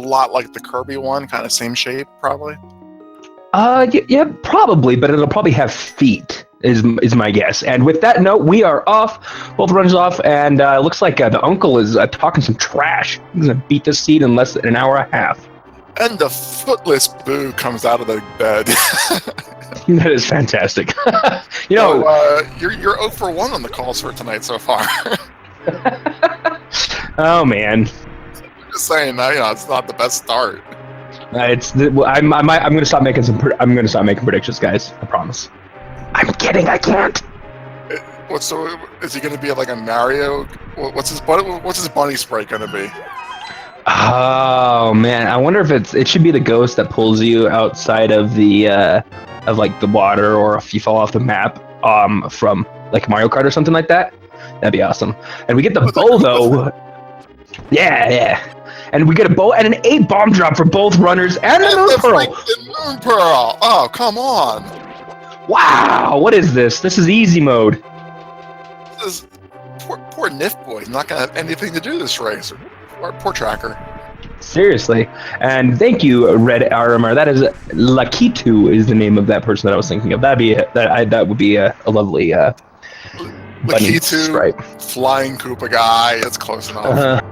lot like the Kirby one, kind of same shape, probably. Yeah, probably, but it'll probably have feet, is my guess. And with that note, we are off. Both runners off, and it looks like the uncle is talking some trash. He's going to beat this seed in less than an hour and a half. And the footless Boo comes out of the bed. That is fantastic. You're 0 for 1 on the calls for tonight so far. Oh, man. I'm just saying, it's not the best start. I'm going to stop making predictions, guys. I promise. I'm kidding. I can't. So is he going to be like a Mario? What's his bunny sprite going to be? Oh man, I wonder if it should be the ghost that pulls you outside of the the water, or if you fall off the map from like Mario Kart or something like that. That'd be awesome. And we get the bow though. Yeah. And we get a bow and an 8 bomb drop for both runners and a moon pearl. Moon pearl. Oh, come on. Wow, what is this? This is easy mode. This poor Nif boy. He's not gonna have anything to do this race. Poor tracker. Seriously. And thank you, Red Armor. That is Lakitu is the name of that person that I was thinking of. That would be a lovely bunny stripe. Flying Koopa guy. That's close enough.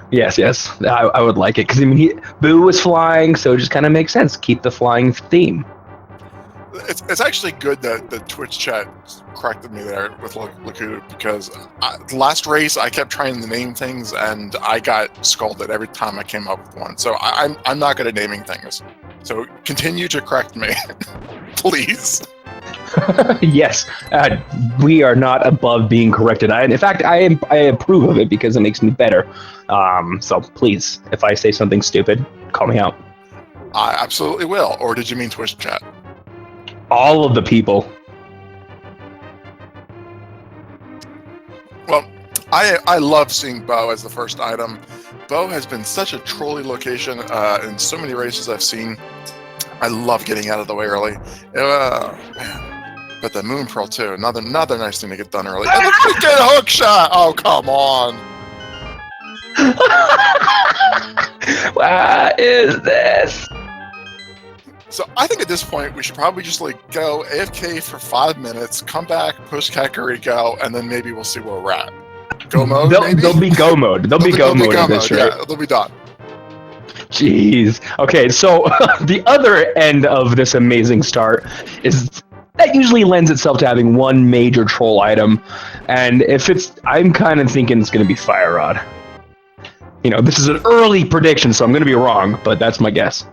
Yes. I would like it because Boo was flying, so it just kind of makes sense. Keep the flying theme. It's actually good that the Twitch chat corrected me there with Lakuta, because the last race I kept trying to name things and I got scolded every time I came up with one. So I'm not good at naming things. So continue to correct me, please. Yes, we are not above being corrected. In fact, I approve of it because it makes me better. So please, if I say something stupid, call me out. I absolutely will. Or did you mean Twitch chat? All of the people. Well, I love seeing Bo as the first item. Bo has been such a trolly location in so many races I've seen. I love getting out of the way early. Man. But the Moon Pearl too. Another nice thing to get done early. And the freaking hook shot! Oh, come on. What is this? So I think at this point we should probably just go AFK for 5 minutes, come back, push Kakariko, and then maybe we'll see where we're at. Go mode, maybe? They'll be go mode. They'll be go mode. Yeah, they'll be done. Jeez. Okay, so the other end of this amazing start is that usually lends itself to having one major troll item, and I'm kind of thinking it's going to be Fire Rod. This is an early prediction, so I'm going to be wrong, but that's my guess.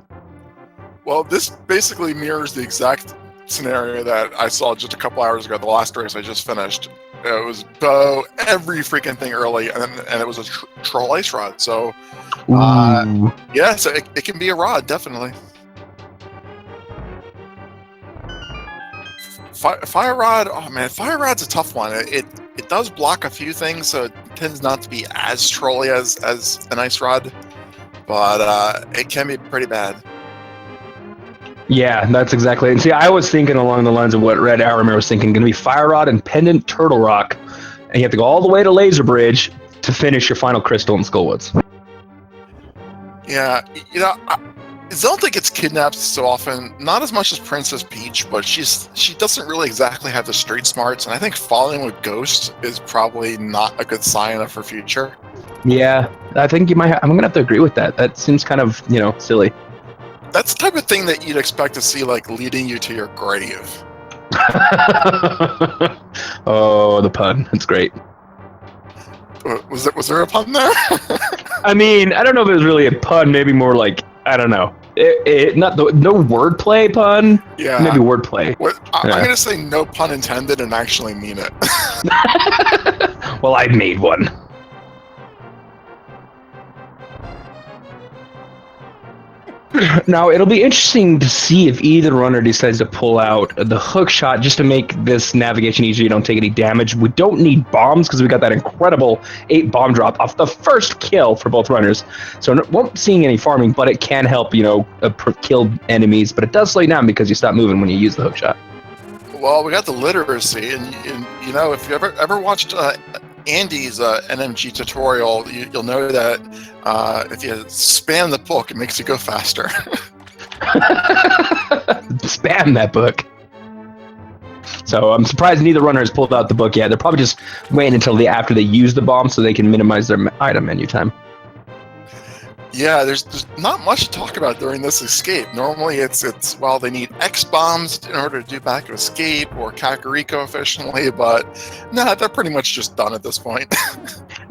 Well, this basically mirrors the exact scenario that I saw just a couple hours ago, the last race I just finished. It was Bo, every freaking thing early, and it was a troll ice rod. So, yeah, so it can be a rod, definitely. Fire rod, oh man, Fire rod's a tough one. It does block a few things, so it tends not to be as trolly as an ice rod, but it can be pretty bad. Yeah, that's exactly it. And see, I was thinking along the lines of what Red Arrowmere was thinking, going to be Fire Rod and Pendant Turtle Rock, and you have to go all the way to Laser Bridge to finish your final crystal in Skullwoods. Yeah, Zelda gets kidnapped so often, not as much as Princess Peach, but she doesn't really exactly have the street smarts, and I think falling with Ghost is probably not a good sign of her future. Yeah, I think I'm going to have to agree with that. That seems kind of, silly. That's the type of thing that you'd expect to see, leading you to your grave. Oh, the pun. That's great. Was there a pun there? I mean, I don't know if it was really a pun. Maybe more I don't know. No wordplay pun. Yeah. Maybe wordplay. I'm going to say no pun intended and actually mean it. Well, I made one. Now, it'll be interesting to see if either runner decides to pull out the hook shot just to make this navigation easier. You don't take any damage. We don't need bombs because we got that incredible 8 bomb drop off the first kill for both runners. So won't seeing any farming, but it can help, kill enemies. But it does slow you down because you stop moving when you use the hook shot. Well, we got the literacy, and if you ever watched Andy's NMG tutorial, you'll know that if you spam the book, it makes you go faster. Spam that book. So I'm surprised neither runner has pulled out the book yet. They're probably just waiting until after they use the bomb so they can minimize their item menu time. Yeah, there's not much to talk about during this escape. Normally it's well, they need X bombs in order to do back escape or Kakariko efficiently, but nah, they're pretty much just done at this point.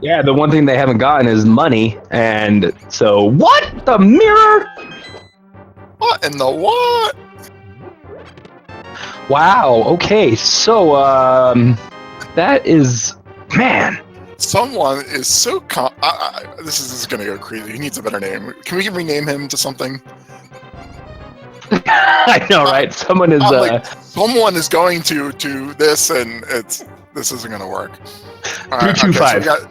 Yeah, the one thing they haven't gotten is money, and so what? The mirror? What in the what? Wow. Okay, so that is, man. Someone is so this is going to go crazy. He needs a better name. Can we rename him to something? I know, right? Someone is someone is going to this, and this isn't going to work. All right, 325. so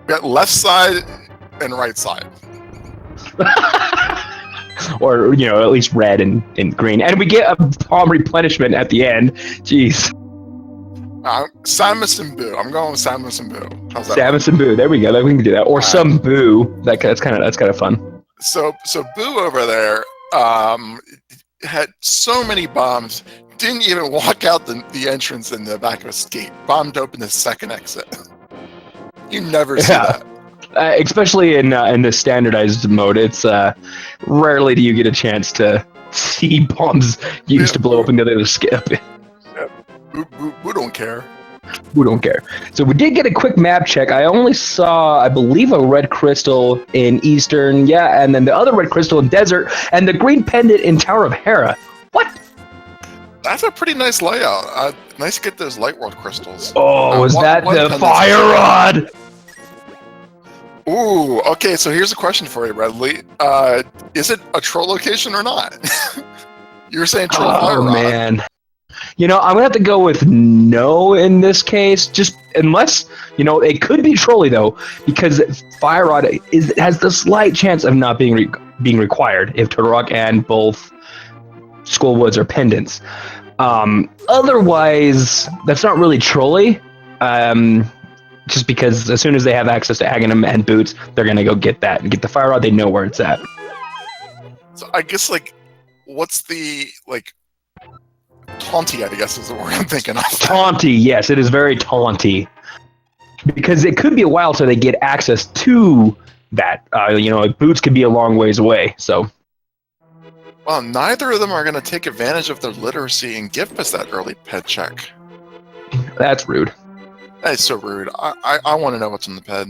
we got left side and right side. Or, you know, at least red and green. And we get a bomb replenishment at the end. Jeez. Samus and Boo. I'm going with Samus and Boo. How's that? Samus and Boo. There we go. We can do that. Or some Boo. That's kind of fun. So Boo over there had so many bombs. Didn't even walk out the entrance in the back of escape. Bombed open the second exit. You never see that. Especially in the standardized mode, it's rarely do you get a chance to see bombs used to blow open the other skip. We don't care. We don't care. So we did get a quick map check. I only saw, I believe, a red crystal in Eastern, and then the other red crystal in Desert, and the green pendant in Tower of Hera. What? That's a pretty nice layout. Nice to get those Light World crystals. Oh, was that the fire rod? Ooh, okay, so here's a question for you, Bradley. Is it a troll location or not? You were saying troll fire rod. Oh, man. You know, I'm going to have to go with no in this case, just unless, you know, it could be trolly, though, because fire rod has the slight chance of not being required if Turok and both Skullwoods are pendants. Otherwise, that's not really trolly. Just because as soon as they have access to Aghanim and boots, they're going to go get that and get the fire rod. They know where it's at. So I guess, like, what's the, like, taunty, I guess is the word I'm thinking of. Taunty, yes, it is very taunty. Because it could be a while till they get access to that. You know, like boots could be a long ways away, so. Well, neither of them are going to take advantage of their literacy and give us that early ped check. That's rude. That is so rude. I want to know what's on the ped.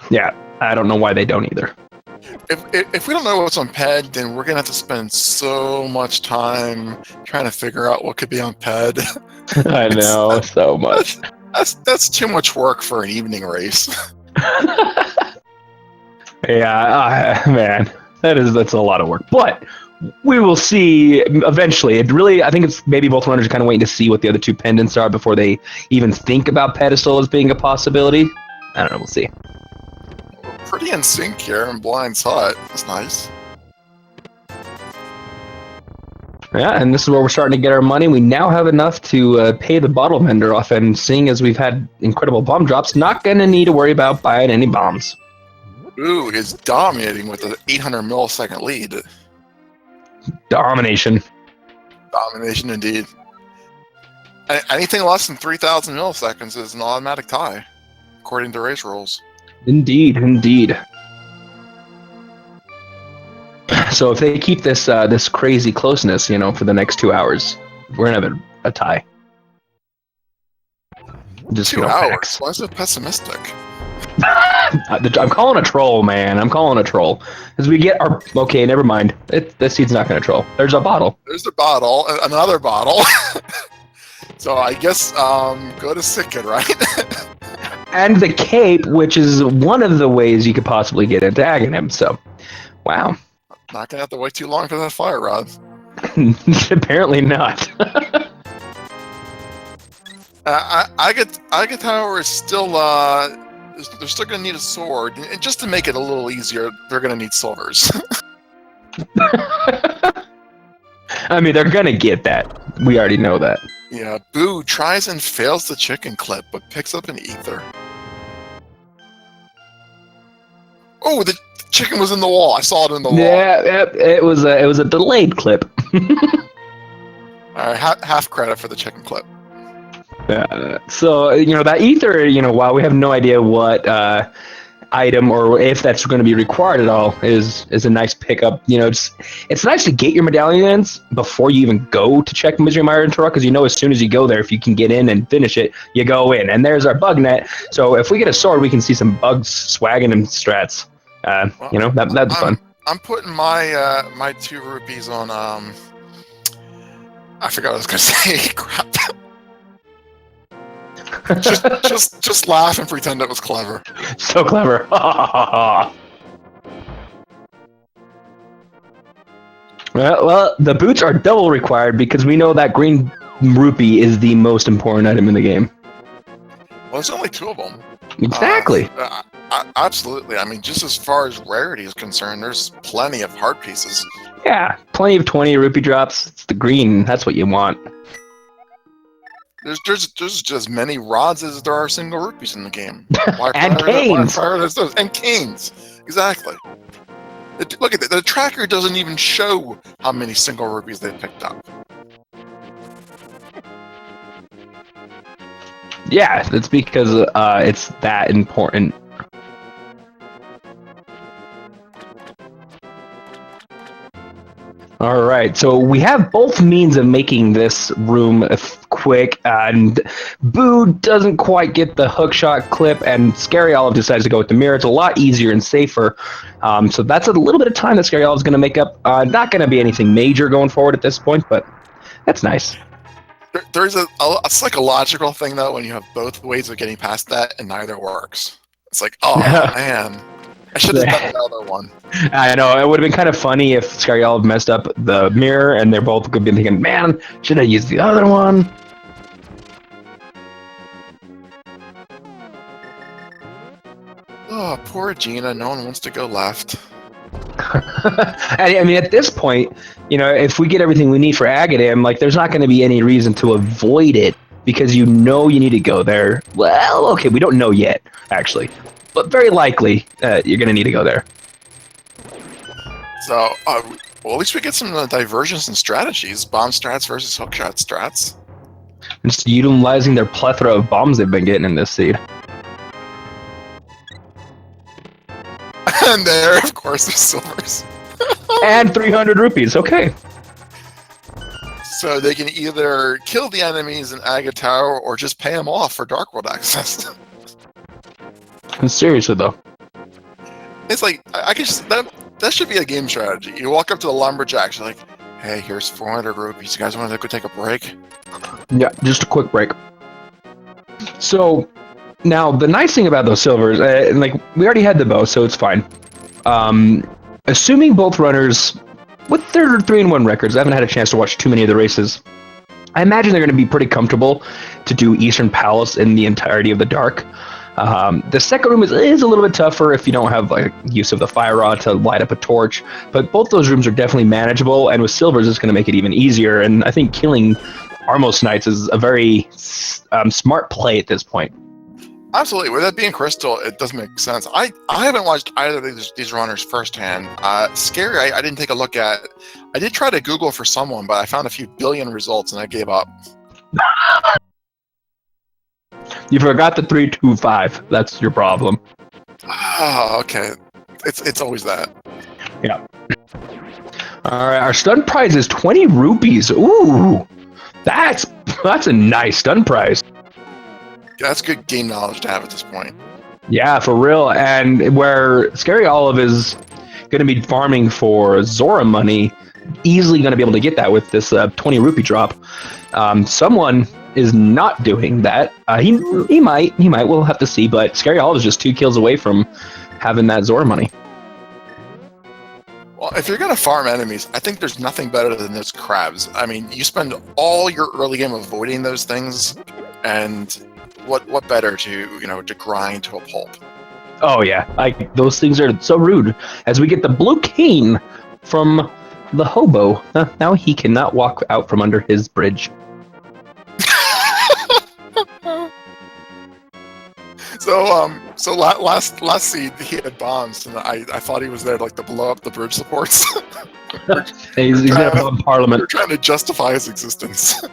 Yeah, I don't know why they don't either. If we don't know what's on ped, then we're going to have to spend so much time trying to figure out what could be on ped. I know, so much. That's too much work for an evening race. Yeah, man, that's a lot of work. But we will see eventually. I think it's maybe both runners are kind of waiting to see what the other two pendants are before they even think about pedestal as being a possibility. I don't know. We'll see. We're pretty in sync here, and Blind's hot. That's nice. Yeah, and this is where we're starting to get our money. We now have enough to pay the bottle vendor off, and seeing as we've had incredible bomb drops, not going to need to worry about buying any bombs. Ooh, he's dominating with an 800 millisecond lead. Domination. Domination indeed. Anything less than 3,000 milliseconds is an automatic tie, according to race rules. Indeed, indeed. So if they keep this this crazy closeness, you know, for the next 2 hours, we're gonna have a tie. Just 2 hours? Why is it pessimistic? I'm calling a troll, man. I'm calling a troll. As we get our... Okay, never mind. This seed's not going to troll. There's a bottle. There's a bottle. Another bottle. So I guess go to Sickid, right? And the cape, which is one of the ways you could possibly get into Aghanim. So, wow. Not going to have to wait too long for that fire rod. Apparently not. Tower is still... they're still going to need a sword, and just to make it a little easier, they're going to need silvers. I mean, they're going to get that. We already know that. Yeah, Boo tries and fails the chicken clip, but picks up an ether. Oh, the chicken was in the wall. I saw it in the wall. Yeah, it was a delayed clip. All right, half credit for the chicken clip. So that ether, while we have no idea what item or if that's going to be required at all, is a nice pickup. It's nice to get your medallions before you even go to check Misery Mire and Turok, because as soon as you go there, if you can get in and finish it, you go in. And there's our bug net. So if we get a sword, we can see some bugs swagging and strats. That's fun. I'm putting my my 2 rupees on I forgot what I was gonna say. Crap. just laugh and pretend it was clever. So clever. Well, the boots are double required because we know that green rupee is the most important item in the game. Well, there's only 2 of them. Exactly. Absolutely. I mean, just as far as rarity is concerned, there's plenty of heart pieces. Yeah, plenty of 20 rupee drops. It's the green. That's what you want. There's just as many rods as there are single rupees in the game. And canes. Those? And canes. Exactly. Look at that. The tracker doesn't even show how many single rupees they picked up. Yeah, it's because it's that important. All right, so we have both means of making this room quick, and Boo doesn't quite get the hookshot clip, and Scaryolive decides to go with the mirror. It's a lot easier and safer, so that's a little bit of time that Scaryolive is going to make up. Not going to be anything major going forward at this point, but that's nice. There's a psychological thing, though, when you have both ways of getting past that, and neither works. It's like, oh, man. I should have done the other one. I know, it would have been kind of funny if Scaryolive messed up the mirror, and they're both going to be thinking, man, should I use the other one? Oh, poor Gina. No one wants to go left. I mean, at this point, if we get everything we need for Agadim, there's not going to be any reason to avoid it, because you need to go there. Well, okay, we don't know yet, actually. But very likely, you're going to need to go there. So, well, at least we get some diversions and strategies. Bomb strats versus hookshot strats. Just utilizing their plethora of bombs they've been getting in this seed. And there, of course, the silvers. And 300 rupees, okay. So they can either kill the enemies in Aga Tower or just pay them off for Dark World access. Seriously, though. It's like, I guess that should be a game strategy. You walk up to the lumberjacks, you're like, hey, here's 400 rupees. You guys want to go take a break? Yeah, just a quick break. So, now, the nice thing about those silvers, we already had the bow, so it's fine. Assuming both runners, with their 3-1 records, I haven't had a chance to watch too many of the races. I imagine they're going to be pretty comfortable to do Eastern Palace in the entirety of the dark. The second room is a little bit tougher if you don't have use of the fire rod to light up a torch, but both those rooms are definitely manageable, and with silvers it's going to make it even easier, and I think killing Armos Knights is a very smart play at this point. Absolutely. With that being Crystal, it does make sense. I haven't watched either of these runners firsthand. Scary, I didn't take a look at. I did try to Google for someone, but I found a few billion results and I gave up. You forgot the 325. That's your problem. Oh, okay. It's always that. Yeah. All right. Our stun prize is 20 rupees. Ooh, that's a nice stun prize. That's good game knowledge to have at this point. Yeah, for real. And where Scaryolive is going to be farming for Zora money, easily going to be able to get that with this 20 rupee drop. Someone is not doing that. He might. We'll have to see. But Scaryolive is just 2 kills away from having that Zora money. Well, if you're going to farm enemies, I think there's nothing better than those crabs. I mean, you spend all your early game avoiding those things, and what better to grind to a pulp? Oh yeah, those things are so rude. As we get the blue cane from the hobo, now he cannot walk out from under his Last seed he had bombs, and I thought he was there like to blow up the bridge supports. He's gonna bomb Parliament. We're trying to justify his existence.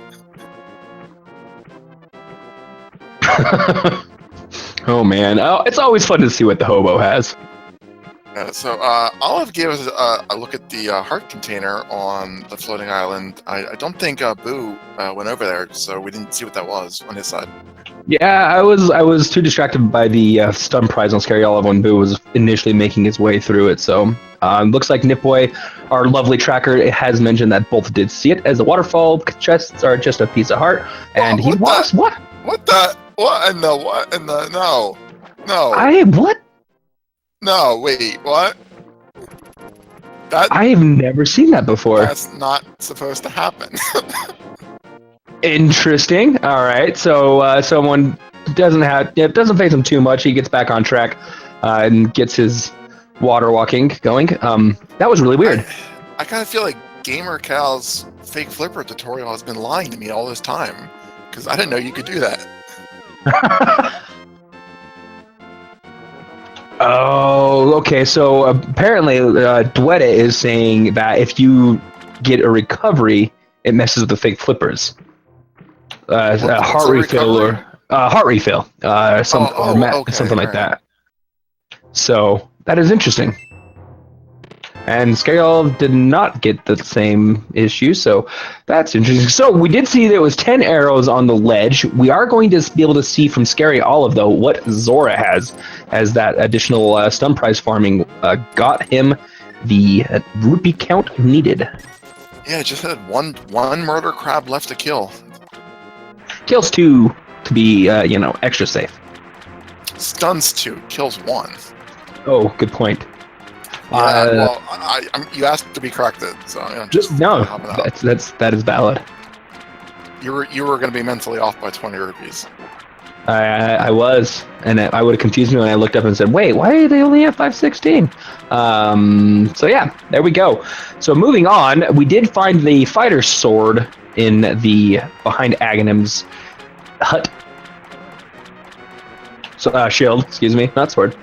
Oh man, it's always fun to see what the hobo has. Olive gave us a look at the heart container on the floating island. I don't think Boo went over there, so we didn't see what that was on his side. Yeah, I was too distracted by the stun prize on Scaryolive when Boo was initially making his way through it. So looks like Nipboy, our lovely tracker, has mentioned that both did see it as the waterfall chests are just a piece of heart, and he was what? What the? What in the what in the no? What? No, wait, what? I have never seen that before. That's not supposed to happen. Interesting. All right, so someone doesn't face him too much. He gets back on track and gets his water walking going. That was really weird. I kind of feel like Gamer Cal's fake flipper tutorial has been lying to me all this time because I didn't know you could do that. Oh, okay. So apparently, Dwetta is saying that if you get a recovery, it messes with the fake flippers. Heart refill or something like that. So that is interesting. And Scaryolive did not get the same issue, so that's interesting. So we did see there was 10 arrows on the ledge. We are going to be able to see from Scaryolive, though, what Zora has, as that additional stun prize farming got him the rupee count needed. Yeah, just had one murder crab left to kill. Kills 2 to be, extra safe. Stuns 2, kills 1. Oh, good point. Yeah, you asked to be corrected, so that is valid. You were going to be mentally off by 20 rupees. I was, and I would have confused me when I looked up and said, "Wait, why are they only at 516?" So yeah, there we go. So moving on, we did find the fighter's sword in the behind Aghanim's hut. So shield, excuse me, not sword.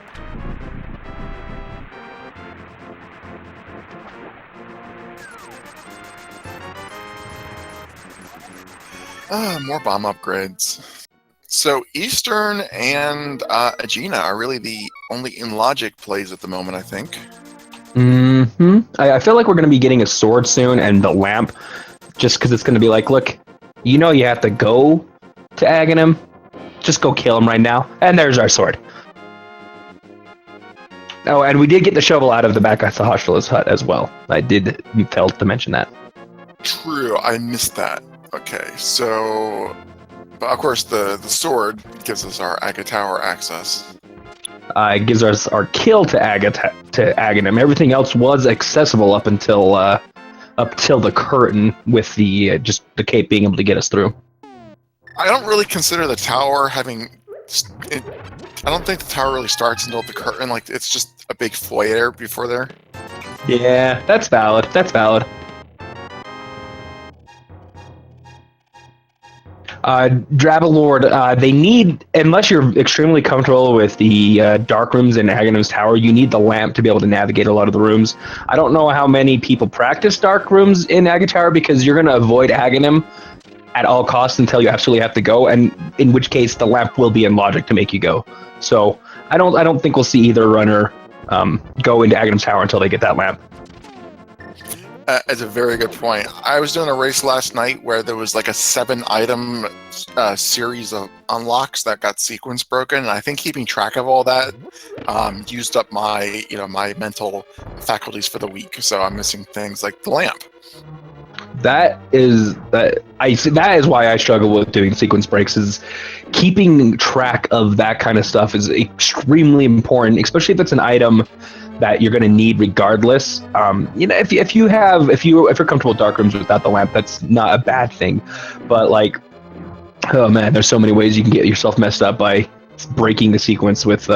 More bomb upgrades. So Eastern and Aegina are really the only in logic plays at the moment, I think. I feel like we're going to be getting a sword soon and the lamp, just because it's going to be like, look, you have to go to Aghanim, just go kill him right now, and there's our sword. Oh, and we did get the shovel out of the back of Sahasrala's hut as well. I did fail to mention that. True, I missed that. Okay, so, but of course the sword gives us our Aga Tower access. It gives us our kill to Aghanim. Everything else was accessible up until the curtain, with the just the cape being able to get us through. I don't really consider the tower having. I don't think the tower really starts until the curtain. Like, it's just a big foyer before there. Yeah, that's valid. Drabalord, they need, unless you're extremely comfortable with the dark rooms in Aghanim's tower, you need the lamp to be able to navigate a lot of the rooms. I don't know how many people practice dark rooms in Aga Tower, because you're going to avoid Aghanim at all costs until you absolutely have to go, and in which case the lamp will be in logic to make you go. So I don't think we'll see either runner go into Aghanim's tower until they get that lamp. That's a very good point. I was doing a race last night where there was like a 7-item series of unlocks that got sequence broken, and I think keeping track of all that used up my my mental faculties for the week. So I'm missing things like the lamp. That is why I struggle with doing sequence breaks. Is keeping track of that kind of stuff is extremely important, especially if it's an item that you're going to need regardless. If you're comfortable with dark rooms without the lamp, that's not a bad thing. But like, oh man, there's so many ways you can get yourself messed up by breaking the sequence with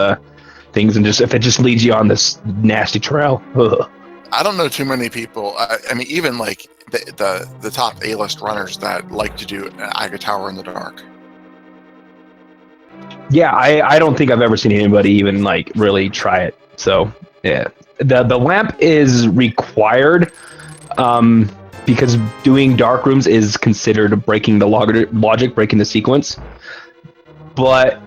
things, and if it just leads you on this nasty trail. Ugh. I don't know too many people. I mean, even like the top A-list runners that like to do Aga Tower in the dark. Yeah, I don't think I've ever seen anybody even like really try it. So yeah, the lamp is required because doing dark rooms is considered breaking the logic, breaking the sequence. But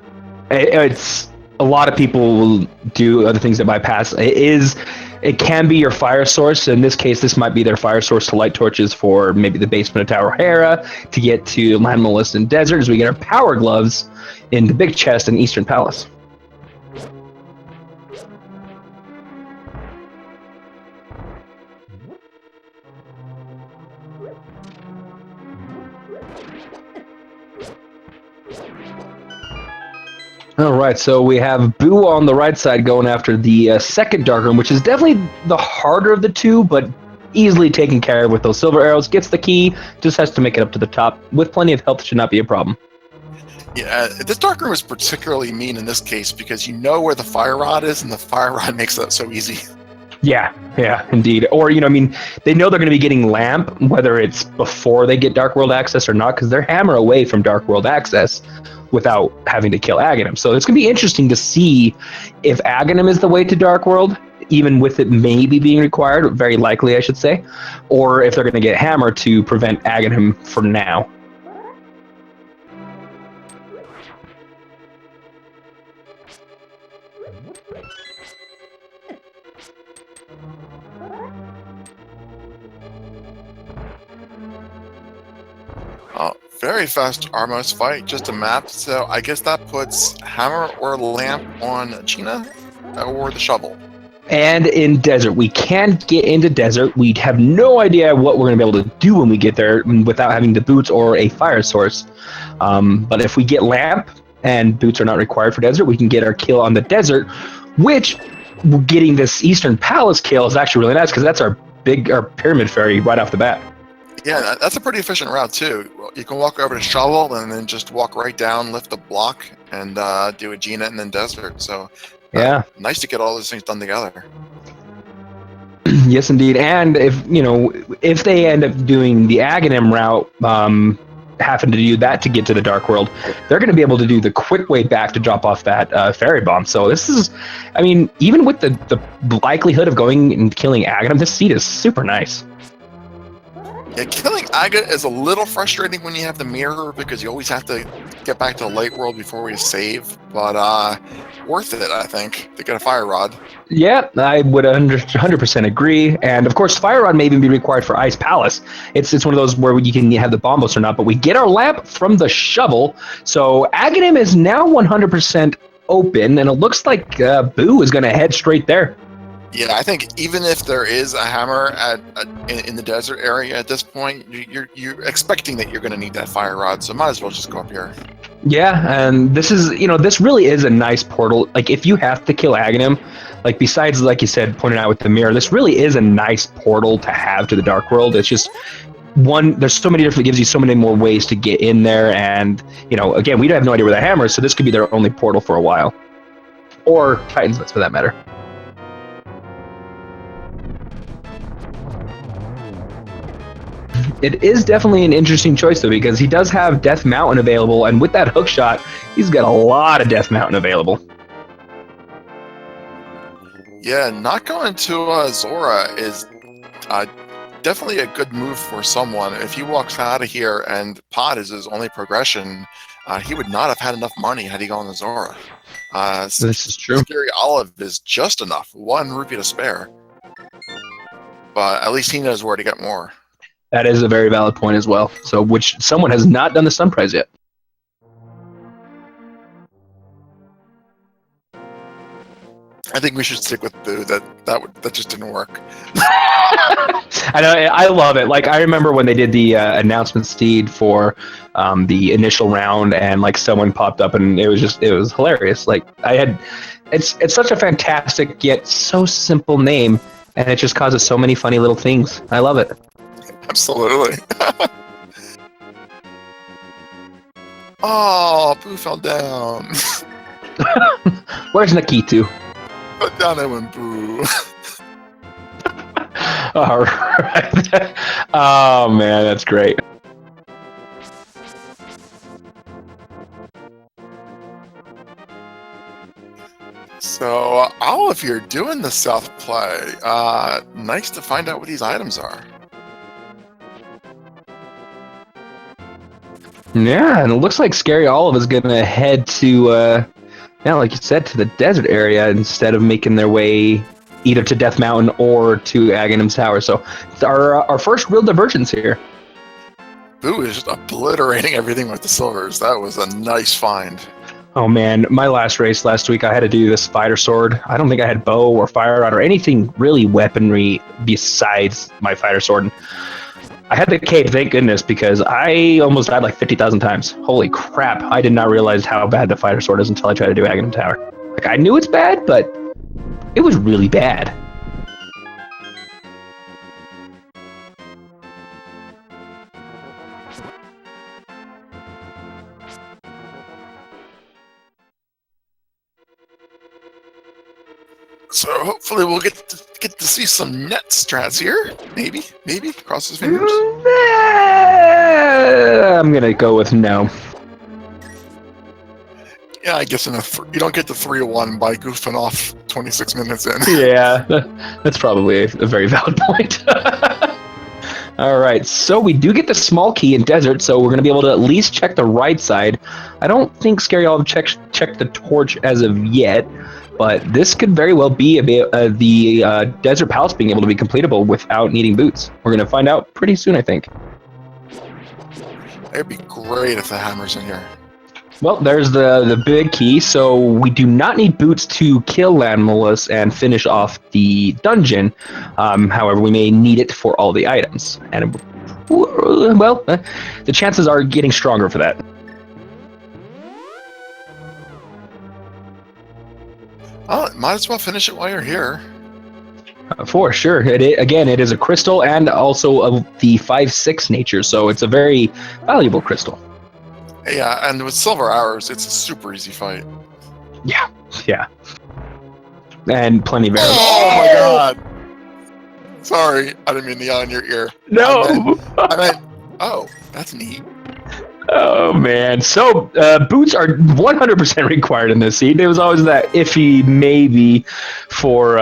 it's a lot of people will do other things that bypass. It can be your fire source. In this case, this might be their fire source to light torches for maybe the basement of Tower Hera to get to Land Molest and Desert as we get our power gloves in the big chest in Eastern Palace. All right, so we have Boo on the right side going after the second dark room, which is definitely the harder of the two, but easily taken care of with those silver arrows. Gets the key, just has to make it up to the top. With plenty of health, should not be a problem. Yeah, this dark room is particularly mean in this case because you know where the fire rod is, and the fire rod makes that so easy. Yeah, indeed. Or, I mean, they know they're going to be getting Lamp, whether it's before they get Dark World access or not, because they're hammer away from Dark World access without having to kill Aghanim. So it's going to be interesting to see if Aghanim is the way to Dark World, even with it maybe being required, very likely, I should say, or if they're going to get Hammer to prevent Aghanim for now. Very fast Armos fight, just a map. So I guess that puts Hammer or Lamp on Gina or the shovel. And in Desert, we can't get into Desert. We have no idea what we're going to be able to do when we get there without having the boots or a fire source. But if we get Lamp and boots are not required for Desert, we can get our kill on the Desert, which getting this Eastern Palace kill is actually really nice because that's our Pyramid Fairy right off the bat. Yeah, that's a pretty efficient route too. You can walk over to shovel and then just walk right down, lift a block, and do a Gina and then Desert. So yeah, nice to get all those things done together. Yes, indeed. And if they end up doing the Aghanim route, having to do that to get to the Dark World, they're going to be able to do the quick way back to drop off that fairy bomb. So this is, I mean, even with the likelihood of going and killing Aghanim, this seed is super nice. Yeah, killing Aga is a little frustrating when you have the mirror because you always have to get back to the light world before you save. But worth it, I think, to get a fire rod. Yeah, I would 100% agree. And of course, fire rod may even be required for Ice Palace. It's one of those where you can have the bombos or not. But we get our lamp from the shovel. So Aghanim is now 100% open, and it looks like Boo is going to head straight there. Yeah, I think even if there is a hammer in the desert area at this point, you're expecting that you're going to need that fire rod, so might as well just go up here. Yeah, and this is, this really is a nice portal. Like, if you have to kill Aghanim, like, besides, like you said, pointing out with the mirror, this really is a nice portal to have to the Dark World. It's just, there's so many different, it gives you so many more ways to get in there, and, again, we have no idea where the hammer is, so this could be their only portal for a while. Or Titan's Blitz, for that matter. It is definitely an interesting choice, though, because he does have Death Mountain available, and with that hook shot, he's got a lot of Death Mountain available. Yeah, not going to Zora is definitely a good move for someone. If he walks out of here and Pod is his only progression, he would not have had enough money had he gone to Zora. This is true. Scaryolive is just enough, 1 rupee to spare. But at least he knows where to get more. That is a very valid point as well. So, which someone has not done the Sun Prize yet. I think we should stick with Boo. That just didn't work. I know, I love it. Like, I remember when they did the announcement steed for the initial round, and like someone popped up, and it was hilarious. Like, it's such a fantastic yet so simple name, and it just causes so many funny little things. I love it. Absolutely. Oh, Boo fell down. Where's Nakitu? Put down that one, Boo. All right. Oh man, that's great. Well, if you're doing the South play, nice to find out what these items are. Yeah, and it looks like Scaryolive is going to head to, yeah, like you said, to the desert area instead of making their way either to Death Mountain or to Aghanim's Tower. So it's our first real divergence here. Boo is just obliterating everything with the silvers. That was a nice find. Oh man, my last race last week, I had to do this fighter sword. I don't think I had bow or fire rod or anything really weaponry besides my fighter sword. And I had the cape, thank goodness, because I almost died like 50,000 times. Holy crap, I did not realize how bad the fighter sword is until I tried to do Aghanim Tower. Like, I knew it's bad, but it was really bad. So hopefully we'll get to see some net strats here. Maybe, cross his fingers. I'm gonna go with no. Yeah, I guess you don't get the 3-1 by goofing off 26 minutes in. Yeah, that's probably a very valid point. All right, so we do get the small key in desert, so we're going to be able to at least check the right side. I don't think Scaryolive checked the torch as of yet, but this could very well be the desert palace being able to be completable without needing boots. We're going to find out pretty soon, I think. It'd be great if the hammer's in here. Well, there's the big key, so we do not need boots to kill Landmolus and finish off the dungeon. However, we may need it for all the items. And, well, the chances are getting stronger for that. Oh, might as well finish it while you're here. For sure. It is a crystal and also of the 5/6 nature, so it's a very valuable crystal. Yeah, and with silver arrows, it's a super easy fight. Yeah. And plenty of arrows. Oh my god! Sorry, I didn't mean to yell in your ear. No! I meant, oh, that's neat. Oh man! So boots are 100% required in this seed. There was always that iffy maybe for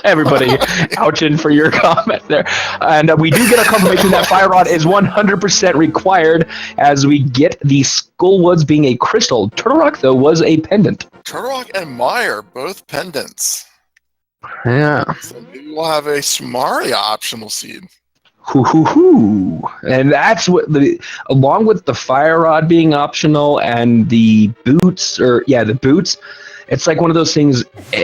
everybody ouching for your comment there, and we do get a confirmation that fire rod is 100% required as we get the Skullwoods being a crystal. Turtle Rock though was a pendant. Turtle Rock and Meyer both pendants. Yeah. So maybe we'll have a Smaria optional seed. And that's what along with the fire rod being optional and the boots, it's like one of those things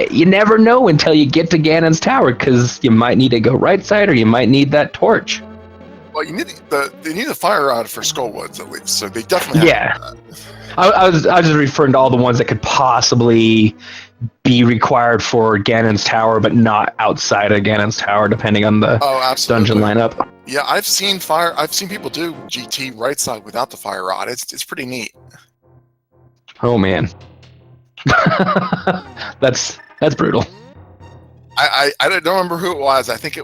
you never know until you get to Ganon's Tower, because you might need to go right side or you might need that torch. Well, they need the fire rod for Skullwoods at least, so they definitely have that. I was just referring to all the ones that could possibly be required for Ganon's Tower, but not outside of Ganon's Tower, depending on the dungeon lineup. Yeah, I've seen people do GT right side without the fire rod. It's pretty neat. Oh man, that's brutal. I don't remember who it was. I think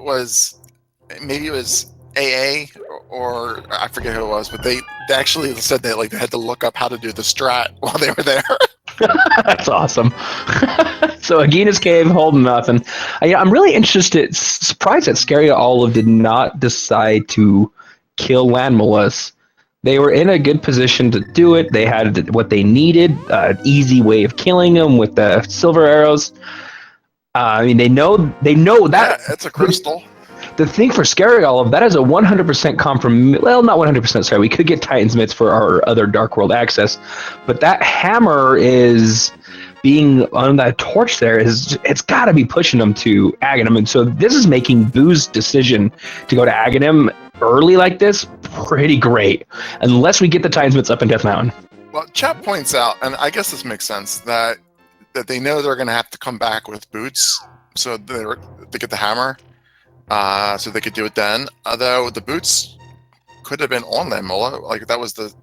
maybe it was AA or I forget who it was, but they actually said they had to look up how to do the strat while they were there. That's awesome. So Agina's Cave holding nothing. I'm really surprised that Scaryolive did not decide to kill Landmolus. They were in a good position to do it. They had what they needed, an easy way of killing him with the silver arrows. I mean, they know that. Yeah, it's a crystal. The thing for Scaryolive, that is a 100% confirmation. Well, not 100%. Sorry, we could get Titan's Mitts for our other Dark World access, but that hammer is being on that torch there. It's got to be pushing them to Aghanim, and so this is making Boo's decision to go to Aghanim early like this pretty great, unless we get the Titan's Mitts up in Death Mountain. Well, Chap points out, and I guess this makes sense, that they know they're going to have to come back with boots, so they get the hammer. So they could do it then. Although the boots could have been on them, like that was the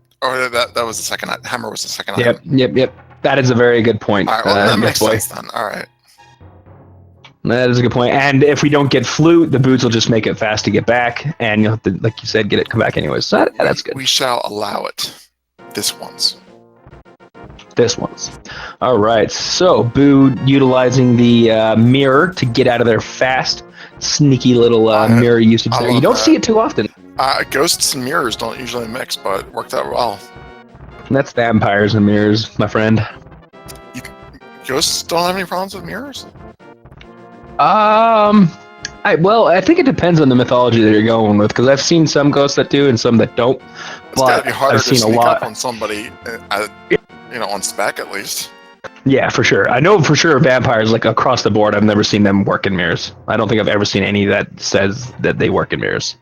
second hammer was the second item. Yep. That is a very good point. All right, well, that makes sense then. All right. That is a good point. And if we don't get flute, the boots will just make it fast to get back, and you'll have to, like you said, come back anyways. So that's good. We shall allow it this once. This one's. All right. So Boo utilizing the mirror to get out of there fast. Sneaky little mirror usage I there. You love don't that. see it too often. Ghosts and mirrors don't usually mix, but it worked out well. That's vampires and mirrors, my friend. Ghosts don't have any problems with mirrors? I think it depends on the mythology that you're going with, because I've seen some ghosts that do and some that don't. It's gotta But be harder I've to seen a sneak lot. up on somebody, on spec at least. Yeah, for sure. I know for sure vampires, like across the board, I've never seen them work in mirrors. I don't think I've ever seen any that says that they work in mirrors.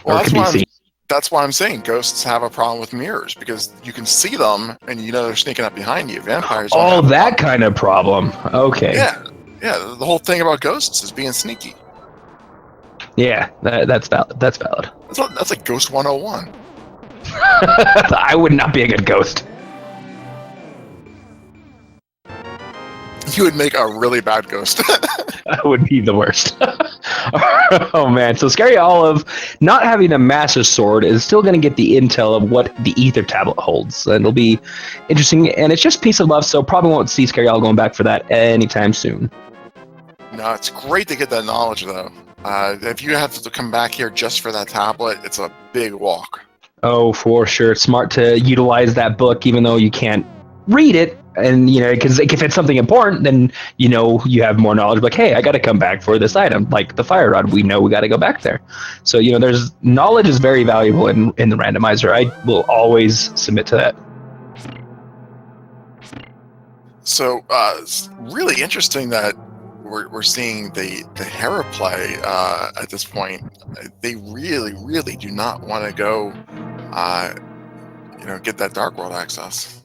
Well, Or can be seen. that's why I'm saying ghosts have a problem with mirrors, because you can see them and you know they're sneaking up behind you. Vampires don't have that kind of problem. Okay. Yeah, the whole thing about ghosts is being sneaky. Yeah, that's valid. That's valid. That's like Ghost 101. I would not be a good ghost. You would make a really bad ghost. That would be the worst. Oh man! So Scaryolive, not having a master sword, is still going to get the intel of what the ether tablet holds, and it'll be interesting. And it's just piece of love, so probably won't see Scaryolive going back for that anytime soon. No, it's great to get that knowledge though. If you have to come back here just for that tablet, it's a big walk. Oh, for sure. It's smart to utilize that book, even though you can't read it. And, because if it's something important, then, you have more knowledge. Like, hey, I got to come back for this item, like the fire rod. We know we got to go back there. So, there's knowledge is very valuable in the randomizer. I will always submit to that. So, it's really interesting that we're seeing the Hera play at this point. They really, really do not want to go, get that Dark World access.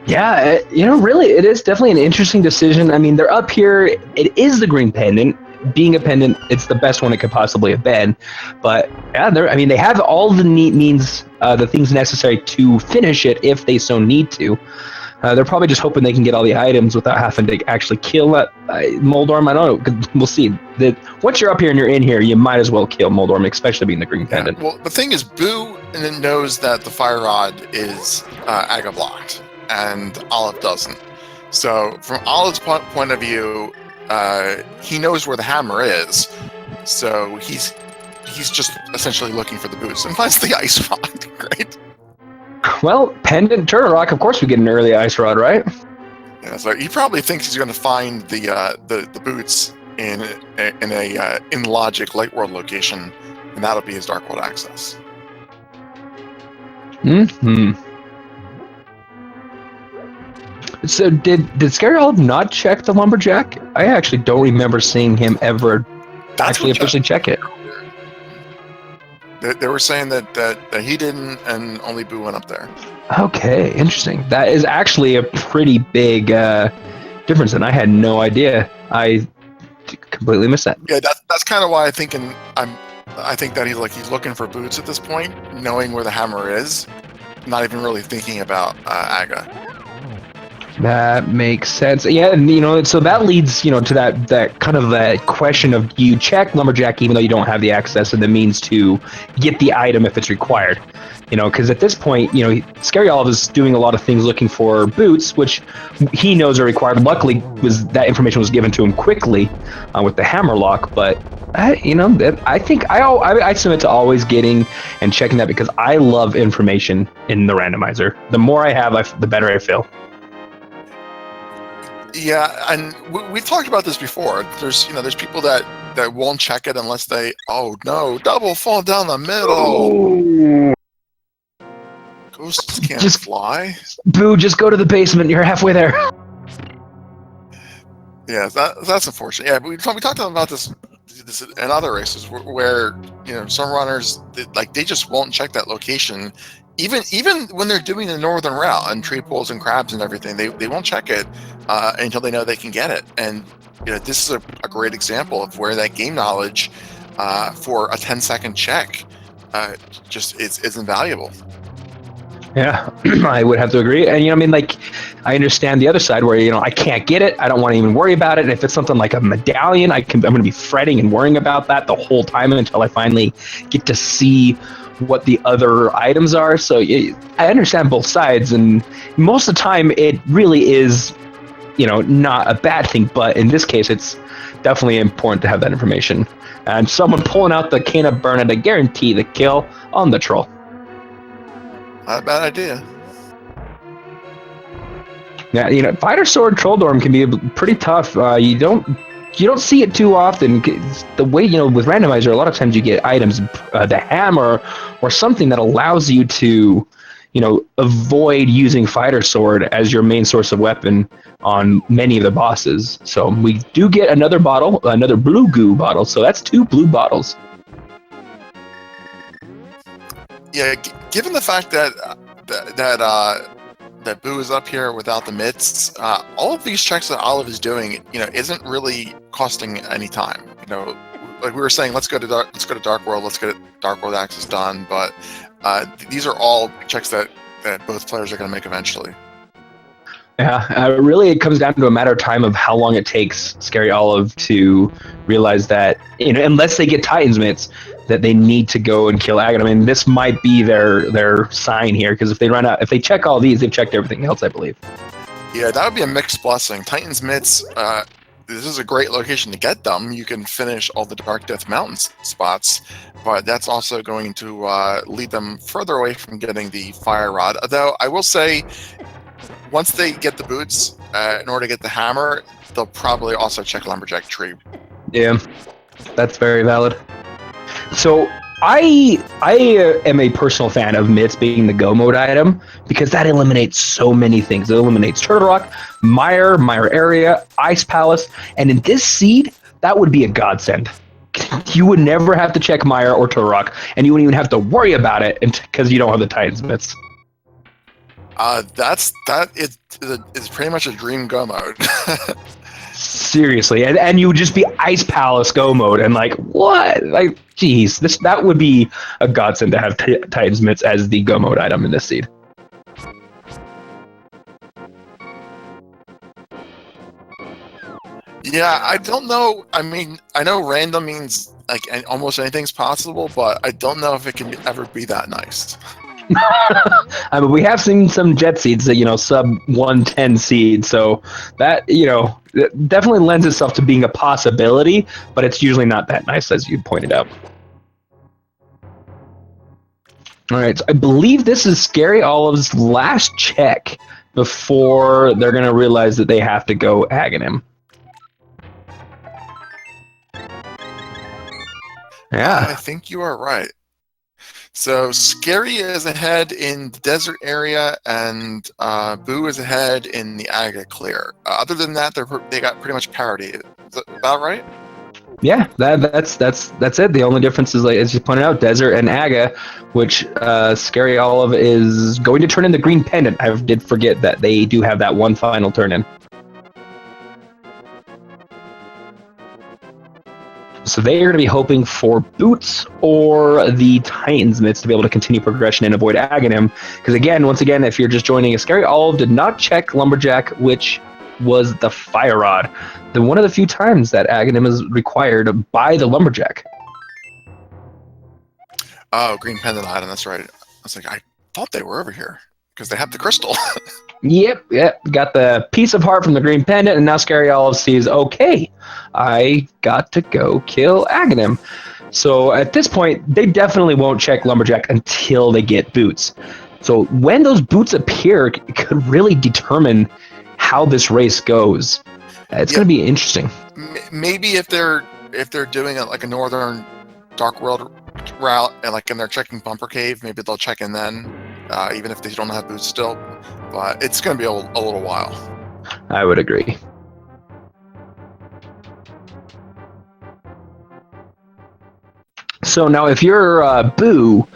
Yeah, really, it is definitely an interesting decision. I mean, they're up here. It is the green pendant. Being a pendant, it's the best one it could possibly have been. But yeah, they have all the neat means, the things necessary to finish it if they so need to. They're probably just hoping they can get all the items without having to actually kill that Moldorm. I don't know. We'll see. Once you're up here and you're in here, you might as well kill Moldorm, especially being the green pendant. Well, the thing is, Boo knows that the fire rod is Aga blocked, and Olive doesn't. So from Olive's point of view, he knows where the hammer is. So he's just essentially looking for the boots and finds the ice rod. Great. Well, pendant turtle rock. Of course, we get an early ice rod, right? Yeah, so he probably thinks he's going to find the boots in a in logic light world location, and that'll be his Dark World access. Hmm. So did Scaryolive not check the lumberjack? I actually don't remember seeing him ever officially check it. They were saying that he didn't, and only Boo went up there. Okay, interesting. That is actually a pretty big difference, and I had no idea. I completely missed that. Yeah, that's kind of why I think that he's looking for boots at this point, knowing where the hammer is, not even really thinking about Aga. That makes sense. Yeah, and so that leads, to that kind of that question of, do you check lumberjack even though you don't have the access and the means to get the item if it's required? Because at this point, Scaryolive is doing a lot of things looking for boots, which he knows are required. Luckily, that information was given to him quickly with the hammerlock. But I think I submit to always getting and checking that, because I love information in the randomizer. The more I have, the better I feel. Yeah, and we've talked about this before. There's people that won't check it unless they, oh no, double fall down the middle. Ghosts can't fly. Boo, just go to the basement. You're halfway there. Yeah, that's unfortunate. Yeah, but we talked about this in other races where some runners they just won't check that location. Even when they're doing the northern route and tree poles and crabs and everything, they won't check it until they know they can get it. And this is a great example of where that game knowledge for a 10-second check just is invaluable. Yeah, I would have to agree. And I mean, like, I understand the other side where I can't get it. I don't want to even worry about it. And if it's something like a medallion, I'm going to be fretting and worrying about that the whole time until I finally get to see what the other items are. So I understand both sides, and most of the time, it really is, not a bad thing. But in this case, it's definitely important to have that information. And someone pulling out the can of burn to guarantee the kill on the troll. Not a bad idea. Yeah, fighter sword troll dorm can be pretty tough. You don't see it too often. The way with randomizer, a lot of times you get items, the hammer, or something that allows you to, avoid using fighter sword as your main source of weapon on many of the bosses. So we do get another bottle, another blue goo bottle. So that's 2 blue bottles. Yeah, given the fact that that Boo is up here without the mitts, all of these checks that Olive is doing, isn't really costing any time. Like we were saying, let's go to Dark World, let's get Dark World access done. But these are all checks that both players are going to make eventually. Yeah, really, it comes down to a matter of time of how long it takes Scaryolive to realize that, unless they get Titan's mitts, that they need to go and kill Agon. I mean, this might be their sign here, because if they check all these, they've checked everything else, I believe. Yeah, that would be a mixed blessing. Titan's mitts, this is a great location to get them. You can finish all the Dark Death Mountains spots, but that's also going to lead them further away from getting the Fire Rod. Although I will say, once they get the boots, in order to get the hammer, they'll probably also check Lumberjack Tree. Yeah, that's very valid. So I am a personal fan of mitts being the go mode item, because that eliminates so many things. It eliminates Turtle Rock, Mire area, Ice Palace, and in this seed, that would be a godsend. You would never have to check Mire or Turtle Rock, and you wouldn't even have to worry about it because you don't have the Titan's mitts. That is pretty much a dream go mode. Seriously, and you would just be Ice Palace go mode, and what? Geez, that would be a godsend to have Titan's mitts as the go mode item in this seed. Yeah, I don't know. I mean, I know random means almost anything's possible, but I don't know if it can ever be that nice. I mean, we have seen some jet seeds that sub 110 seed, so that it definitely lends itself to being a possibility, but it's usually not that nice, as you pointed out. All right, so I believe this is Scaryolive's last check before they're going to realize that they have to go Aghanim. Yeah, I think you are right. So Scary is ahead in the desert area, and Boo is ahead in the Aga clear. Other than that, they got pretty much parity. Is that about right? Yeah, that's it. The only difference is, as you pointed out, desert and Aga, which Scaryolive is going to turn in the green pendant. I did forget that they do have that one final turn in. So they are going to be hoping for boots or the Titan's mitts to be able to continue progression and avoid Aghanim. Because once again, if you're just joining us, Scaryolive did not check Lumberjack, which was the Fire Rod. One of the few times that Aghanim is required by the Lumberjack. Oh, green pendant item. That's right. I was like, I thought they were over here because they have the crystal. Yep. Got the piece of heart from the green pendant, and now Scaryolive sees, okay, I got to go kill Aghanim. So at this point, they definitely won't check Lumberjack until they get boots. So when those boots appear, it could really determine how this race goes. It's going to be interesting. Maybe if they're doing it like a northern Dark World route, and they're checking Bumper Cave, maybe they'll check in then, even if they don't have boots still. But it's going to be a little while. I would agree. So now, if you're Boo,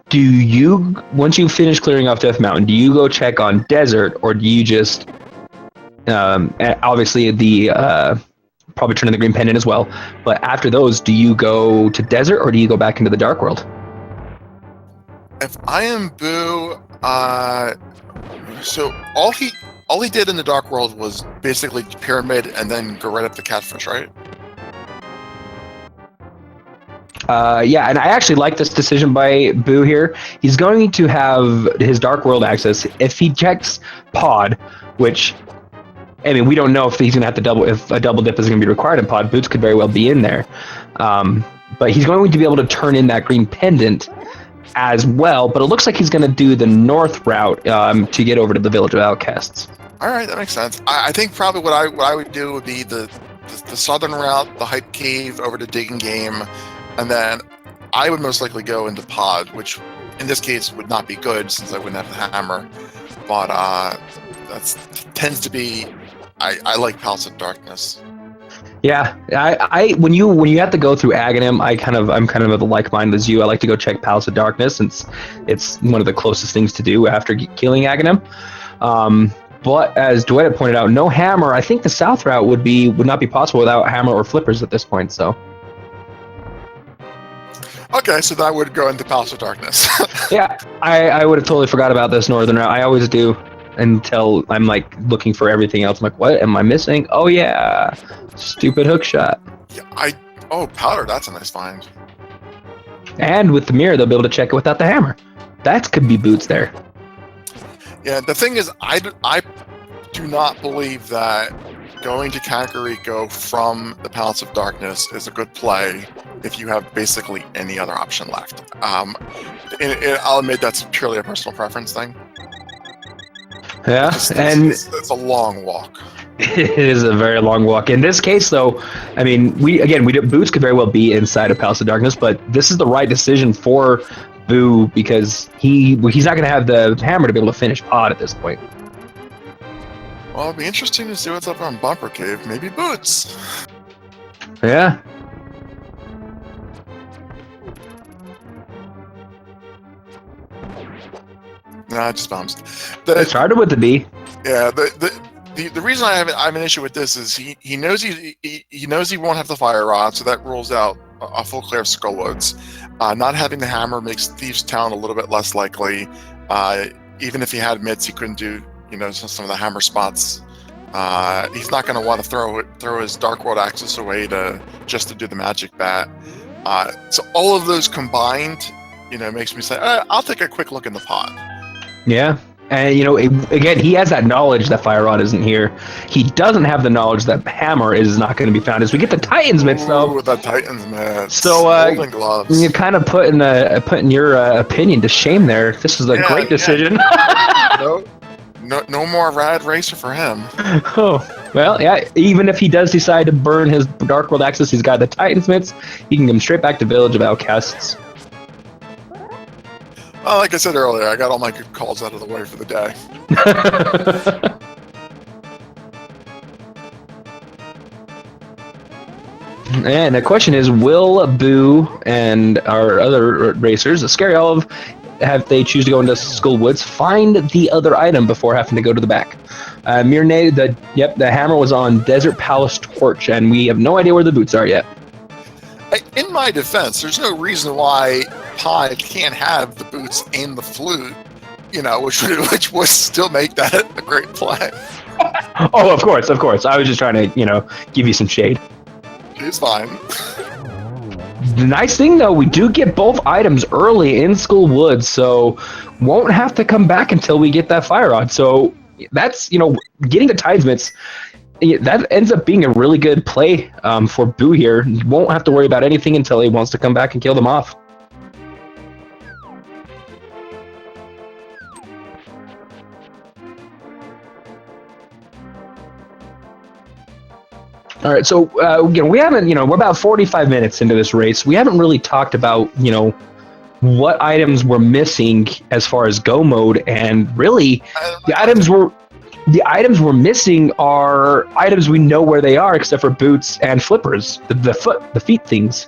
do you, once you finish clearing off Death Mountain, do you go check on Desert, or do you just, obviously probably turn in the green pendant as well, but after those, do you go to Desert, or do you go back into the Dark World? If I am Boo, so all he did in the Dark World was basically pyramid and then go right up the catfish, right? Yeah, and I actually like this decision by Boo here. He's going to have his Dark World access if he checks Pod, which, I mean, we don't know if he's going to have to if a double dip is going to be required in Pod. Boots could very well be in there. But he's going to be able to turn in that green pendant as well, but it looks like he's going to do the north route to get over to the Village of Outcasts. All right, that makes sense. I think probably what I would do would be the southern route, the Hype Cave over to Digging Game, and then I would most likely go into Pod, which in this case would not be good since I wouldn't have the hammer. But that tends to be I like Palace of Darkness. Yeah, I when you have to go through Aghanim, I'm kind of the like mind as you. I like to go check Palace of Darkness since it's one of the closest things to do after killing Aghanim. But as Dwight had pointed out, no hammer. I think the south route would not be possible without hammer or flippers at this point. So. Okay, so that would go into Palace of Darkness. Yeah, I would have totally forgot about this northern route. I always do until I'm like looking for everything else. I'm like, what am I missing? Oh yeah, stupid hook shot. Yeah, powder. That's a nice find. And with the mirror, they'll be able to check it without the hammer. That could be Boots there. Yeah, the thing is, I do not believe that going to Kakariko from the Palace of Darkness is a good play if you have basically any other option left. I'll admit that's purely a personal preference thing. Yeah, it's a long walk. It is a very long walk. In this case, though, I mean, Boots could very well be inside of Palace of Darkness, but this is the right decision for Boo because he's not going to have the hammer to be able to finish Pod at this point. Well, it'll be interesting to see what's up on Bumper Cave. Maybe Boots. Yeah. Nah, it just bombs. It started with the B. Yeah, the reason I have an issue with this is he knows he knows he won't have the fire rod, so that rules out a full clear of Skullwoods. Not having the hammer makes Thieves Town a little bit less likely. Even if he had mitts, he couldn't do some of the hammer spots. He's not going to want to throw his Dark World access away just to do the magic bat. So all of those combined, makes me say I'll take a quick look in the pot. Yeah. And, again, he has that knowledge that Fire Rod isn't here. He doesn't have the knowledge that Hammer is not going to be found. As we get the Titans mitts, though. With the Titans mitts. So, you're kind of putting your opinion to shame there. This is a great decision. No more Rad Racer for him. Oh, well, yeah. Even if he does decide to burn his Dark World access, he's got the Titans mitts. He can come straight back to Village of Outcasts. Well, like I said earlier, I got all my good calls out of the way for the day. And the question is, will Boo and our other racers, the Scaryolive, if they choose to go into Skullwoods, find the other item before having to go to the back? Mirne, the hammer was on Desert Palace Torch, and we have no idea where the boots are yet. In my defense, there's no reason why Pod can't have the boots and the flute, which would still make that a great play. Oh, of course. I was just trying to, give you some shade. He's fine. The nice thing, though, we do get both items early in Skullwoods, so won't have to come back until we get that Fire Rod. So that's, getting the Titans mitts, that ends up being a really good play for Boo here. He won't have to worry about anything until he wants to come back and kill them off. All right, so we haven't, we're about 45 minutes into this race. We haven't really talked about, what items we're missing as far as go mode, and really, the items we're missing are items we know where they are, except for boots and flippers, the feet things.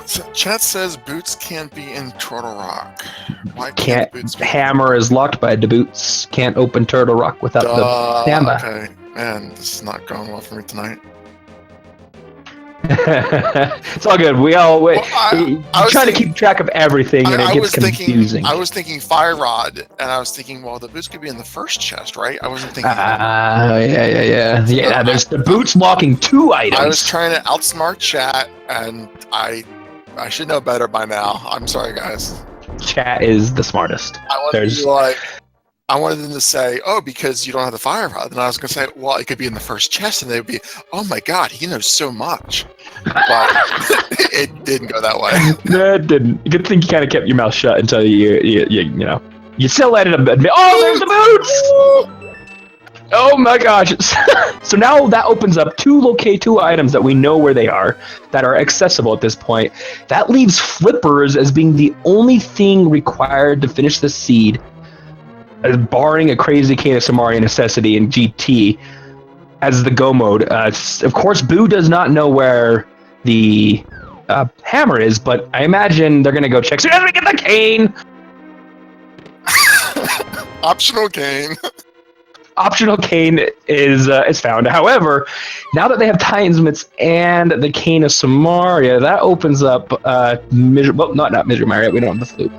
So chat says boots can't be in Turtle Rock. Why can't boots be? Hammer is locked by the boots. Can't open Turtle Rock without the hammer. Okay, man, this is not going well for me tonight. It's all good. We all trying to keep track of everything, and it gets confusing. I was thinking fire rod, and I was thinking, well, the boots could be in the first chest, right? I wasn't thinking. Yeah. There's the boots blocking 2 items. I was trying to outsmart chat, and I should know better by now. I'm sorry, guys. Chat is the smartest. I wanted them to say, oh, because you don't have the fire rod. And I was going to say, well, it could be in the first chest. And they would be, oh, my God, he knows so much. But it didn't go that way. No, it didn't. Good thing you kind of kept your mouth shut until you still let it admit, oh, there's the boots! Oh, my gosh. So now that opens up 2 items that we know where they are, that are accessible at this point. That leaves flippers as being the only thing required to finish the seed, barring a crazy Cane of Samaria necessity in GT as the go mode. Of course, Boo does not know where the hammer is, but I imagine they're going to go check. So as we get the cane! Optional cane. Optional cane is found. However, now that they have Titan's Mitts and the Cane of Samaria, that opens up not Misery Mario. We don't have the flute.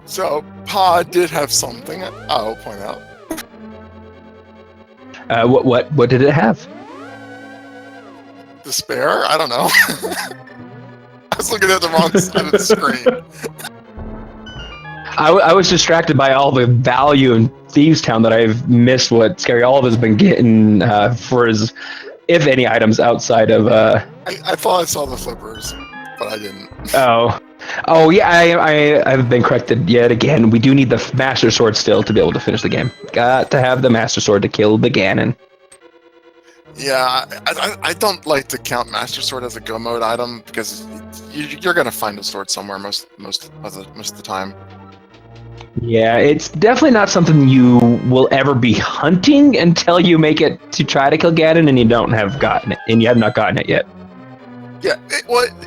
So, Pod did have something I'll point out. What did it have? Despair? I don't know. I was looking at the wrong side of the screen. I was distracted by all the value in Thieves Town that I've missed what Scaryolive has been getting for his, if any, items outside of... I thought I saw the flippers, but I didn't. Oh yeah, I've been corrected yet again. We do need the Master Sword still to be able to finish the game. Got to have the Master Sword to kill the Ganon. Yeah, I don't like to count Master Sword as a go mode item because you're gonna find a sword somewhere most of the time. Yeah, it's definitely not something you will ever be hunting until you make it to try to kill Ganon and you have not gotten it yet. Yeah,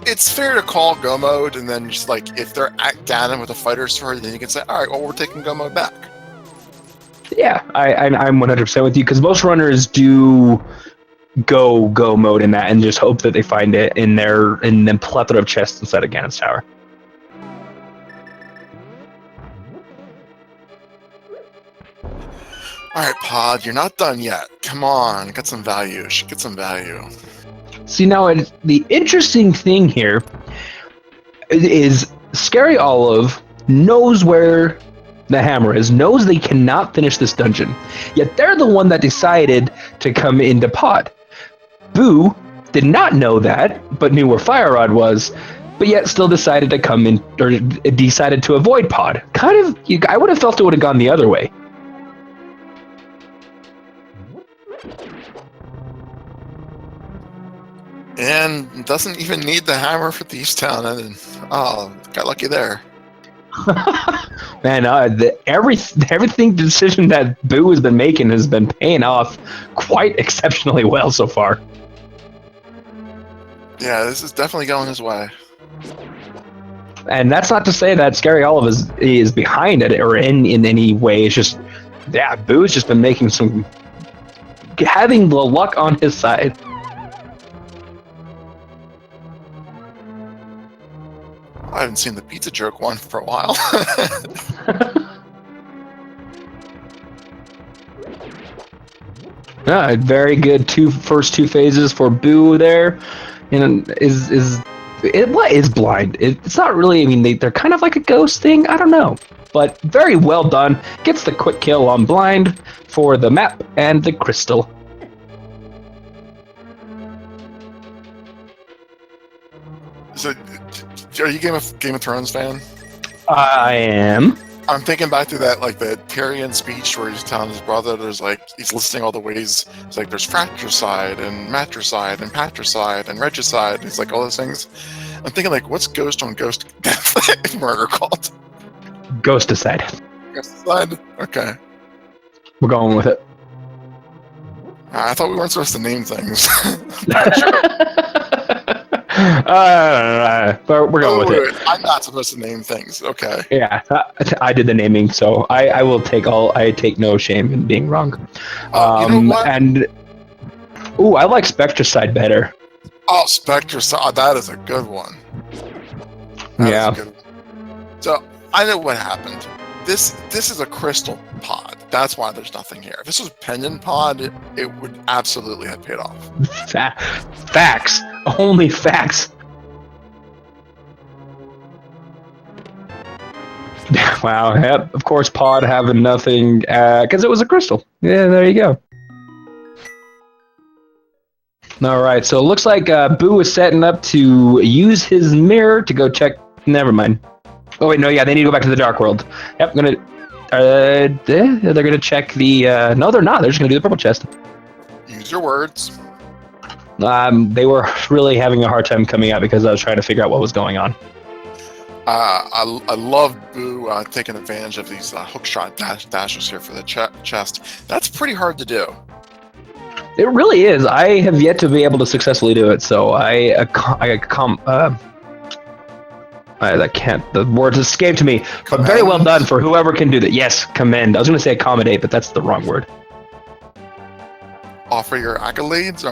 it's fair to call go mode, and then just like if they're at Ganon with a fighter sword, then you can say, all right, well, we're taking go mode back. Yeah, I'm 100% with you because most runners do go mode in that and just hope that they find it in the plethora of chests inside of Ganon's tower. All right, Pod, you're not done yet. Come on, get some value. Get some value. See, now the interesting thing here is Scaryolive knows where the hammer is, knows they cannot finish this dungeon, yet they're the one that decided to come into Pod. Boo did not know that, but knew where Fire Rod was, but yet still decided to come in, or decided to avoid Pod. I would have felt it would have gone the other way. And doesn't even need the hammer for Thieves Town, and got lucky there. Man, everything decision that Boo has been making has been paying off quite exceptionally well so far. Yeah, this is definitely going his way. And that's not to say that Scaryolive is behind it or in any way. It's just, yeah, Boo's just been having the luck on his side. I haven't seen the pizza joke one for a while. Yeah, very good first two phases for Boo there. And what is blind? It's not really, I mean, they're kind of like a ghost thing. I don't know. But very well done. Gets the quick kill on blind for the map and the crystal. So, are you Game of Thrones fan? I am. I'm thinking back to that, like the Tyrion speech where he's telling his brother, he's listing all the ways. It's like there's fratricide and matricide and patricide and regicide. It's like all those things. I'm thinking like, what's ghost on ghost murder called? Ghosticide. Ghosticide? Okay. We're going with it. I thought we weren't supposed to name things. But we're going with it. I'm not supposed to name things. Okay. Yeah, I did the naming, so I will take I take no shame in being wrong. You know what? And Ooh, I like Spectricide better. Oh, Spectricide, that is a good one. That is a good one. So I know what happened. This is a crystal pod. That's why there's nothing here. If this was pendant pod, it would absolutely have paid off. Facts. Only facts. Wow. Yep. Of course, pod having nothing because it was a crystal. Yeah. There you go. All right. So it looks like Boo is setting up to use his mirror to go check. Never mind. Oh wait, no. Yeah, they need to go back to the dark world. Yep. Gonna. They're gonna check the. No, they're not. They're just gonna do the purple chest. Use your words. They were really having a hard time coming out because I was trying to figure out what was going on. I love Boo taking advantage of these hookshot dashes here for the chest. That's pretty hard to do. It really is. I have yet to be able to successfully do it, so that can't. The words escape to me. Commend. But very well done for whoever can do that. Yes, commend. I was going to say accommodate, but that's the wrong word. Offer your accolades.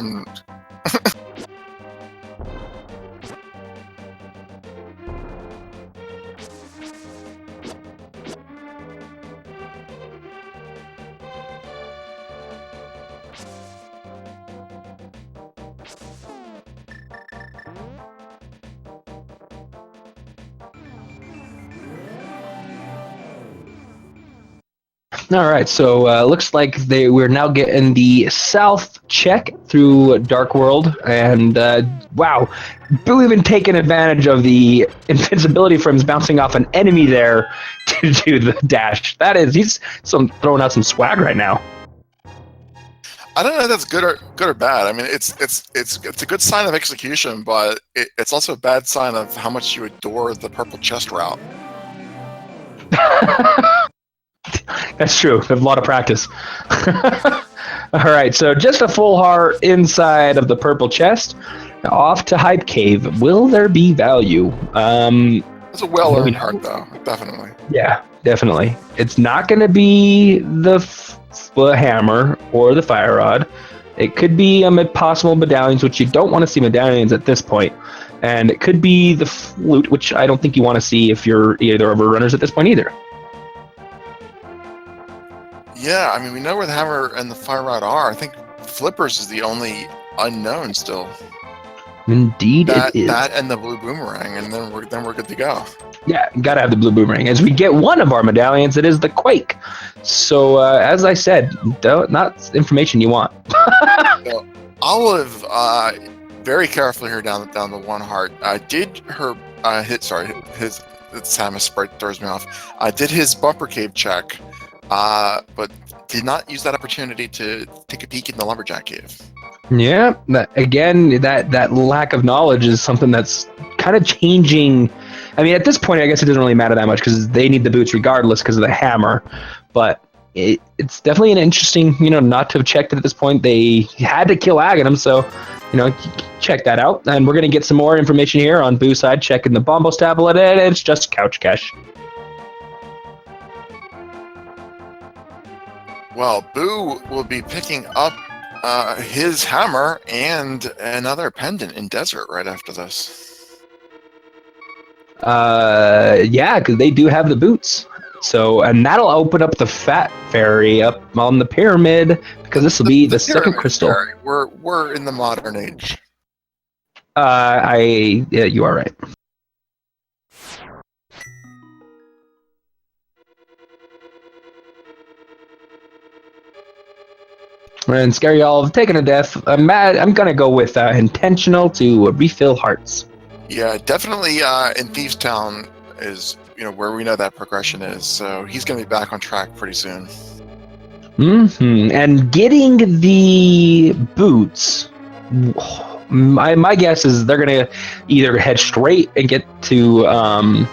All right, so looks like we're now getting the south check through Dark World, and wow, Boo even taking advantage of the invincibility frames bouncing off an enemy there to do the dash. He's throwing out some swag right now. I don't know if that's good or bad. I mean, it's a good sign of execution, but it's also a bad sign of how much you adore the purple chest route. That's true. They have a lot of practice. All right, so just a full heart inside of the purple chest. Off to Hype Cave. Will there be value? It's a well-earned heart, though. Definitely. Yeah, definitely. It's not going to be the hammer or the fire rod. It could be possible medallions, which you don't want to see medallions at this point. And it could be the flute, which I don't think you want to see if you're either of our runners at this point either. Yeah, I mean, we know where the hammer and the fire rod are. I think Flippers is the only unknown still. Indeed, it is. That and the blue boomerang, and then we're good to go. Yeah, gotta have the blue boomerang. As we get one of our medallions, it is the Quake. So, as I said, not information you want. So, Olive, very carefully here down the one heart. Did her his Samus sprite throws me off. Did his bumper cave check. But did not use that opportunity to take a peek in the lumberjack cave. Yeah, that lack of knowledge is something that's kind of changing. I mean, at this point, I guess it doesn't really matter that much because they need the boots regardless because of the hammer. But it's definitely an interesting, not to have checked it at this point. They had to kill Aghanim, so, check that out. And we're going to get some more information here on Boo's side, checking the Bombos tablet, and it's just Couch Cash. Well, Boo will be picking up his hammer and another pendant in Desert right after this. Yeah, because they do have the boots. So, and that'll open up the Fat Fairy up on the pyramid because this will be the second crystal. Fairy. We're in the modern age. Yeah, you are right. And Scaryolive taking a death. I'm gonna go with intentional to refill hearts. Yeah, definitely. In Thieves Town is where we know that progression is. So he's gonna be back on track pretty soon. And getting the boots. My guess is they're gonna either head straight and get to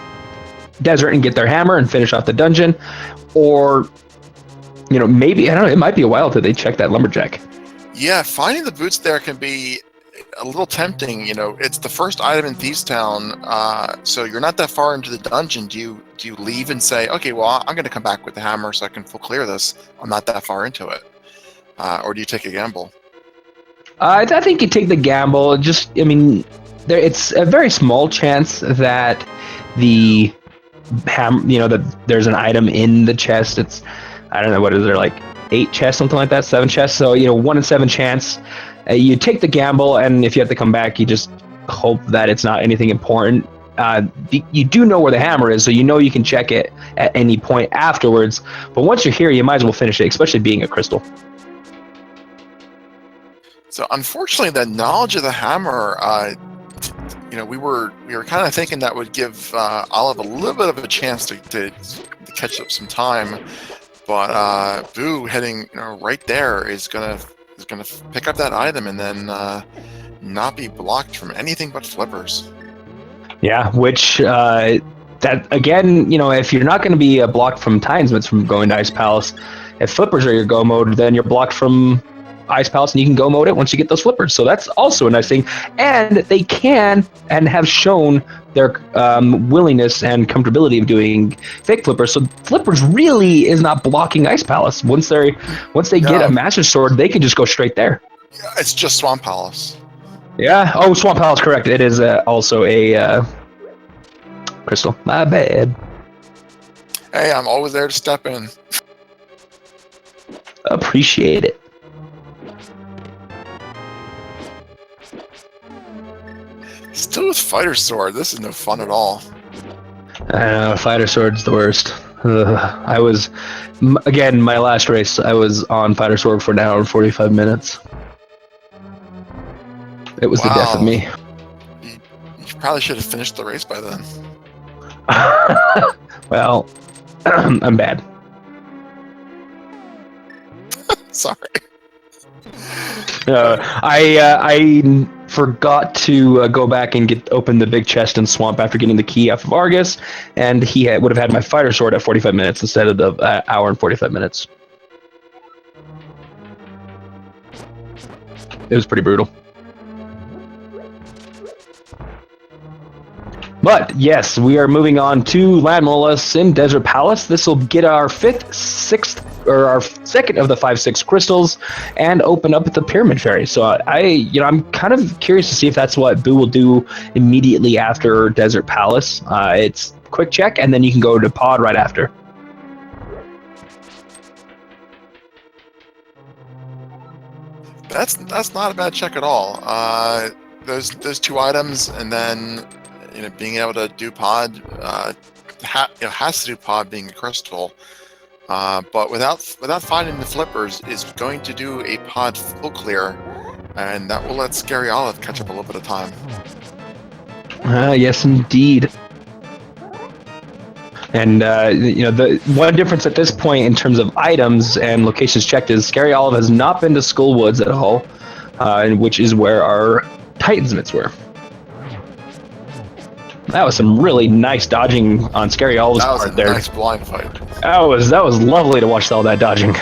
Desert and get their hammer and finish off the dungeon, or maybe, I don't know, it might be a while till they check that lumberjack. Yeah, finding the boots there can be a little tempting. It's the first item in Thieves Town, so you're not that far into the dungeon. Do you leave and say, okay, well, I'm going to come back with the hammer so I can full clear this. I'm not that far into it. Or do you take a gamble? I think you take the gamble. Just, I mean, it's a very small chance that the that there's an item in the chest. It's, I don't know, what is there, like 8 chests, something like that, 7 chests. So 1 in 7 chance. You take the gamble, and if you have to come back, you just hope that it's not anything important. You do know where the hammer is, so you can check it at any point afterwards. But once you're here, you might as well finish it, especially being a crystal. So unfortunately, the knowledge of the hammer, we were kind of thinking that would give Olive a little bit of a chance to catch up some time, but Boo heading right there is gonna pick up that item and then not be blocked from anything but flippers. Yeah, which that again, if you're not going to be blocked from Timesmiths from going to Ice Palace, if flippers are your go mode, then you're blocked from Ice Palace, and you can go mode it once you get those flippers. So that's also a nice thing. And they can and have shown their willingness and comfortability of doing fake flippers. So flippers really is not blocking Ice Palace. Once they get a Master Sword, they can just go straight there. Yeah, it's just Swamp Palace. Yeah. Oh, Swamp Palace, correct. It is also a crystal. My bad. Hey, I'm always there to step in. Appreciate it. Still with Fighter Sword, this is no fun at all. Fighter Sword's the worst. I was, again, my last race, I was on Fighter Sword for an hour and 45 minutes. It was the death of me. You probably should have finished the race by then. Well, I'm bad. Sorry. I forgot to go back and open the big chest and swamp after getting the key off of Argus, and he would have had my Fighter Sword at 45 minutes instead of the hour and 45 minutes. It was pretty brutal. But yes, we are moving on to Landmola Sim Desert Palace. This will get our our second of the 5-6 crystals and open up the Pyramid Fairy. So I'm kind of curious to see if that's what Boo will do immediately after Desert Palace. It's quick check, and then you can go to Pod right after. That's not a bad check at all. Those 2 items, and then being able to do Pod, has to do Pod being a crystal. But without finding the flippers is going to do a Pod full clear, and that will let Scaryolive catch up a little bit of time. Yes, indeed. And the one difference at this point in terms of items and locations checked is Scaryolive has not been to Skull Woods at all, which is where our Titansmiths were. That was some really nice dodging on Scaryolive's part there. That was a nice blind fight. That was lovely to watch all that dodging.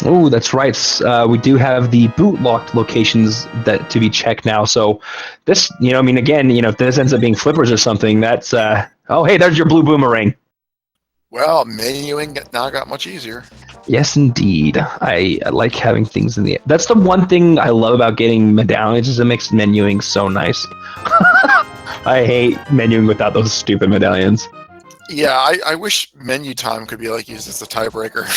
Oh, that's right. We do have the boot locked locations to be checked now. So this, again, if this ends up being flippers or something, that's oh, hey, there's your blue boomerang. Well, menuing now got much easier. Yes, indeed. I like having things in the... That's the one thing I love about getting medallions, is it makes menuing so nice. I hate menuing without those stupid medallions. Yeah, I wish menu time could be used as a tiebreaker.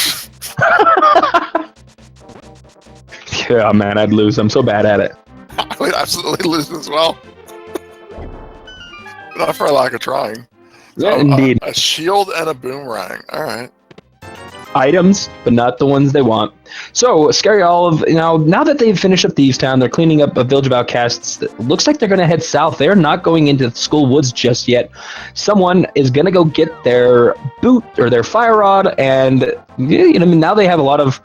Yeah, man, I'd lose. I'm so bad at it. I would absolutely lose as well. Not for a lack of trying. Yeah, indeed. A shield and a boomerang. All right. Items, but not the ones they want. So, Scaryolive, now that they've finished up Thieves Town, they're cleaning up a Village of Outcasts. It looks like they're going to head south. They're not going into Skull Woods just yet. Someone is going to go get their boot or their fire rod, and now they have a lot of,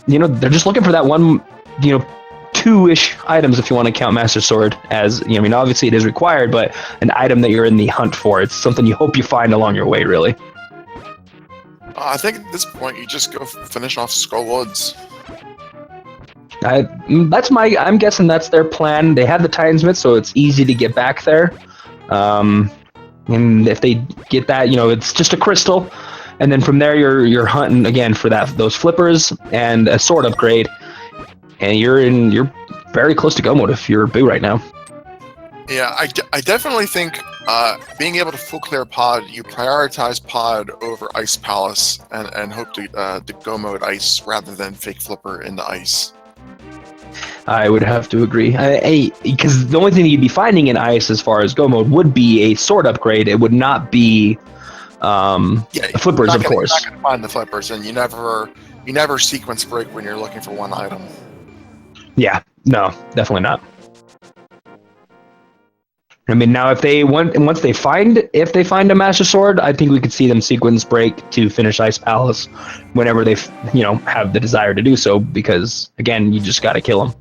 they're just looking for that one, 2-ish items, if you want to count Master Sword as, obviously it is required, but an item that you're in the hunt for. It's something you hope you find along your way, really. I think at this point you just go finish off Skull Woods. I'm guessing that's their plan. They have the Titansmith, so it's easy to get back there. And if they get that, it's just a crystal. and then from there you're hunting again for those flippers and a sword upgrade, and you're very close to go mode if you're Boo right now. Yeah, I definitely think being able to full clear pod, you prioritize pod over Ice Palace and hope to go mode ice rather than fake flipper into ice. I would have to agree. Because the only thing you'd be finding in ice as far as go mode would be a sword upgrade. It would not be the flippers, of course. You're not gonna find the flippers, and you never sequence break when you're looking for one item. Yeah, no, definitely not. I mean, now if they find a Master Sword, I think we could see them sequence break to finish Ice Palace whenever they have the desire to do so, because again, you just got to kill them.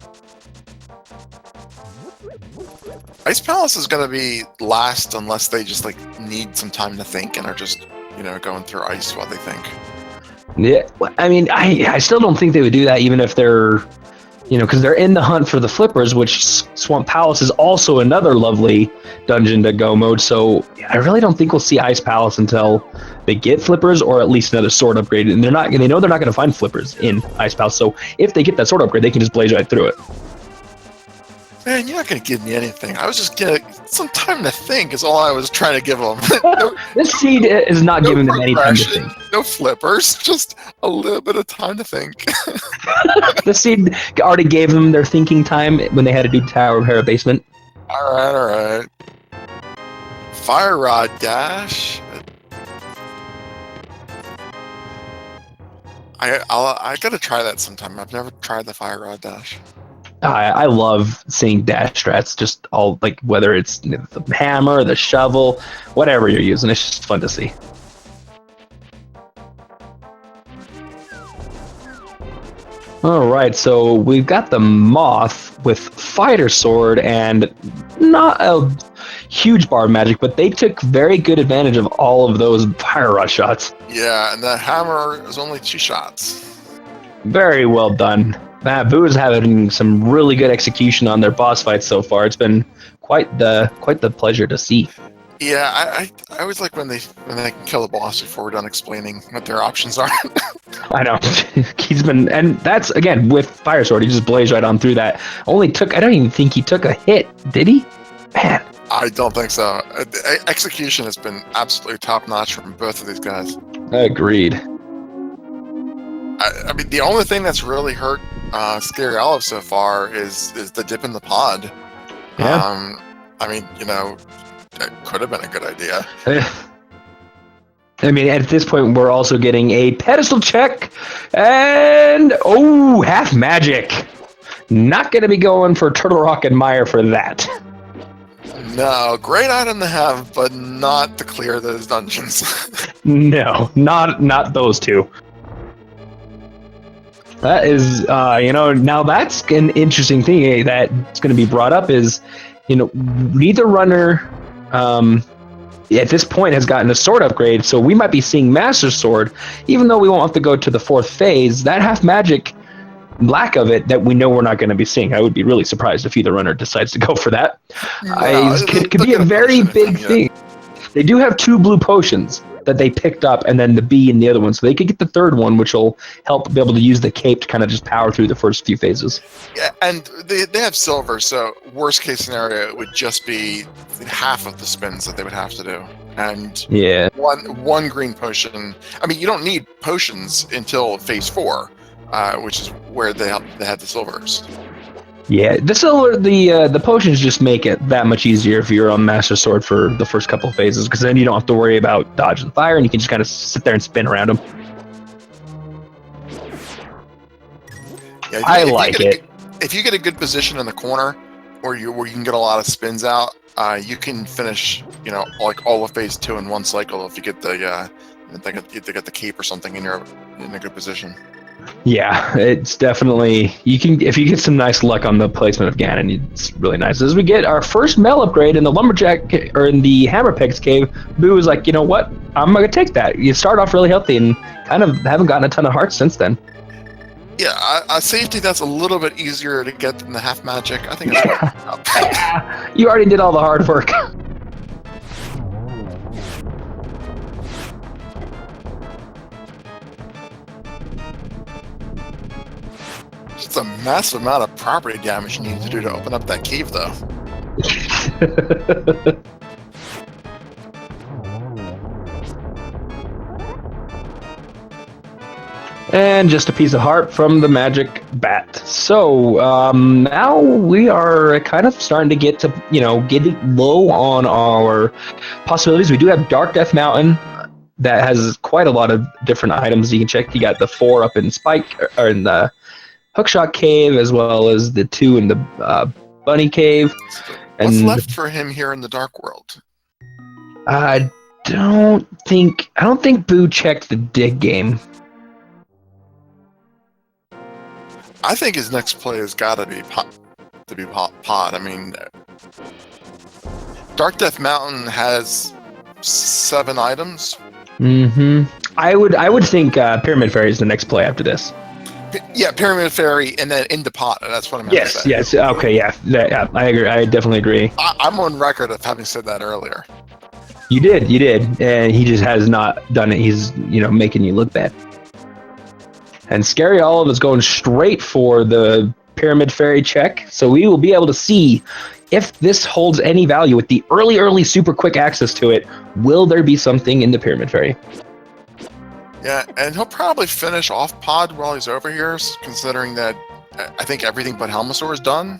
Ice Palace is going to be last unless they just need some time to think and are just going through ice while they think. Yeah, I mean, I still don't think they would do that, even if they're because they're in the hunt for the flippers, which Swamp Palace is also another lovely dungeon to go mode. So I really don't think we'll see Ice Palace until they get flippers or at least another sword upgrade. And they know they're not going to find flippers in Ice Palace. So if they get that sword upgrade, they can just blaze right through it. Man, you're not going to give me anything. I was just getting some time to think is all I was trying to give them. This seed is not giving them any time to think. No flippers, just a little bit of time to think. The seed already gave them their thinking time when they had to do Tower of Hera basement. All right. Fire Rod Dash. I gotta try that sometime. I've never tried the Fire Rod Dash. I love seeing dash strats, just all whether it's the hammer, the shovel, whatever you're using. It's just fun to see. All right, so we've got the Moth with Fighter Sword and not a huge bar of magic, but they took very good advantage of all of those fire rod shots. Yeah, and the hammer is only 2 shots. Very well done. Boo is having some really good execution on their boss fights so far. It's been quite the pleasure to see. Yeah, I always like when they can kill a boss before we're done explaining what their options are. I know. And that's again with Fire Sword, he just blazed right on through that. I don't even think he took a hit, did he? Man. I don't think so. Execution has been absolutely top notch from both of these guys. Agreed. I mean, the only thing that's really hurt Scaryolive so far is the dip in the pod. Yeah. I mean, that could have been a good idea. I mean, at this point, we're also getting a pedestal check, and half magic. Not going to be going for Turtle Rock and Mire for that. No, great item to have, but not to clear those dungeons. No, not those two. That is, now that's an interesting thing that's going to be brought up is, neither runner at this point has gotten a sword upgrade, so we might be seeing Master Sword, even though we won't have to go to the 4th phase. That half magic lack of it that we know we're not going to be seeing. I would be really surprised if either runner decides to go for that. It could be a very big thing. They do have 2 blue potions that they picked up, and then the B in the other one, so they could get the 3rd one, which will help be able to use the cape to kind of just power through the first few phases. Yeah, and they have silver, so worst case scenario, it would just be half of the spins that they would have to do. And yeah, one green potion. I mean, you don't need potions until phase 4, which is where they had the silvers. Yeah, the potions just make it that much easier if you're on Master Sword for the first couple of phases, because then you don't have to worry about dodge and fire, and you can just kind of sit there and spin around them. Yeah, I like it. If you get a good position in the corner, where you can get a lot of spins out, you can finish, all of phase 2 in one cycle if you get the cape or something in a good position. Yeah, it's definitely if you get some nice luck on the placement of Ganon, it's really nice. As we get our first Mel upgrade in the Lumberjack or in the Hammerpeg's cave, Boo is like, you know what? I'm gonna take that. You start off really healthy and kind of haven't gotten a ton of hearts since then. Yeah, safety that's a little bit easier to get than the half magic. I think it's You already did all the hard work. It's a massive amount of property damage you need to do to open up that cave, though. And just a piece of heart from the magic bat. So now we are kind of starting to get to, getting low on our possibilities. We do have Dark Death Mountain that has quite a lot of different items you can check. You got the 4 up in Spike, or in the Hookshot Cave, as well as the 2 in the Bunny Cave. What's left for him here in the Dark World? I don't think Boo checked the dig game. I think his next play has got to be pod. I mean, Dark Death Mountain has 7 items. Mm-hmm. I would think Pyramid Fairy is the next play after this. Yeah, Pyramid Fairy, and then into pot. That's what I meant to say. Yes. Okay, yeah, I agree. I definitely agree. I'm on record of having said that earlier. You did, and he just has not done it. He's, making you look bad. And Scaryolive is going straight for the Pyramid Fairy check, so we will be able to see if this holds any value with the early super quick access to it. Will there be something in the Pyramid Fairy? Yeah, and he'll probably finish off pod while he's over here, considering that I think everything but Helmasaur is done.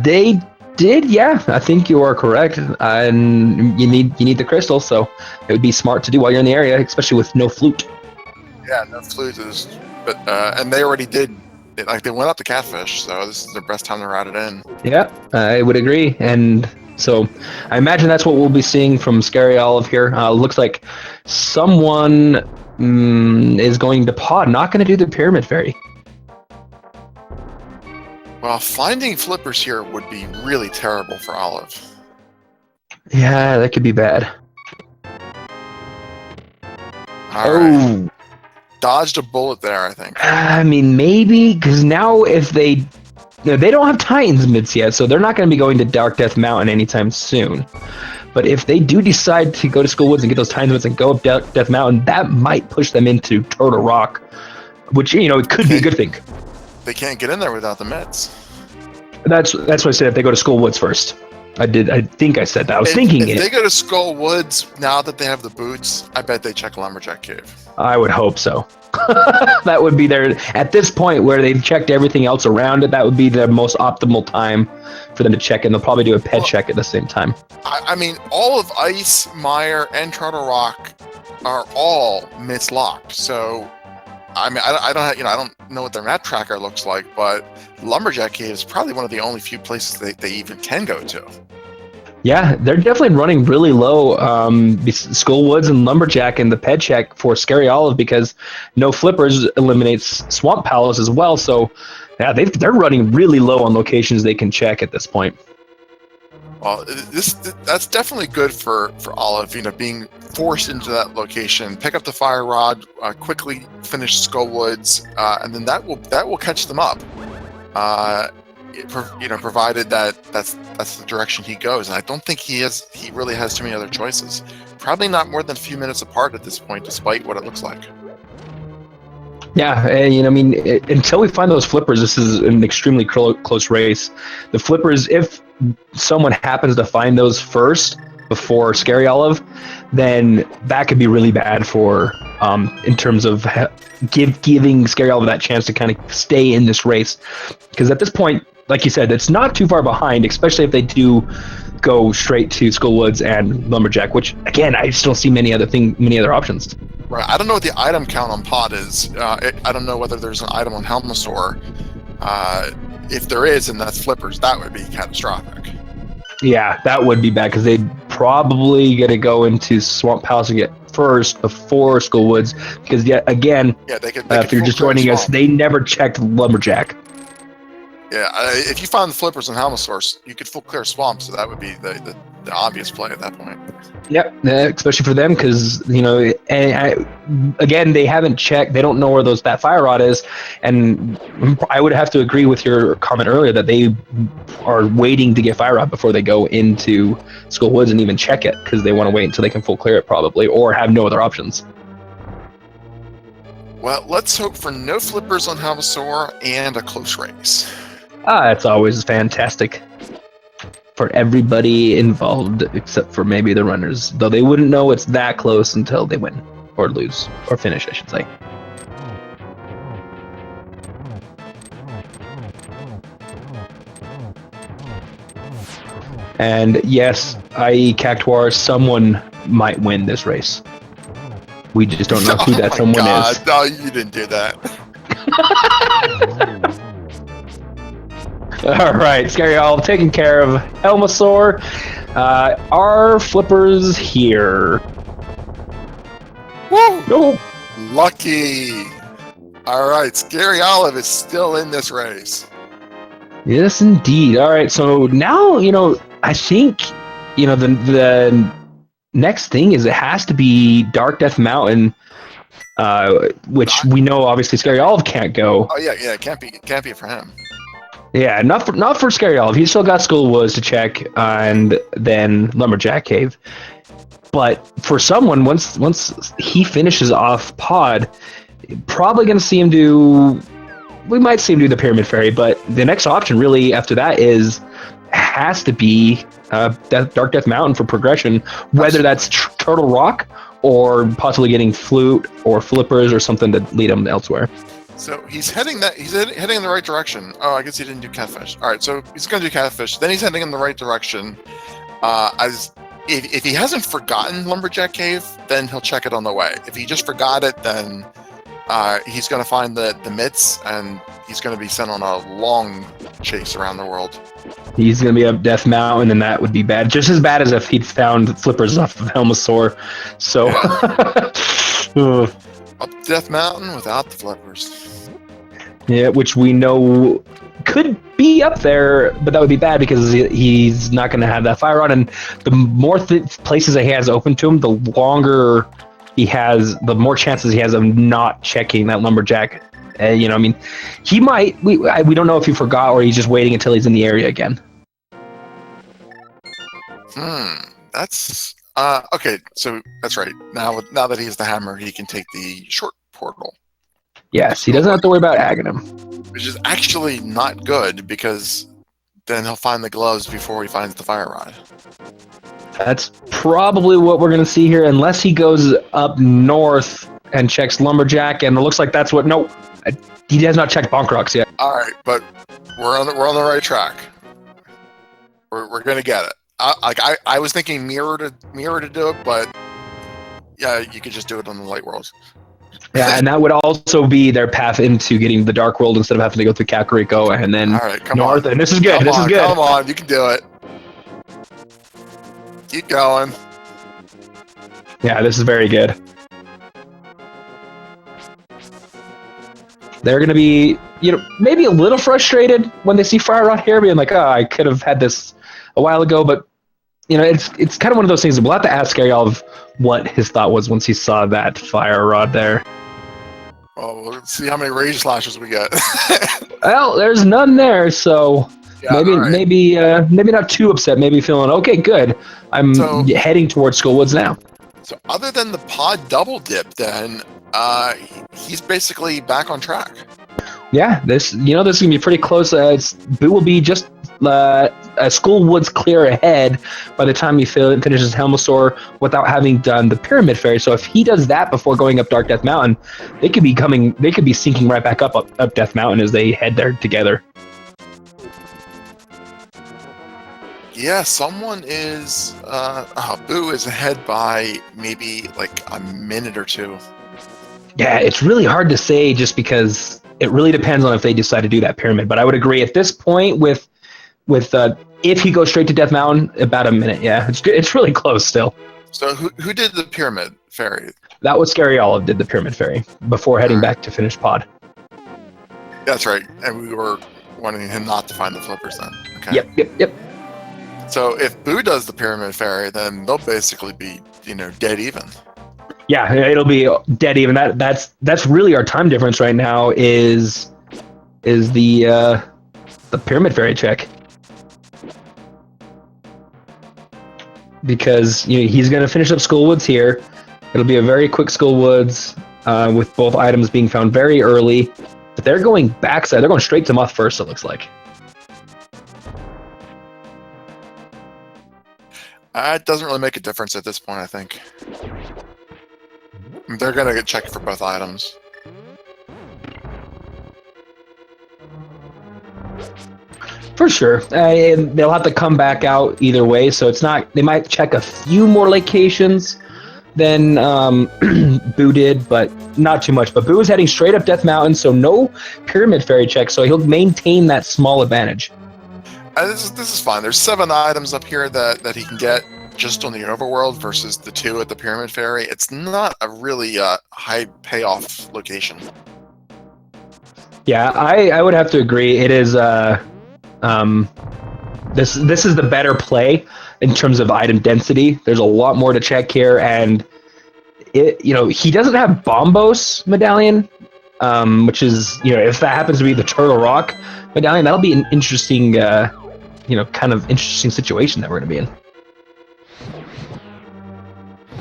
They did, yeah. I think you are correct. And you need the crystal, so it would be smart to do while you're in the area, especially with no flute. Yeah, no flute is, but and they already did. They went up to Catfish, so this is their best time to ride it in. Yeah, I would agree, and so I imagine that's what we'll be seeing from Scaryolive here. Looks like someone is going to pod, not going to do the Pyramid Fairy. Well, finding flippers here would be really terrible for Olive. Yeah, that could be bad. All right. Dodged a bullet there, I think. I mean, maybe, because now if they don't have Titans mids yet, so they're not going to be going to Dark Death Mountain anytime soon. But if they do decide to go to Skull Woods and get those Titans mids and go up Death Mountain, that might push them into Turtle Rock, which, it could be a good thing. They can't get in there without the meds. That's what I said, if they go to Skull Woods first. I think I said that. I was thinking if they go to Skull Woods, now that they have the boots, I bet they check Lumberjack Cave. I would hope so. That would be at this point where they've checked everything else around it, that would be the most optimal time for them to check, and they'll probably do a pet check at the same time. I mean, all of Ice, Mire, and Turtle Rock are all mislocked, so I mean, I don't know what their map tracker looks like, but Lumberjack Cave is probably one of the only few places they even can go to. Yeah, they're definitely running really low. Skull Woods and Lumberjack and the ped check for Scaryolive, because no flippers eliminates Swamp Palace as well. So yeah, they're running really low on locations they can check at this point. Well, that's definitely good for Olive, being forced into that location, pick up the Fire Rod, quickly finish Skull Woods, and then that will catch them up. Provided that's the direction he goes, and I don't think he really has too many other choices. Probably not more than a few minutes apart at this point, despite what it looks like. Yeah, and until we find those flippers, this is an extremely close race. The flippers, if someone happens to find those first before Scaryolive, then that could be really bad for in terms of giving Scaryolive that chance to kind of stay in this race, because at this point, like you said, it's not too far behind, especially if they do go straight to Skull Woods and Lumberjack, which again, I just don't see many other options. Right. I don't know what the item count on Pod is. I don't know whether there's an item on Helmasaur. If there is, and that's flippers, that would be catastrophic. Yeah, that would be bad, because they'd probably going to go into Swamp Palace and get first before Skull Woods, because they could if you're just joining us, they never checked Lumberjack. Yeah, if you find the flippers on Helmasaur, you could full clear Swamp, so that would be the obvious play at that point. Yep, especially for them, because again, they haven't checked. They don't know where that Fire Rod is, and I would have to agree with your comment earlier that they are waiting to get Fire Rod before they go into Skull Woods and even check it, because they want to wait until they can full clear it, probably, or have no other options. Well, let's hope for no flippers on Halmasaur and a close race. It's always fantastic for everybody involved, except for maybe the runners. Though they wouldn't know it's that close until they win, or lose, or finish, I should say. And yes, i.e. Cactuar, someone might win this race. We just don't know who that someone is. No, you didn't do that. All right, Scaryolive taking care of Helmasaur. Our flippers here. Woo! No. Lucky. All right, Scaryolive is still in this race. Yes, indeed. All right, so now, I think, the next thing is it has to be Dark Death Mountain, which we know obviously Scaryolive can't go. Oh yeah, it can't be for him. Yeah, not for Scaryolive. He's still got Skull Woods to check, and then Lumberjack Cave. But for someone, once he finishes off Pod, probably going to see him do. We might see him do the Pyramid Fairy, but the next option really after that has to be Dark Death Mountain for progression, whether that's Turtle Rock or possibly getting Flute or Flippers or something to lead him elsewhere. So he's heading in the right direction. Oh, I guess he didn't do Catfish. All right, so he's going to do Catfish. Then he's heading in the right direction. If he hasn't forgotten Lumberjack Cave, then he'll check it on the way. If he just forgot it, then he's going to find the mitts, and he's going to be sent on a long chase around the world. He's going to be up Death Mountain, and that would be bad. Just as bad as if he'd found Flippers off of Helmasaur. So, yeah. Up Death Mountain without the Flippers. Yeah, which we know could be up there, but that would be bad because he's not going to have that Fire Rod, and the more places that he has open to him, the longer he has, the more chances he has of not checking that Lumberjack. He might. We don't know if he forgot or he's just waiting until he's in the area again. That's okay. So that's right. Now that he has the hammer, he can take the short portal. Yes, he doesn't have to worry about Aghanim. Which is actually not good because then he'll find the gloves before he finds the Fire Rod. That's probably what we're going to see here, unless he goes up north and checks Lumberjack, and it looks like that's what. Nope, he has not checked Bonk Rocks yet. All right, but we're on the right track. We're going to get it. I was thinking mirror to do it, but yeah, you could just do it on the Light Worlds. Yeah, and that would also be their path into getting the Dark World instead of having to go through Kakariko and then north. And this is good. This is good. Come on, you can do it. Keep going. Yeah, this is very good. They're going to be, maybe a little frustrated when they see Fire Rod here, being like, oh, I could have had this a while ago, but it's kind of one of those things. We'll have to ask Scaryolive what his thought was once he saw that Fire Rod there. Oh, we'll see how many Rage Slashes we get. Well, there's none there, so yeah, maybe not too upset. Maybe feeling okay, good. I'm heading towards Skullwoods now. So other than the Pod double dip, then he's basically back on track. Yeah, this is gonna be pretty close. Boo will be just Skullwoods clear ahead by the time he finishes Helmasaur without having done the Pyramid Fairy. So if he does that before going up Dark Death Mountain, they could be sinking right back up Death Mountain as they head there together. Yeah, someone is Boo is ahead by maybe like a minute or two. Yeah, it's really hard to say just because it really depends on if they decide to do that pyramid. But I would agree at this point with if he goes straight to Death Mountain, about a minute. Yeah, it's really close still. So who did the Pyramid Fairy? That was Scaryolive did the Pyramid Fairy before heading back to finish Pod. That's right, and we were wanting him not to find the Flippers then. Okay. Yep. So if Boo does the Pyramid Fairy, then they'll basically be dead even. Yeah, it'll be dead even. That's really our time difference right now is the Pyramid Fairy check. Because he's going to finish up Skullwoods here. It'll be a very quick Skullwoods, with both items being found very early. But they're going backside. They're going straight to Moth first, it looks like. It doesn't really make a difference at this point, I think. They're going to get checked for both items. For sure. And they'll have to come back out either way, so it's not... They might check a few more locations than Boo did, but not too much. But Boo is heading straight up Death Mountain, so no Pyramid Fairy check, so he'll maintain that small advantage. This is fine. There's 7 items up here that he can get just on the overworld versus the 2 at the Pyramid Fairy. It's not a really high payoff location. Yeah, I would have to agree. It is this is the better play in terms of item density. There's a lot more to check here, and he doesn't have Bombos medallion, which is if that happens to be the Turtle Rock medallion, that'll be an interesting kind of interesting situation that we're going to be in.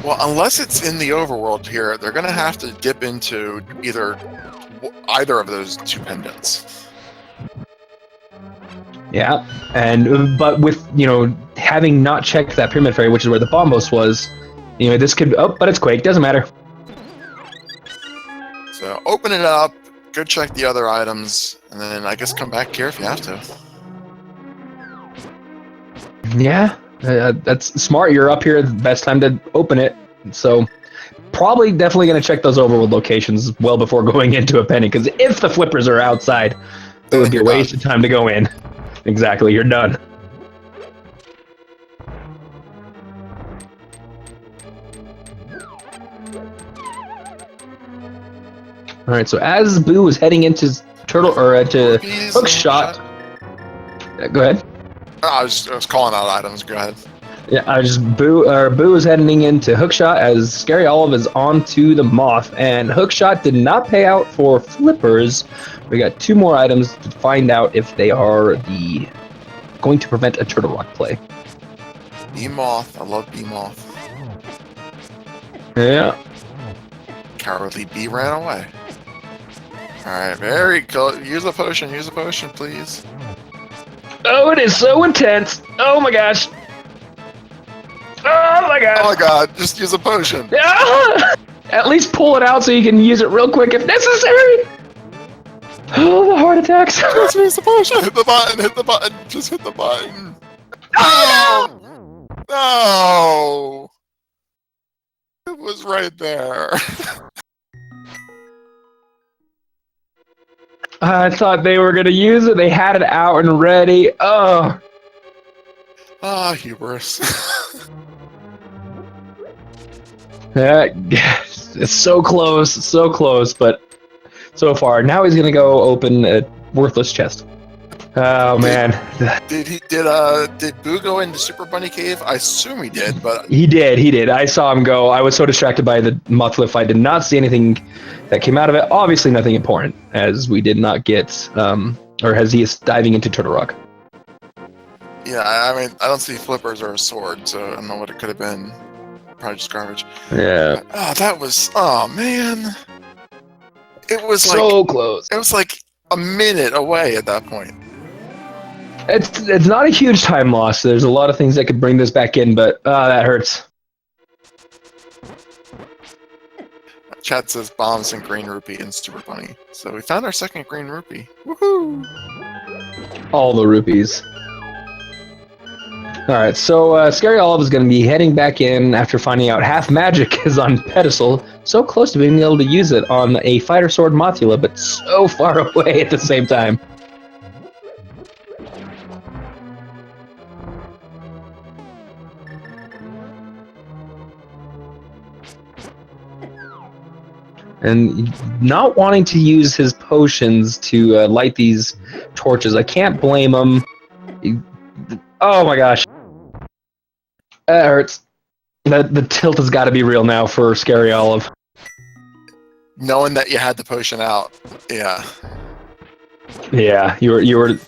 Well, unless it's in the overworld here, they're going to have to dip into either of those 2 pendants. Yeah, but with having not checked that Pyramid Fairy, which is where the Bombos was, this could but it's Quake, doesn't matter. So open it up, go check the other items, and then I guess come back here if you have to. Yeah, that's smart. You're up here, the best time to open it. So definitely going to check those overworld locations well before going into a penny, because if the flippers are outside, it would be a waste of time to go in. Exactly, you're done. All right, so as Boo is heading into hook shot. Go ahead. I was calling out items. Go ahead. Yeah, Boo is heading into hookshot as Scaryolive is onto the Moth, and hookshot did not pay out for flippers. We got 2 more items to find out if they are going to prevent a Turtle Rock play. Bee-Moth, I love Bee-Moth. Yeah. Cowardly Bee ran away. Alright, very cool. Use a potion, please. Oh, it is so intense. Oh my gosh. Oh my god. Oh my god, just use a potion. Yeah. At least pull it out so you can use it real quick if necessary. Oh, the heart attacks. Just use the potion. Hit the button. Just hit the button. Oh, no! It was right there. I thought they were going to use it. They had it out and ready. Oh. Ah, hubris. Yeah, it's so close, but so far. Now he's gonna go open a worthless chest. Oh man. Did Boo go into Super Bunny Cave? I assume he did, but He did. I saw him go. I was so distracted by the Mothlift I did not see anything that came out of it. Obviously nothing important, as we did not get or as he is diving into Turtle Rock. Yeah, I mean, I don't see flippers or a sword, so I don't know what it could have been. Probably just garbage. Yeah. Oh man. It was so close. It was like a minute away at that point. It's not a huge time loss. There's a lot of things that could bring this back in, but that hurts. Chat says bombs and green rupee and Super Bunny. So we found our second green rupee. Woohoo! All the rupees. Alright, so Scaryolive is going to be heading back in after finding out half magic is on pedestal, so close to being able to use it on a fighter sword Mothula, but so far away at the same time. And not wanting to use his potions to light these torches. I can't blame him. Oh my gosh. That hurts. The tilt has got to be real now for Scaryolive. Knowing that you had the potion out, yeah. Yeah, you were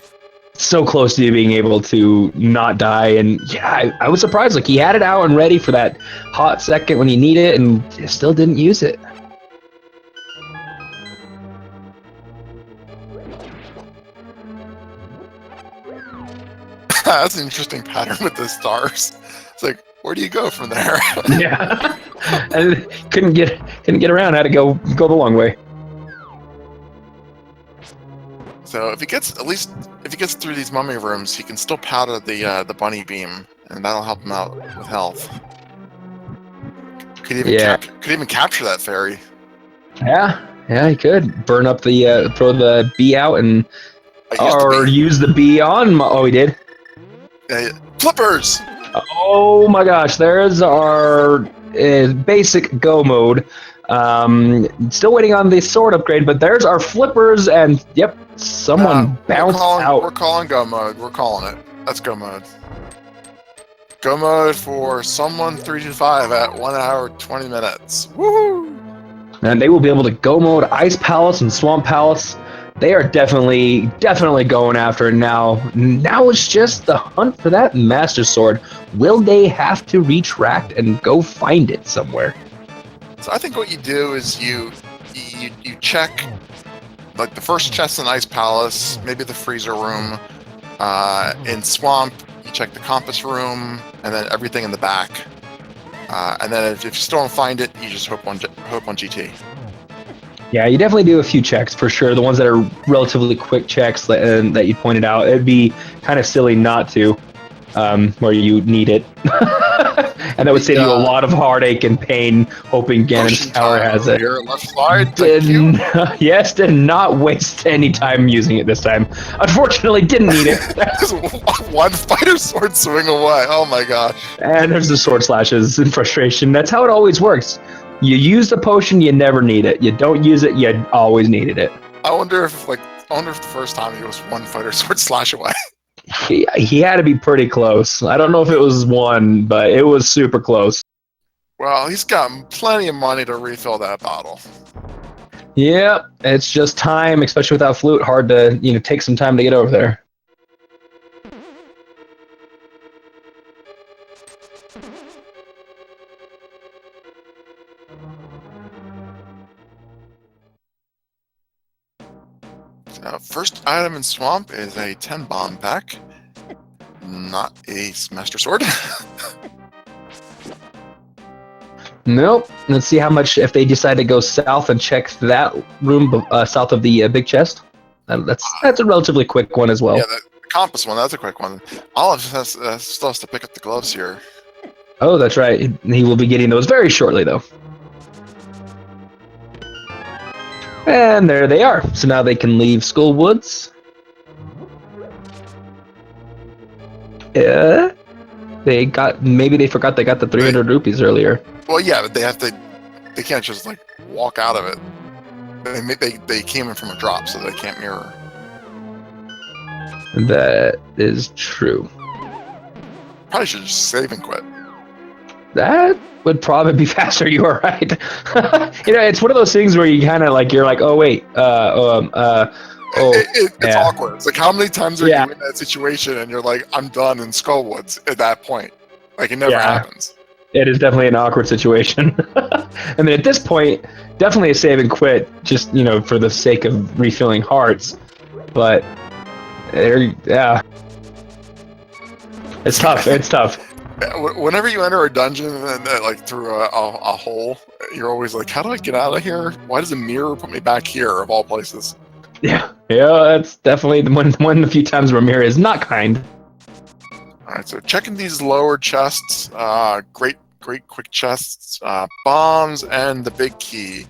so close to being able to not die, and yeah, I was surprised. Like, he had it out and ready for that hot second when he needed it, and still didn't use it. That's an interesting pattern with the stars. It's like, where do you go from there? Yeah, and couldn't get around. Had to go the long way. So if he gets through these mummy rooms, he can still powder the bunny beam, and that'll help him out with health. Could even capture that fairy. Yeah, he could burn up the throw the bee out and use the bee on. Oh, he did. Flippers. Oh my gosh, there's our basic go mode. Still waiting on the sword upgrade, but there's our flippers, and yep, someone bounced out. We're calling go mode. We're calling it. That's go mode. Go mode for someone325 at 1 hour 20 minutes. Woohoo! And they will be able to go mode Ice Palace and Swamp Palace. They are definitely going after it now. Now it's just the hunt for that Master Sword. Will they have to retract and go find it somewhere? So I think what you do is you check like the first chest in Ice Palace, maybe the freezer room. In Swamp, you check the compass room, and then everything in the back. And then if you still don't find it, you just hope on GT. Yeah, you definitely do a few checks for sure. The ones that are relatively quick checks that you pointed out. It'd be kind of silly not to, where you need it. And that would save you a lot of heartache and pain, hoping Ganon's tower has it. Here, left slide, thank you. Yes, did not waste any time using it this time. Unfortunately, didn't need it. One fighter sword swing away. Oh my gosh. And there's the sword slashes and frustration. That's how it always works. You use the potion, you never need it. You don't use it, you always needed it. I wonder if the first time he was one fighter sword slash away. He had to be pretty close. I don't know if it was one, but it was super close. Well, he's got plenty of money to refill that bottle. Yep, it's just time, especially without flute. Hard to take some time to get over there. First item in Swamp is a 10 bomb pack, not a Master Sword. Nope. Let's see how much, if they decide to go south and check that room south of the big chest. That's a relatively quick one as well. Yeah, the compass one, that's a quick one. Olive still has to pick up the gloves here. Oh, that's right. He will be getting those very shortly, though. And there they are. So now they can leave Skull Woods. Yeah. Maybe they forgot they got the 300 rupees earlier. Well, yeah, but they can't just like walk out of it. They came in from a drop, so they can't mirror. That is true. Probably should just save and quit. That would probably be faster. You are right. It's one of those things where you kind of you're like, oh wait, it's awkward. It's like, how many times are you in that situation and you're like, I'm done in Skullwoods at that point? Like, it never happens. It is definitely an awkward situation. And then at this point, definitely a save and quit, just for the sake of refilling hearts. But it's tough. It's tough. Whenever you enter a dungeon and through a hole, you're always like, how do I get out of here? Why does a mirror put me back here, of all places? Yeah, that's definitely one of the few times where mirror is not kind. All right, so checking these lower chests, great quick chests, bombs, and the big key.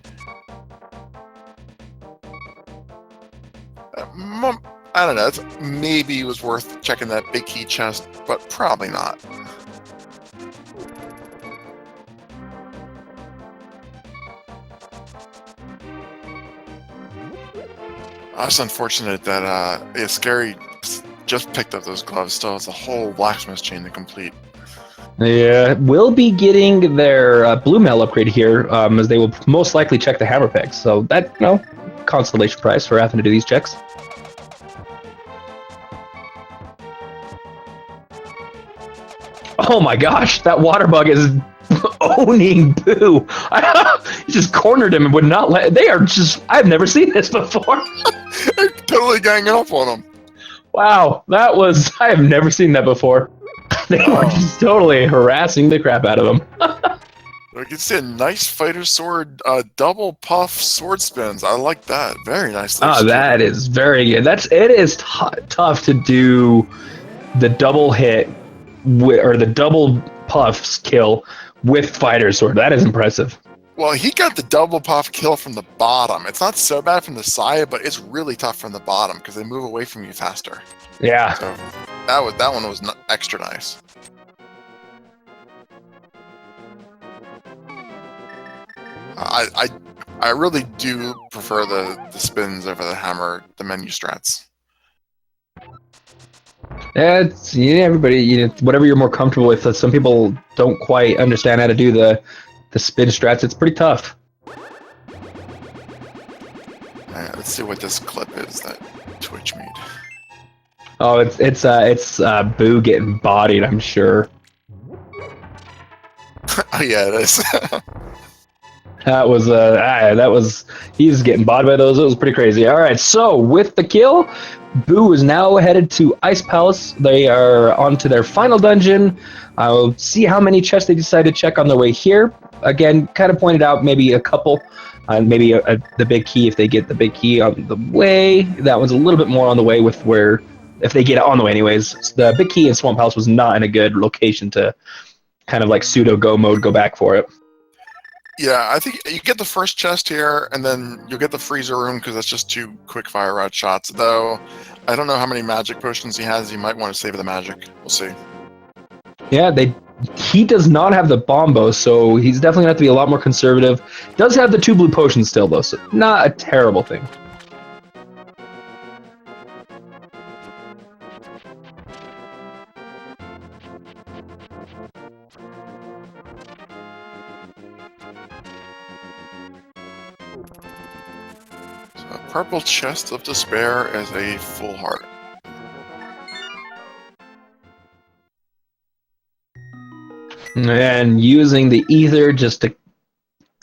I don't know, maybe it was worth checking that big key chest, but probably not. It's unfortunate that Scary just picked up those gloves. Still has a whole blacksmith chain to complete. Yeah, we'll be getting their blue mail upgrade here, as they will most likely check the hammer pegs. So that, consolation prize for having to do these checks. Oh my gosh, that water bug is owning Boo. He just cornered him and would not let. They are just. I've never seen this before. They're totally ganging up on him. Wow, that was, I have never seen that before. They were just totally harassing the crap out of him. We can see a nice fighter sword, double puff sword spins. I like that. Very nicely executed. That is very good. It is tough to do the double hit or the double puffs kill with fighter sword. That is impressive. Well, he got the double puff kill from the bottom. It's not so bad from the side, but it's really tough from the bottom because they move away from you faster. Yeah. So that one was extra nice. I really do prefer the spins over the hammer, the menu strats. It's everybody, whatever you're more comfortable with. Some people don't quite understand how to do the spin strats. It's pretty tough. Let's see what this clip is that Twitch made. Oh, it's Boo getting bodied, I'm sure. Oh yeah, it is. That was he's getting bodied by those. It was pretty crazy. All right, so with the kill, Boo is now headed to Ice Palace. They are on to their final dungeon. I'll see how many chests they decide to check on their way here. Again, kind of pointed out maybe a couple, maybe the big key if they get the big key on the way. That one's a little bit more on the way with where if they get it on the way anyways. The big key in Swamp House was not in a good location to kind of like pseudo go mode, go back for it. Yeah, I think you get the first chest here, and then you'll get the freezer room because that's just 2 quick fire rod shots. Though, I don't know how many magic potions he has. You might want to save the magic. We'll see. Yeah, he does not have the bombo, so he's definitely going to have to be a lot more conservative. Does have the 2 blue potions still, though, so not a terrible thing. So, purple chest of despair is a full heart. And using the ether just to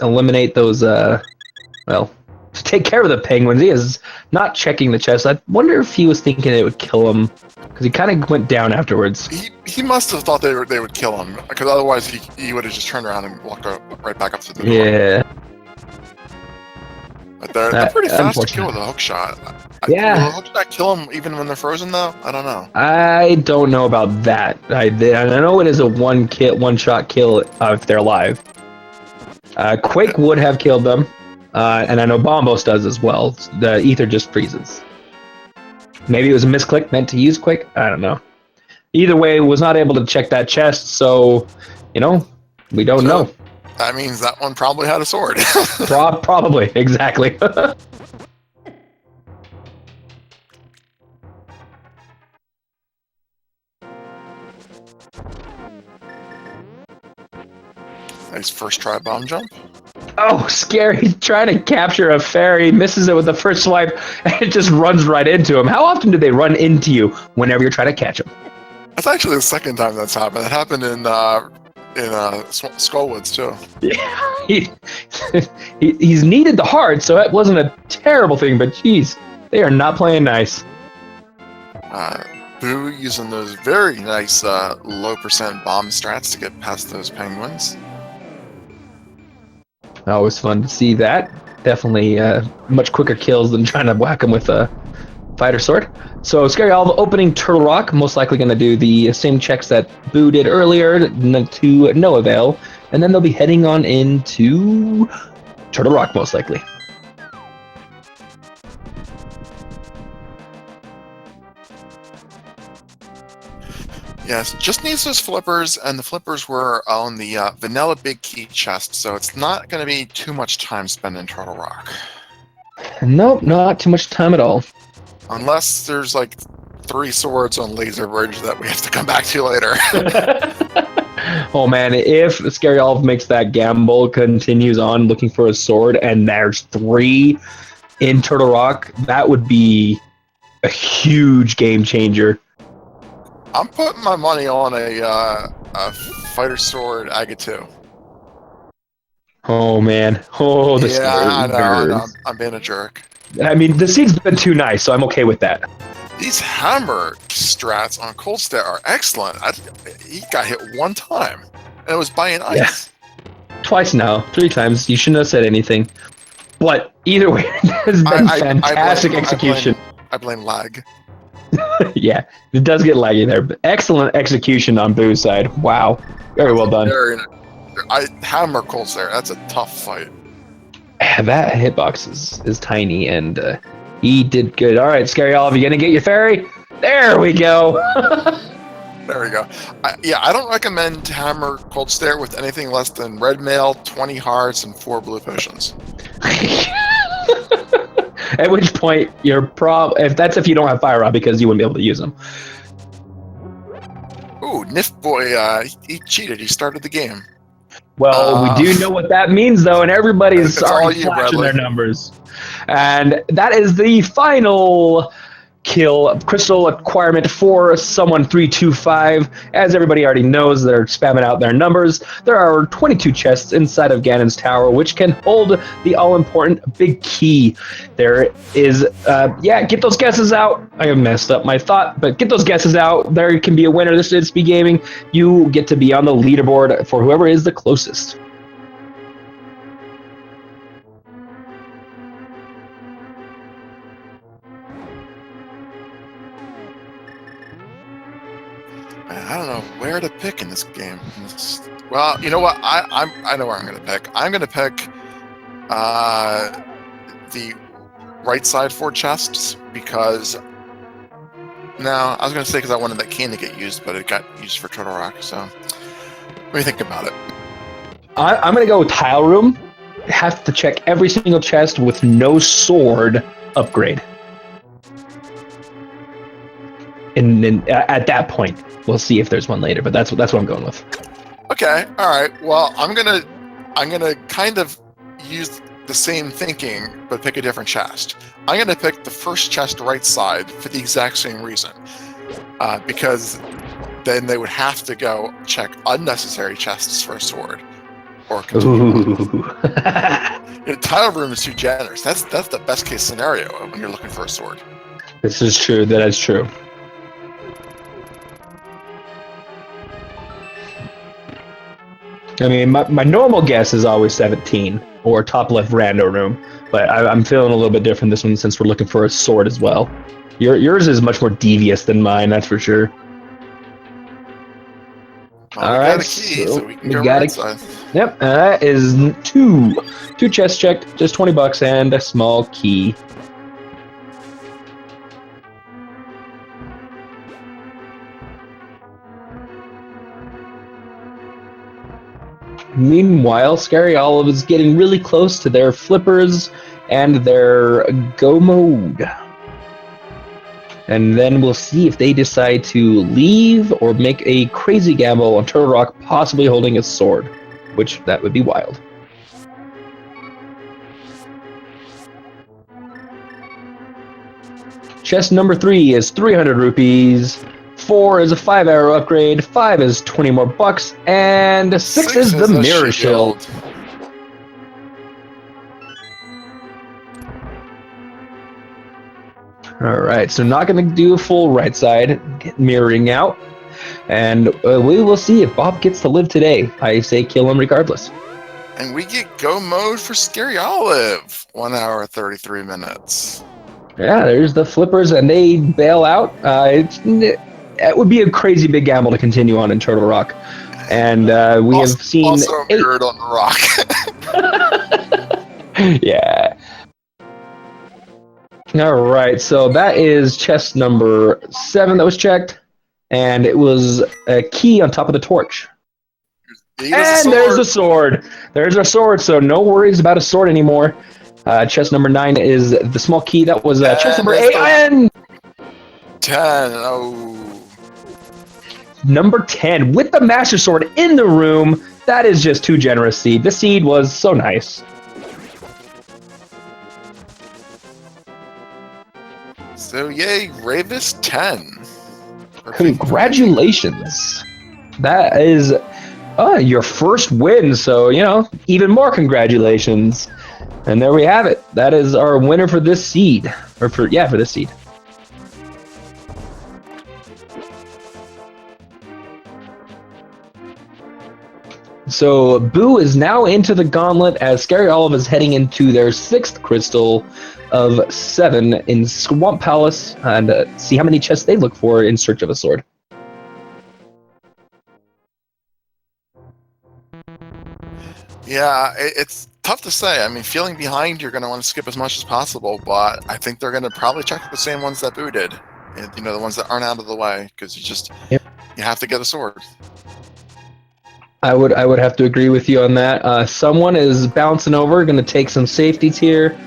eliminate those, well, to take care of the penguins. He is not checking the chest. I wonder if he was thinking it would kill him, because he kind of went down afterwards. He must have thought they would kill him, because otherwise he would have just turned around and walked right back up to the door. Yeah. But they're pretty fast to kill with a hook shot. Yeah. Will a hook shot kill them even when they're frozen, though? I don't know. I don't know about that. I know it is a one-shot kill if they're alive. Quake would have killed them, and I know Bombos does as well. The ether just freezes. Maybe it was a misclick meant to use Quake. I don't know. Either way, was not able to check that chest, so we don't know. That means that one probably had a sword. Probably, exactly. Nice first try bomb jump. Oh, Scary trying to capture a fairy, misses it with the first swipe, and it just runs right into him. How often do they run into you whenever you're trying to catch them? That's actually the second time that's happened. It happened in Skullwoods too. Yeah, he's needed the heart, so it wasn't a terrible thing. But geez, they are not playing nice. Boo using those very nice low percent bomb strats to get past those penguins. Always fun to see that. Definitely much quicker kills than trying to whack him with a fighter sword. So Scaryolive opening Turtle Rock, most likely going to do the same checks that Boo did earlier to no avail, and then they'll be heading on into Turtle Rock most likely. Yes, just needs those flippers, and the flippers were on the vanilla big key chest, so it's not going to be too much time spent in Turtle Rock. Nope, not too much time at all. Unless there's like 3 swords on Laser Bridge that we have to come back to later. Oh man, if Scaryolive makes that gamble, continues on looking for a sword, and there's 3 in Turtle Rock, that would be a huge game changer. I'm putting my money on a fighter sword Agate 2. Oh man, the yeah, I know, I'm being a jerk. I mean, the seed's been too nice, so I'm okay with that. These hammer strats on Cold Stare are excellent. He got hit one time, and it was by an ice. Twice now, 3 times. You shouldn't have said anything. But either way, there's been fantastic execution. I blame lag. Yeah, it does get laggy there. But excellent execution on Boo's side. Wow, very well done. Hammer Cold Stare. That's a tough fight. That hitbox is tiny, and he did good. All right, Scaryolive, you gonna get your fairy? There we go. There we go. I don't recommend Hammer Cold Stare with anything less than red mail, 20 hearts, and 4 blue potions. At which point, if you don't have Fire Rod, because you wouldn't be able to use them. Ooh, Nif Boy, he cheated. He started the game. Well, we do know what that means, though, and everybody's already flashing their numbers. And that is the final kill crystal acquirement for someone325. As everybody already knows, they're spamming out their numbers. There are 22 chests inside of Ganon's tower, which can hold the all-important big key. There is, get those guesses out. I messed up my thought, but get those guesses out. There can be a winner. This is Speed Gaming. You get to be on the leaderboard for whoever is the closest. I don't know where to pick in this game. Well, you know what? I know where I'm going to pick. I'm going to pick the right side 4 chests because... No, I was going to say because I wanted that cane to get used, but it got used for Turtle Rock, so... What do you think about it? I'm going to go tile room. Have to check every single chest with no sword upgrade. And then at that point, we'll see if there's one later. But that's what I'm going with. Okay, all right. Well, I'm gonna kind of use the same thinking, but pick a different chest. I'm gonna pick the first chest right side for the exact same reason, because then they would have to go check unnecessary chests for a sword. Or tile room is too generous. That's the best case scenario when you're looking for a sword. This is true. That is true. I mean, my normal guess is always 17 or top left rando room, but I'm feeling a little bit different this one since we're looking for a sword as well. Yours is much more devious than mine, that's for sure. Well, all right, got a key, so we can go right side. Yep, that is two chests checked, just $20 and a small key. Meanwhile, Scaryolive is getting really close to their flippers and their go mode. And then we'll see if they decide to leave or make a crazy gamble on Turtle Rock, possibly holding a sword, which that would be wild. Chest number 3 is 300 rupees. 4 is a 5-arrow upgrade, 5 is 20 more bucks, and 6 is the mirror shield. Alright, so not going to do a full right side, mirroring out, and we will see if Bob gets to live today. I say kill him regardless. And we get go mode for Scaryolive, 1 hour 33 minutes. Yeah, there's the flippers, and they bail out. It would be a crazy big gamble to continue on in Turtle Rock. And we have seen... Also mirrored on the rock. Yeah. Alright, so that is chest number 7 that was checked. And it was a key on top of the torch. And there's a sword. There's our sword, so no worries about a sword anymore. Chest number 9 is the small key. That was chest number 8. And 10. Oh. Number 10 with the Master Sword in the room. That is just too generous, Seed. The Seed was so nice. So yay, Ravis 10. Congratulations. That is your first win, so, even more congratulations. And there we have it. That is our winner for this seed. For this seed. So Boo is now into the gauntlet as Scaryolive is heading into their 6th crystal of 7 in Swamp Palace, and see how many chests they look for in search of a sword. Yeah, it's tough to say. I mean, feeling behind, you're going to want to skip as much as possible, but I think they're going to probably check the same ones that Boo did. And, you know, the ones that aren't out of the way, because you have to get a sword. I would have to agree with you on that. Someone is bouncing over, going to take some safeties here.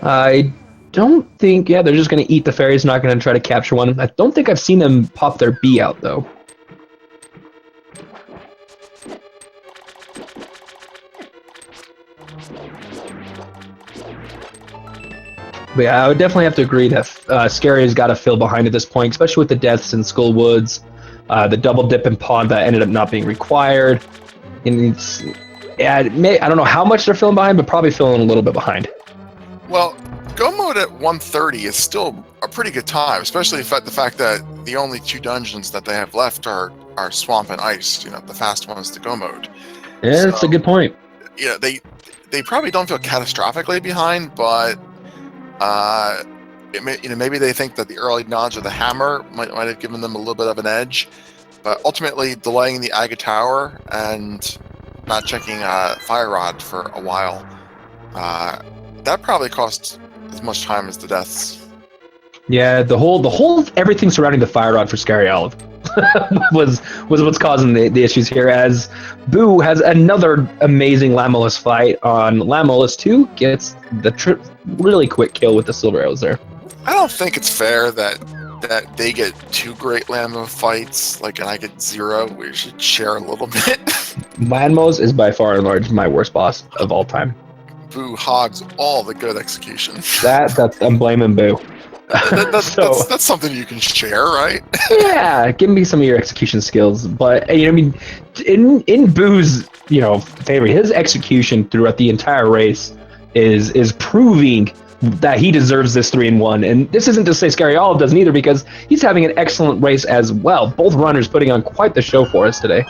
I don't think, yeah, they're just going to eat the fairies, not going to try to capture one. I don't think I've seen them pop their bee out, though. But yeah, I would definitely have to agree that Scary's got to fill behind at this point, especially with the deaths in Skull Woods, the double dip and pond that ended up not being required. And yeah, I don't know how much they're filling behind, but probably filling a little bit behind. Well, go mode at 130 is still a pretty good time, especially the fact that the only 2 dungeons that they have left are swamp and ice. You know, the fast ones to go mode. Yeah, that's a good point. Yeah, they probably don't feel catastrophically behind, but maybe they think that the early knowledge of the hammer might have given them a little bit of an edge. But ultimately, delaying the Aga Tower and not checking Fire Rod for a while, that probably cost as much time as the deaths. Yeah, the whole everything surrounding the Fire Rod for Scaryolive was what's causing the issues here. As Boo has another amazing Lamolus fight on Lamolus 2, gets the really quick kill with the silver arrows there. I don't think it's fair that they get 2 great Lamo fights, and I get 0. We should share a little bit. Lanmos is by far and large my worst boss of all time. Boo hogs all the good execution. That's I'm blaming Boo. That's something you can share, right? Yeah, give me some of your execution skills. But I mean, in Boo's favor, his execution throughout the entire race is proving that he deserves this 3-1. And this isn't to say Scaryolive doesn't either, because he's having an excellent race as well. Both runners putting on quite the show for us today.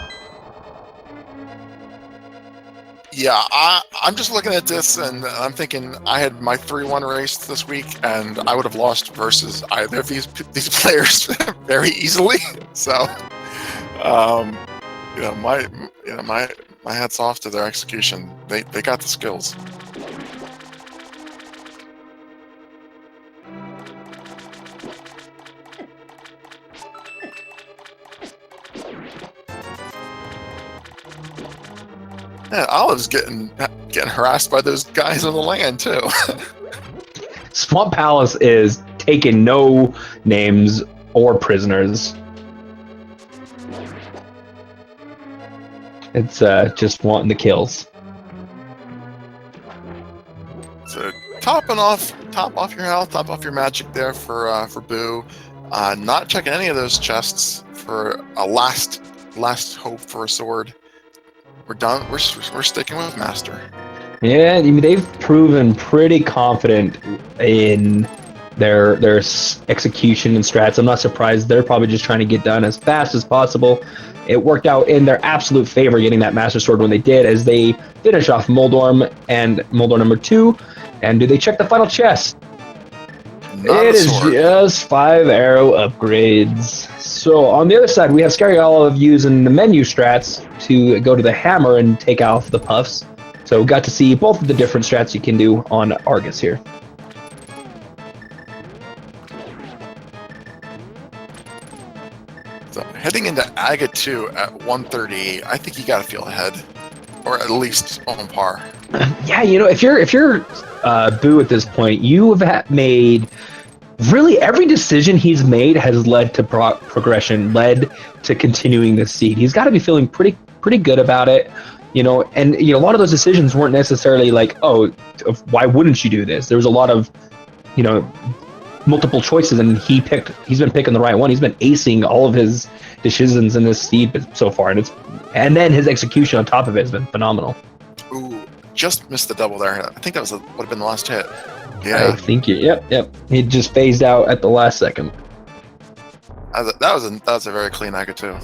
Yeah, I'm just looking at this and I'm thinking I had my 3-1 race this week and I would have lost versus either of these players very easily. So, my hats off to their execution. They got the skills. Yeah, Olive's getting harassed by those guys on the land too. Swamp Palace is taking no names or prisoners. It's just wanting the kills. So top off your health, top off your magic there for Boo. Not checking any of those chests for a last hope for a sword. We're done. We're sticking with Master. Yeah, I mean, they've proven pretty confident in their execution and strats. I'm not surprised. They're probably just trying to get done as fast as possible. It worked out in their absolute favor getting that Master Sword when they did, as they finish off Moldorm and Moldorm number 2. And do they check the final chest? It is just 5 arrow upgrades. So on the other side, we have Scaryolive using the menu strats to go to the hammer and take off the puffs. So we got to see both of the different strats you can do on Argus here. So heading into Aga 2 at 130, I think you got to feel ahead, or at least on par. Yeah, if you're Boo at this point, you have made really every decision he's made has led to progression, led to continuing this seed. He's got to be feeling pretty good about it, and a lot of those decisions weren't necessarily like, oh, why wouldn't you do this? There was a lot of multiple choices, and he's been picking the right one. He's been acing all of his decisions in this seed so far, and then his execution on top of it has been phenomenal. Ooh, just missed the double there. I think that would have been the last hit. Yeah, I think yep. He just phased out at the last second. That was a very clean Aga too.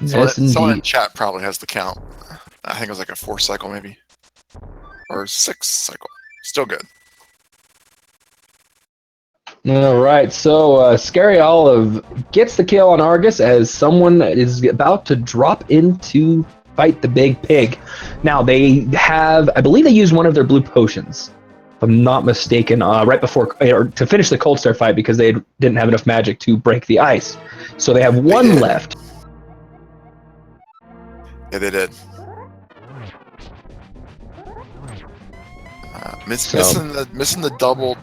Yes, Someone in chat probably has the count. I think it was like a 4 cycle maybe. Or 6 cycle. Still good. All right, so Scaryolive gets the kill on Argus as someone is about to drop in to fight the big pig. Now, they have, I believe they used one of their blue potions, if I'm not mistaken, right before, or to finish the Cold Star fight because they didn't have enough magic to break the ice. So they have one left. Yeah, they did. Missing the double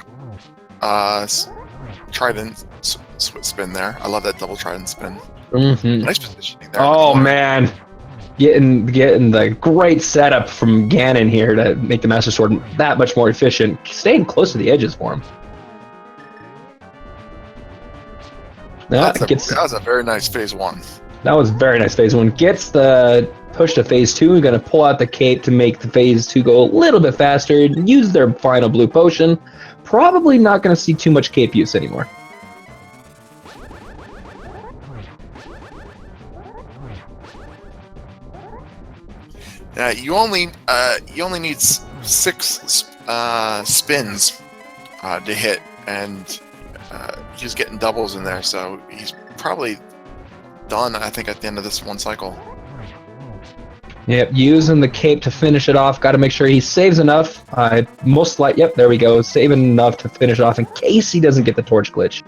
trident spin there. I love that double trident spin. Nice positioning there. Oh man, getting the great setup from Ganon here to make the Master Sword that much more efficient, staying close to the edges for him. That was a very nice phase 1. That was very nice phase 1. Gets the push to phase 2. Going to pull out the cape to make the phase 2 go a little bit faster. Use their final blue potion. Probably not going to see too much cape use anymore. You only need 6 spins to hit, and he's getting doubles in there, so he's probably done. I think at the end of this 1 cycle. Yep, using the cape to finish it off. Got to make sure he saves enough. Yep, there we go. Saving enough to finish off in case he doesn't get the torch glitch.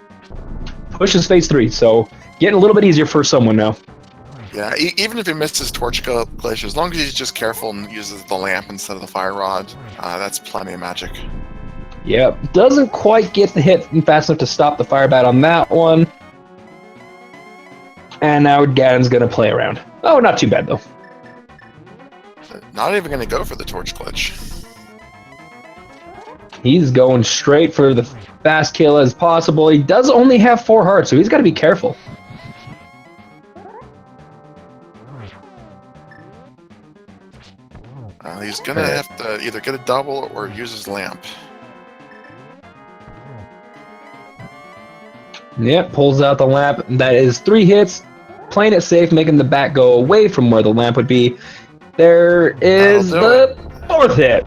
Pushes phase 3, so getting a little bit easier for someone now. Yeah, even if he misses torch glitch, as long as he's just careful and uses the lamp instead of the fire rod, that's plenty of magic. Yep, doesn't quite get the hit fast enough to stop the fire bat on that one. And now Ganon's going to play around. Oh, not too bad, though. Not even going to go for the torch glitch. He's going straight for the fast kill as possible. He does only have 4 hearts, so he's got to be careful. He's going to have to either get a double or use his lamp. Yep, pulls out the lamp. That is 3 hits. Playing it safe, making the bat go away from where the lamp would be. There is the 4th hit.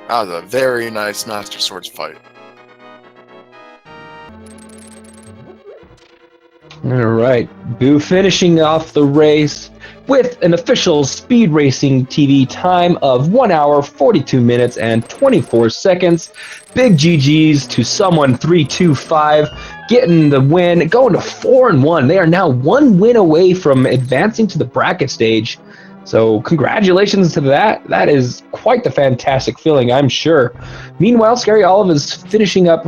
That was a very nice Master Swords fight. Alright, Boo finishing off the race with an official speed racing TV time of 1 hour, 42 minutes, and 24 seconds. Big GG's to someone325, getting the win, going to 4-1. They are now 1 win away from advancing to the bracket stage. So congratulations to that. That is quite the fantastic feeling, I'm sure. Meanwhile, Scaryolive is finishing up,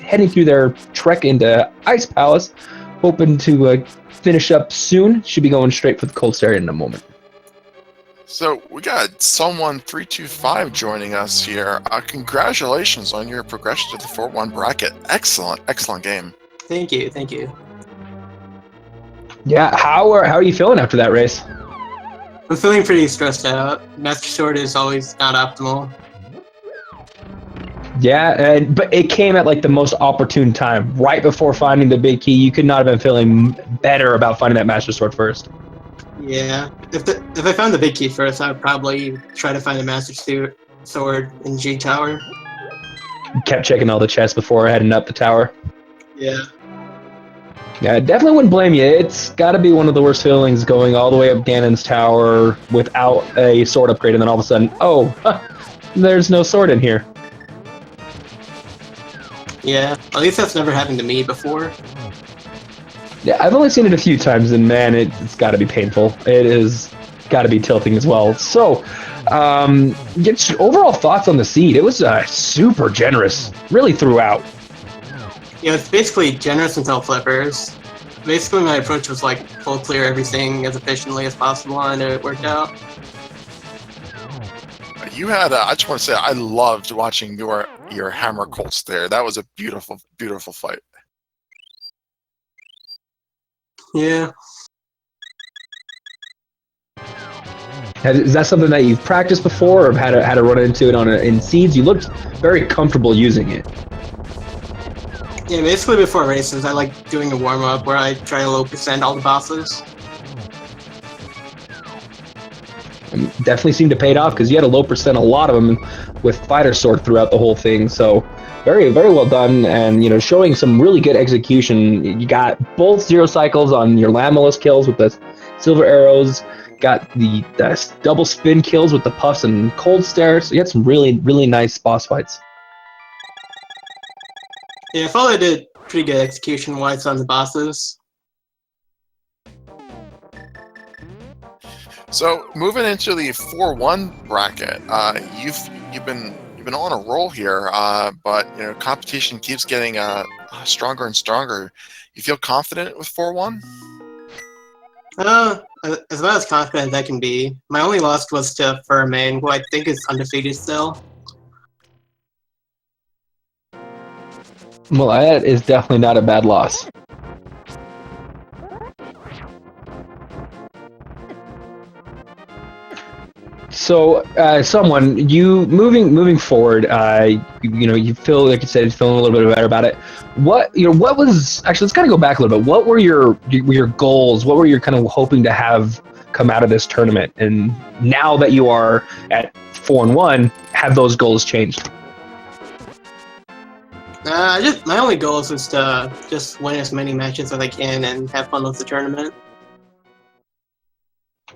heading through their trek into Ice Palace, hoping to finish up soon. Should be going straight for the Cold Star in a moment. So we got someone325 joining us here. Congratulations on your progression to the 4-1 bracket. Excellent game. Thank you. Yeah, how are you feeling after that race? I'm feeling pretty stressed out. Master Sword is always not optimal. Yeah, but it came at like the most opportune time, right before finding the big key. You could not have been feeling better about finding that Master Sword first. Yeah, if I found the big key first, I would probably try to find the Master Sword in G Tower. Kept checking all the chests before heading up the tower. Yeah. Yeah, I definitely wouldn't blame you. It's got to be one of the worst feelings going all the way up Ganon's tower without a sword upgrade, and then all of a sudden, oh, there's no sword in here. Yeah, at least that's never happened to me before. Yeah, I've only seen it a few times, and man, it's got to be painful. It is got to be tilting as well. So, get your overall thoughts on the seed. It was super generous, really throughout. Yeah, it's basically generous until flippers. Basically, my approach was like full clear everything as efficiently as possible, and it worked out. You had, I just want to say, I loved watching your hammer Colts there. That was a beautiful fight. Yeah. Is that something that you've practiced before, or had to run into it in seeds? You looked very comfortable using it. Yeah, basically before races, I like doing a warm-up where I try to low percent all the bosses. Definitely seemed to pay it off because you had a low percent, a lot of them with fighter sword throughout the whole thing. So very, very well done, and showing some really good execution. You got both 0 cycles on your landless kills with the silver arrows. Got the double spin kills with the puffs and cold stares. So you had some really, really nice boss fights. Yeah, I felt I did pretty good execution-wise on the bosses. So moving into the 4-1 bracket, you've been on a roll here, but competition keeps getting stronger and stronger. You feel confident with 4-1? As about as confident as I can be. My only loss was to Furman, who I think is undefeated still. Well, that is definitely not a bad loss. So, someone you moving forward, you feel like you said, feeling a little bit better about it. What was actually? Let's kind of go back a little bit. What were your goals? What were you kind of hoping to have come out of this tournament? And now that you are at 4-1, have those goals changed? My only goal is to just win as many matches as I can and have fun with the tournament.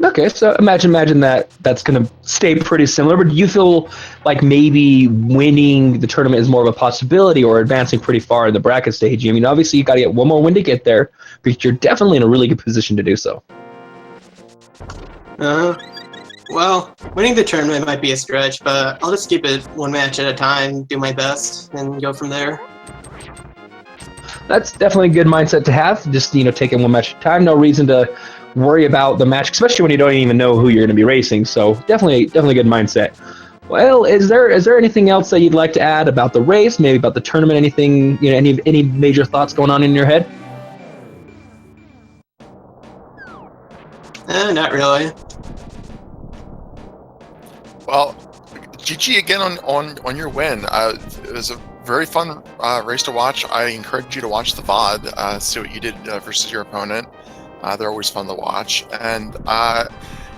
Okay, so imagine that's going to stay pretty similar, but do you feel like maybe winning the tournament is more of a possibility or advancing pretty far in the bracket stage? I mean, obviously you got to get one more win to get there, but you're definitely in a really good position to do so. Well, winning the tournament might be a stretch, but I'll just keep it one match at a time, do my best, and go from there. That's definitely a good mindset to have, just taking one match at a time. No reason to worry about the match, especially when you don't even know who you're going to be racing. So definitely good mindset. Well, is there anything else that you'd like to add about the race, maybe about the tournament? Anything, any major thoughts going on in your head? Not really. Well, GG again on your win. It was a very fun race to watch. I encourage you to watch the VOD, see what you did versus your opponent. They're always fun to watch. And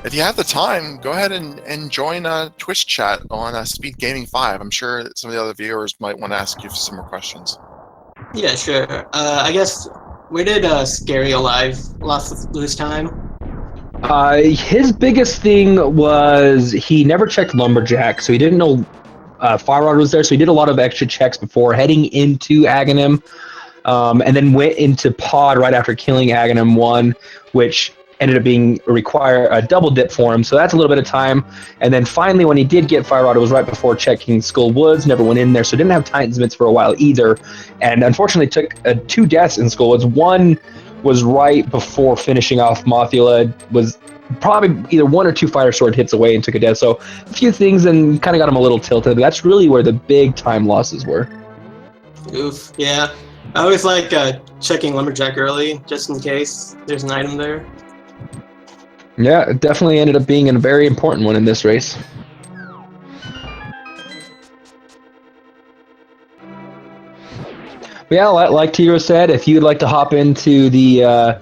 if you have the time, go ahead and join Twitch chat on Speed Gaming 5. I'm sure some of the other viewers might want to ask you some more questions. Yeah, sure. I guess, where did Scaryolive lose time? His biggest thing was he never checked Lumberjack, so he didn't know Fire Rod was there, so he did a lot of extra checks before heading into Aghanim, and then went into Pod right after killing Aghanim 1, which ended up being require a double dip for him, so that's a little bit of time. And then finally, when he did get Fire Rod, it was right before checking Skull Woods, never went in there, so didn't have Titan's Mitts for a while either, and unfortunately took 2 deaths in Skull Woods. One was right before finishing off Mothula, was probably either 1 or 2 fire sword hits away and took a death. So a few things and kind of got him a little tilted. That's really where the big time losses were. Oof, yeah. I always like checking Lumberjack early, just in case there's an item there. Yeah, it definitely ended up being a very important one in this race. But yeah, like Tiro said, if you'd like to hop into the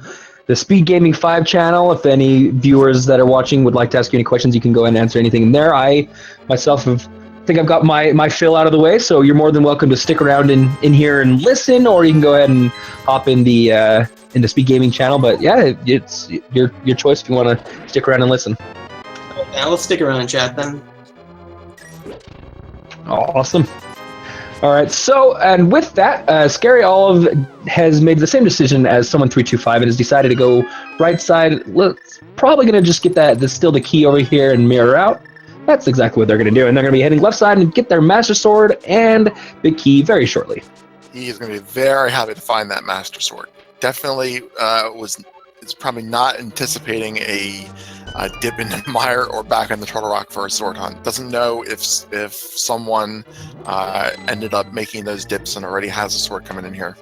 Speed Gaming 5 channel, if any viewers that are watching would like to ask you any questions, you can go ahead and answer anything in there. I myself think I've got my fill out of the way, so you're more than welcome to stick around in here and listen, or you can go ahead and hop in the Speed Gaming channel. But yeah, it's your choice if you want to stick around and listen. Yeah, let's stick around and chat then. Awesome. All right, so, and with that, Scaryolive has made the same decision as someone325 and has decided to go right side. Let's probably going to just get that, steal the key over here and mirror out. That's exactly what they're going to do, and they're going to be heading left side and get their Master Sword and the key very shortly. He is going to be very happy to find that Master Sword. Definitely is probably not anticipating a dip in the mire or back in the Turtle Rock for a sword hunt. Doesn't know if someone ended up making those dips and already has a sword coming in here.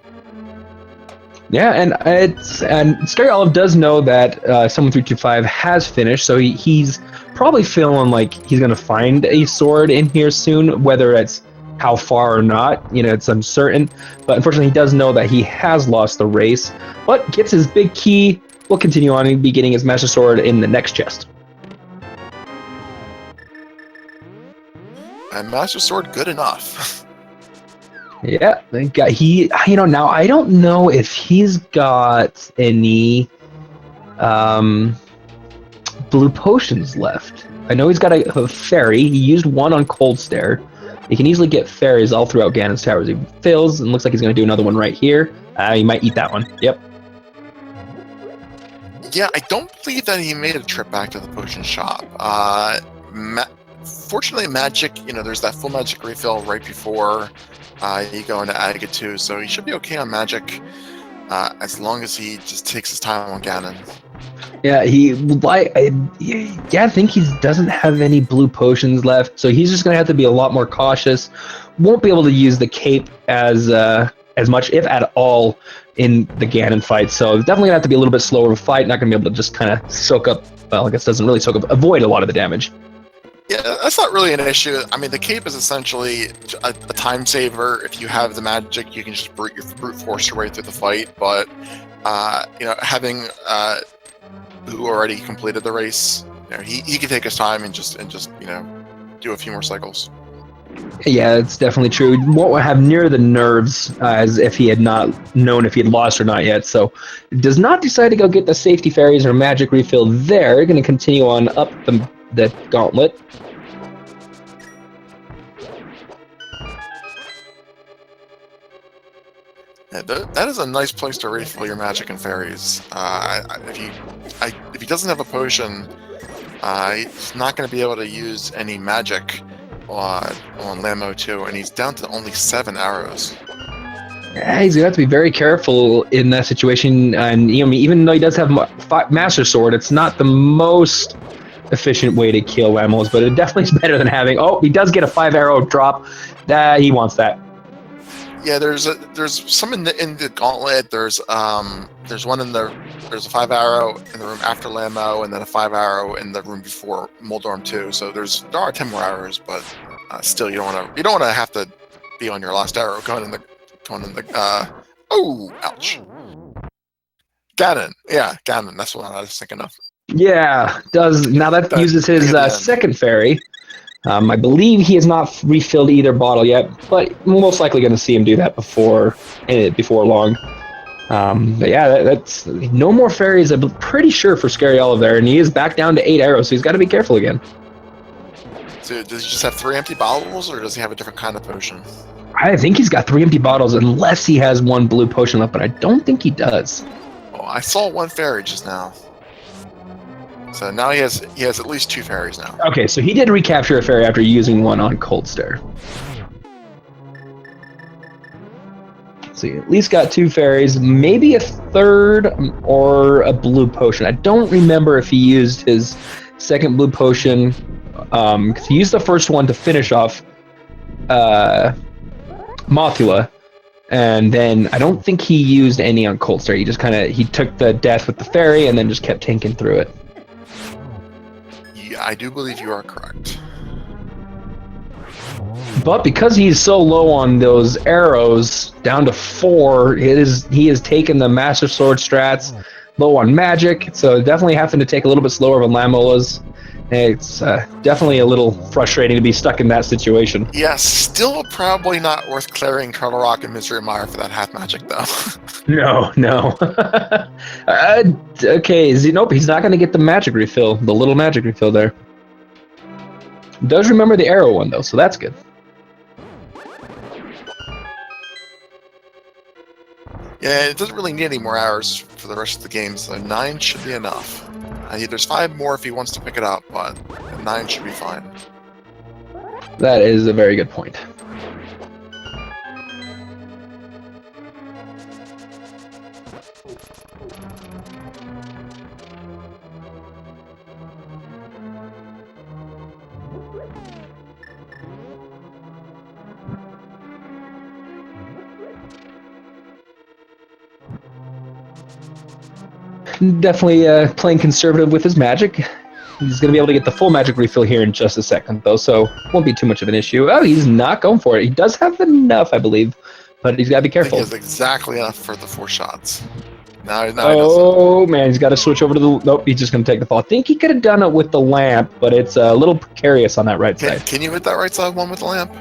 Yeah, and Scaryolive does know that someone325 has finished, so he's probably feeling like he's going to find a sword in here soon, whether it's how far or not, it's uncertain. But unfortunately, he does know that he has lost the race, but gets his big key. We'll continue on and be getting his Master Sword in the next chest. And Master Sword, good enough. Yeah, now I don't know if he's got any blue potions left. I know he's got a fairy. He used one on Cold Stare. He can easily get fairies all throughout Ganon's towers. He fills and looks like he's going to do another one right here. He might eat that one. Yep. Yeah, I don't believe that he made a trip back to the potion shop. Fortunately, magic, there's that full magic refill right before you go into Aga 2, so he should be okay on magic as long as he just takes his time on Ganon. Yeah, I think he doesn't have any blue potions left, so he's just gonna have to be a lot more cautious. Won't be able to use the cape as much, if at all, in the Ganon fight. So definitely gonna have to be a little bit slower of a fight. Not gonna be able to just kind of soak up. Well, I guess doesn't really soak up. Avoid a lot of the damage. Yeah, that's not really an issue. I mean, the cape is essentially a time saver. If you have the magic, you can just brute force your way through the fight. But having who already completed the race, he can take his time and just do a few more cycles. Yeah, it's definitely true. Won't have near the nerves as if he had not known if he had lost or not yet. So does not decide to go get the safety fairies or magic refill there. Going to continue on up the gauntlet. Yeah, that is a nice place to refill your magic and fairies. If he doesn't have a potion, he's not going to be able to use any magic on Lamo 2, and he's down to only 7 arrows. Yeah, he's gonna have to be very careful in that situation. And even though he does have Master Sword, it's not the most efficient way to kill Lamos, but it definitely is better than having. Oh, he does get a 5-arrow drop. That he wants that. Yeah, there's some in the gauntlet. There's a 5-arrow in the room after Lamo, and then a 5-arrow in the room before Moldorm 2. So there are 10 more arrows, but still you don't want to have to be on your last arrow going in the oh, ouch. Ganon. Yeah, Ganon, that's what I was thinking of. Yeah, now that uses his second fairy. I believe he has not refilled either bottle yet, but we're most likely going to see him do that before long. But yeah, that's no more fairies. I'm pretty sure for Scaryolive there, and he is back down to 8 arrows, so he's got to be careful again. So does he just have 3 empty bottles, or does he have a different kind of potion? I think he's got 3 empty bottles, unless he has 1 blue potion left, but I don't think he does. Oh, I saw 1 fairy just now. So now he has at least 2 fairies now. Okay, so he did recapture a fairy after using 1 on Cold Stare. So he at least got 2 fairies, maybe a 3rd or a blue potion. I don't remember if he used his second blue potion, because he used the first one to finish off Mothula, and then I don't think he used any on Cold Stare. He just he took the death with the fairy and then just kept tanking through it. Yeah, I do believe you are correct. But because he's so low on those arrows, down to 4, he has taken the Master Sword strats, low on magic, so definitely having to take a little bit slower on Lamolas. It's definitely a little frustrating to be stuck in that situation. Yes, still probably not worth clearing Turtle Rock and Misery Mire for that half magic, though. No. Okay, nope, he's not going to get the magic refill, the little magic refill there. Does remember the arrow one, though, so that's good. Yeah, it doesn't really need any more hours for the rest of the game, so 9 should be enough. There's 5 more if he wants to pick it up, but 9 should be fine. That is a very good point. Definitely playing conservative with his magic. He's going to be able to get the full magic refill here in just a second, though, so won't be too much of an issue. Oh, he's not going for it. He does have enough, I believe, but he's got to be I think careful. he has exactly enough for the 4 shots. No, he doesn't. Oh, man, he's got to switch over to the... Nope, he's just going to take the fall. I think he could have done it with the lamp, but it's a little precarious on that right side. Can you hit that right side one with the lamp?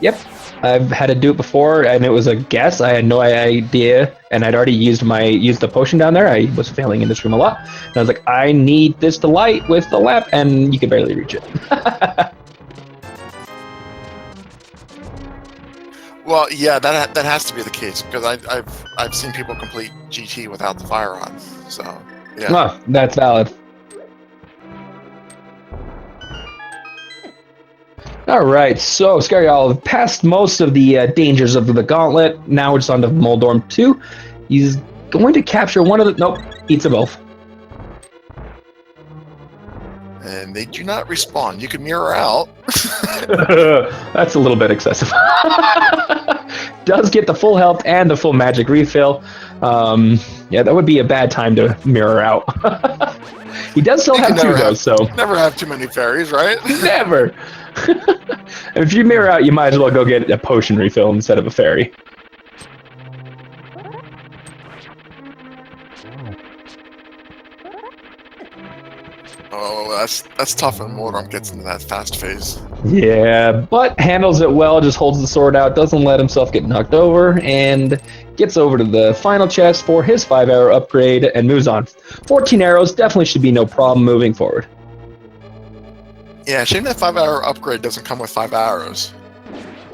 Yep. I've had to do it before, and it was a guess. I had no idea, and I'd already used the potion down there. I was failing in this room a lot, and I was like, I need this to light with the lamp, and you can barely reach it. Well, yeah, that has to be the case because I've seen people complete GT without the fire on. So yeah. Oh, that's valid. All right, so Scaryolive passed most of the dangers of the gauntlet. Now we're just on to Moldorm 2. He's going to capture one of the... Nope, eats them both. And they do not respawn. You can mirror out. That's a little bit excessive. Does get the full health and the full magic refill. Yeah, that would be a bad time to mirror out. He does still have 2 though, so... Never have too many fairies, right? Never! If you mirror out, you might as well go get a potion refill instead of a fairy. Oh, that's tough when Moldorm gets into that fast phase. Yeah, but handles it well, just holds the sword out, doesn't let himself get knocked over, and gets over to the final chest for his 5-arrow upgrade and moves on. 14 arrows definitely should be no problem moving forward. Yeah, shame that 5-arrow upgrade doesn't come with 5 arrows.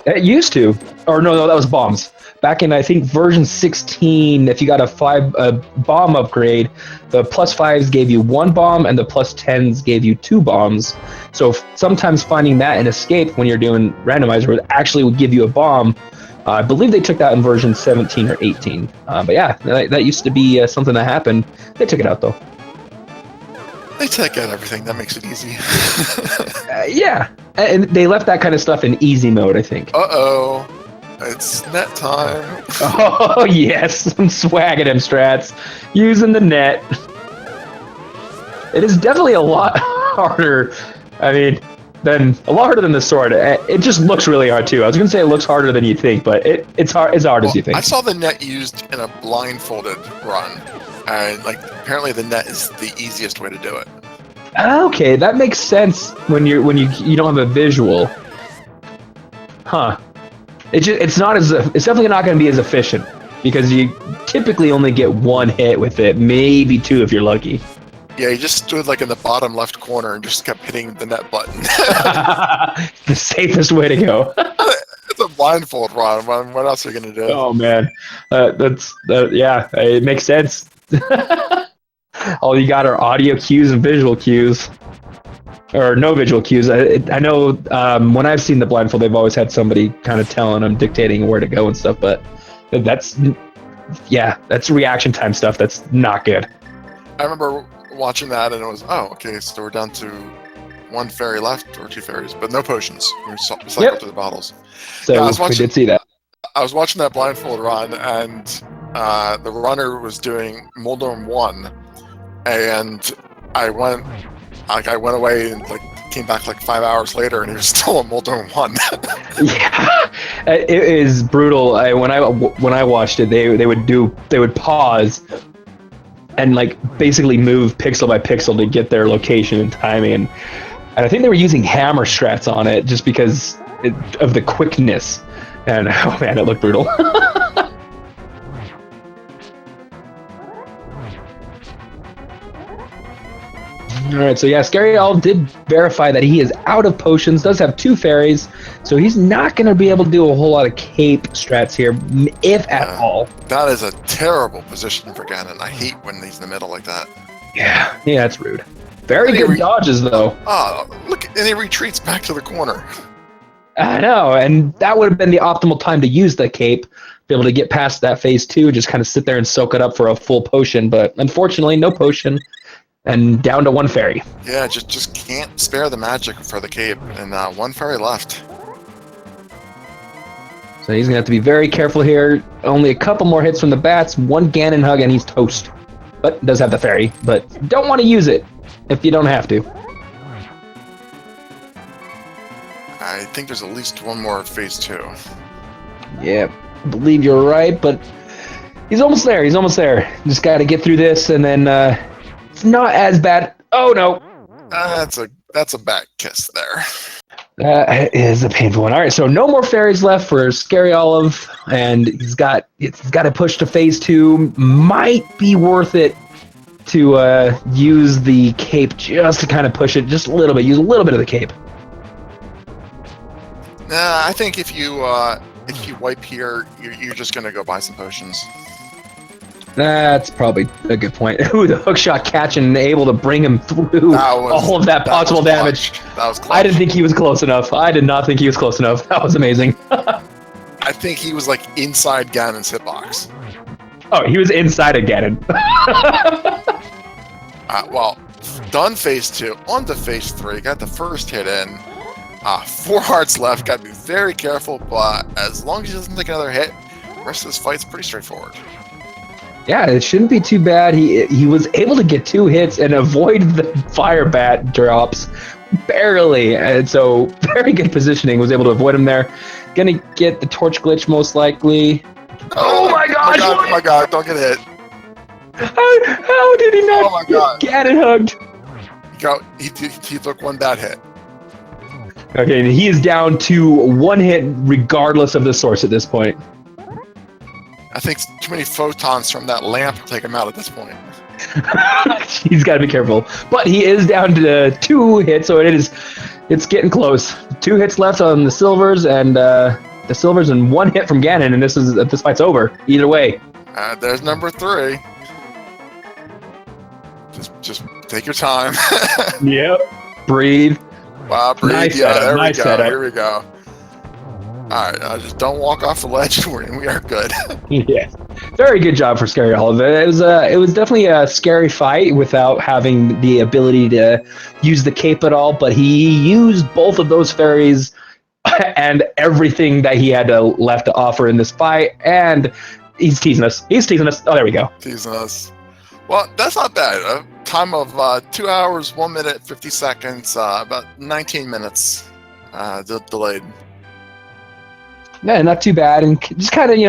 It used to. Or no, that was bombs. Back in, I think, version 16, if you got a bomb upgrade, the +5s gave you 1 bomb, and the +10s gave you 2 bombs. So sometimes finding that in Escape when you're doing Randomizer would give you a bomb. I believe they took that in version 17 or 18. But yeah, that used to be something that happened. They took it out, though. They take out everything. That makes it easy. Yeah, and they left that kind of stuff in easy mode, I think. Uh-oh. It's net time. Oh, yes. I'm swagging him, Strats. Using the net. It is definitely a lot harder. I mean, a lot harder than the sword. It just looks really hard, too. I was going to say it looks harder than you think, but it's hard as you think. I saw the net used in a blindfolded run. And apparently the net is the easiest way to do it. Okay, that makes sense when you don't have a visual. Huh. It's definitely not going to be as efficient because you typically only get 1 hit with it, maybe 2 if you're lucky. Yeah, he just stood in the bottom left corner and just kept hitting the net button. The safest way to go. It's a blindfold run. What else are you going to do? Oh man, yeah, it makes sense. All you got are audio cues and visual cues, or no visual cues. I know when I've seen the blindfold, they've always had somebody kind of telling them, dictating where to go and stuff. But that's reaction time stuff. That's not good. I remember watching that, and it was okay. So we're down to 1 fairy left, or 2 fairies, but no potions. We cycled through the bottles. So yeah, we did see that. I was watching that blindfold run, and the runner was doing Moldorm 1, and I went away and came back 5 hours later, and he was still on Moldorm 1. Yeah, it is brutal. When I watched it, they would pause and basically move pixel by pixel to get their location and timing, and I think they were using hammer strats on it just because of the quickness. And oh man, it looked brutal. Alright, so yeah, Scaryolive did verify that he is out of potions, does have 2 fairies, so he's not going to be able to do a whole lot of cape strats here, if at all. That is a terrible position for Ganon. I hate when he's in the middle like that. Yeah, that's rude. Very good dodges, though. Oh, look, and he retreats back to the corner. I know, and that would have been the optimal time to use the cape, be able to get past that phase 2, just kind of sit there and soak it up for a full potion, but unfortunately, no potion, and down to 1 fairy. Yeah, just can't spare the magic for the cape, and 1 fairy left. So he's going to have to be very careful here. Only a couple more hits from the bats, 1 Ganon hug, and he's toast. But does have the fairy, but don't want to use it if you don't have to. I think there's at least one more phase 2. Yeah, I believe you're right, but he's almost there. He's almost there. Just got to get through this, and then it's not as bad. Oh no, that's a back kiss there. that is a painful one. All right, so no more fairies left for Scaryolive, and he's got to push to phase 2. Might be worth it to use the cape just to kind of push it just a little bit. Use a little bit of the cape. Nah, I think if you wipe here, you're just gonna go buy some potions. That's probably a good point. Ooh, the hookshot catch and able to bring him through all of that possible damage. That was clutch. I didn't think he was close enough. I did not think he was close enough. That was amazing. I think he was like inside Ganon's hitbox. Oh, he was inside of Ganon. Well, done phase 2, on to phase 3. Got the first hit in. 4 hearts left. Got to be very careful, but as long as he doesn't take another hit, the rest of this fight's pretty straightforward. Yeah, it shouldn't be too bad. He was able to get 2 hits and avoid the fire bat drops barely, and so very good positioning. Was able to avoid him there. Gonna get the torch glitch most likely. Oh my gosh! Oh my god! Don't get hit. How did he not get it hugged? He took one bad hit. Okay, and he is down to 1 hit regardless of the source at this point. I think too many photons from that lamp will take him out at this point. He's got to be careful. But he is down to 2 hits, so it's getting close. 2 hits left on the silvers and 1 hit from Ganon, and this fight's over. Either way. There's number 3. Just take your time. Yep. Breathe. Wow, breathe. Nice Yeah, setup, nice setup. Here we go. Alright, just don't walk off the ledge and we are good. Yeah. Very good job for Scaryolive. It was definitely a scary fight without having the ability to use the cape at all, but he used both of those fairies and everything that he had left to offer in this fight, and he's teasing us. Oh, there we go. Teasing us. Well, that's not bad. A time of 2 hours, 1 minute, 50 seconds, about 19 minutes delayed. Yeah, not too bad, and just kind of, he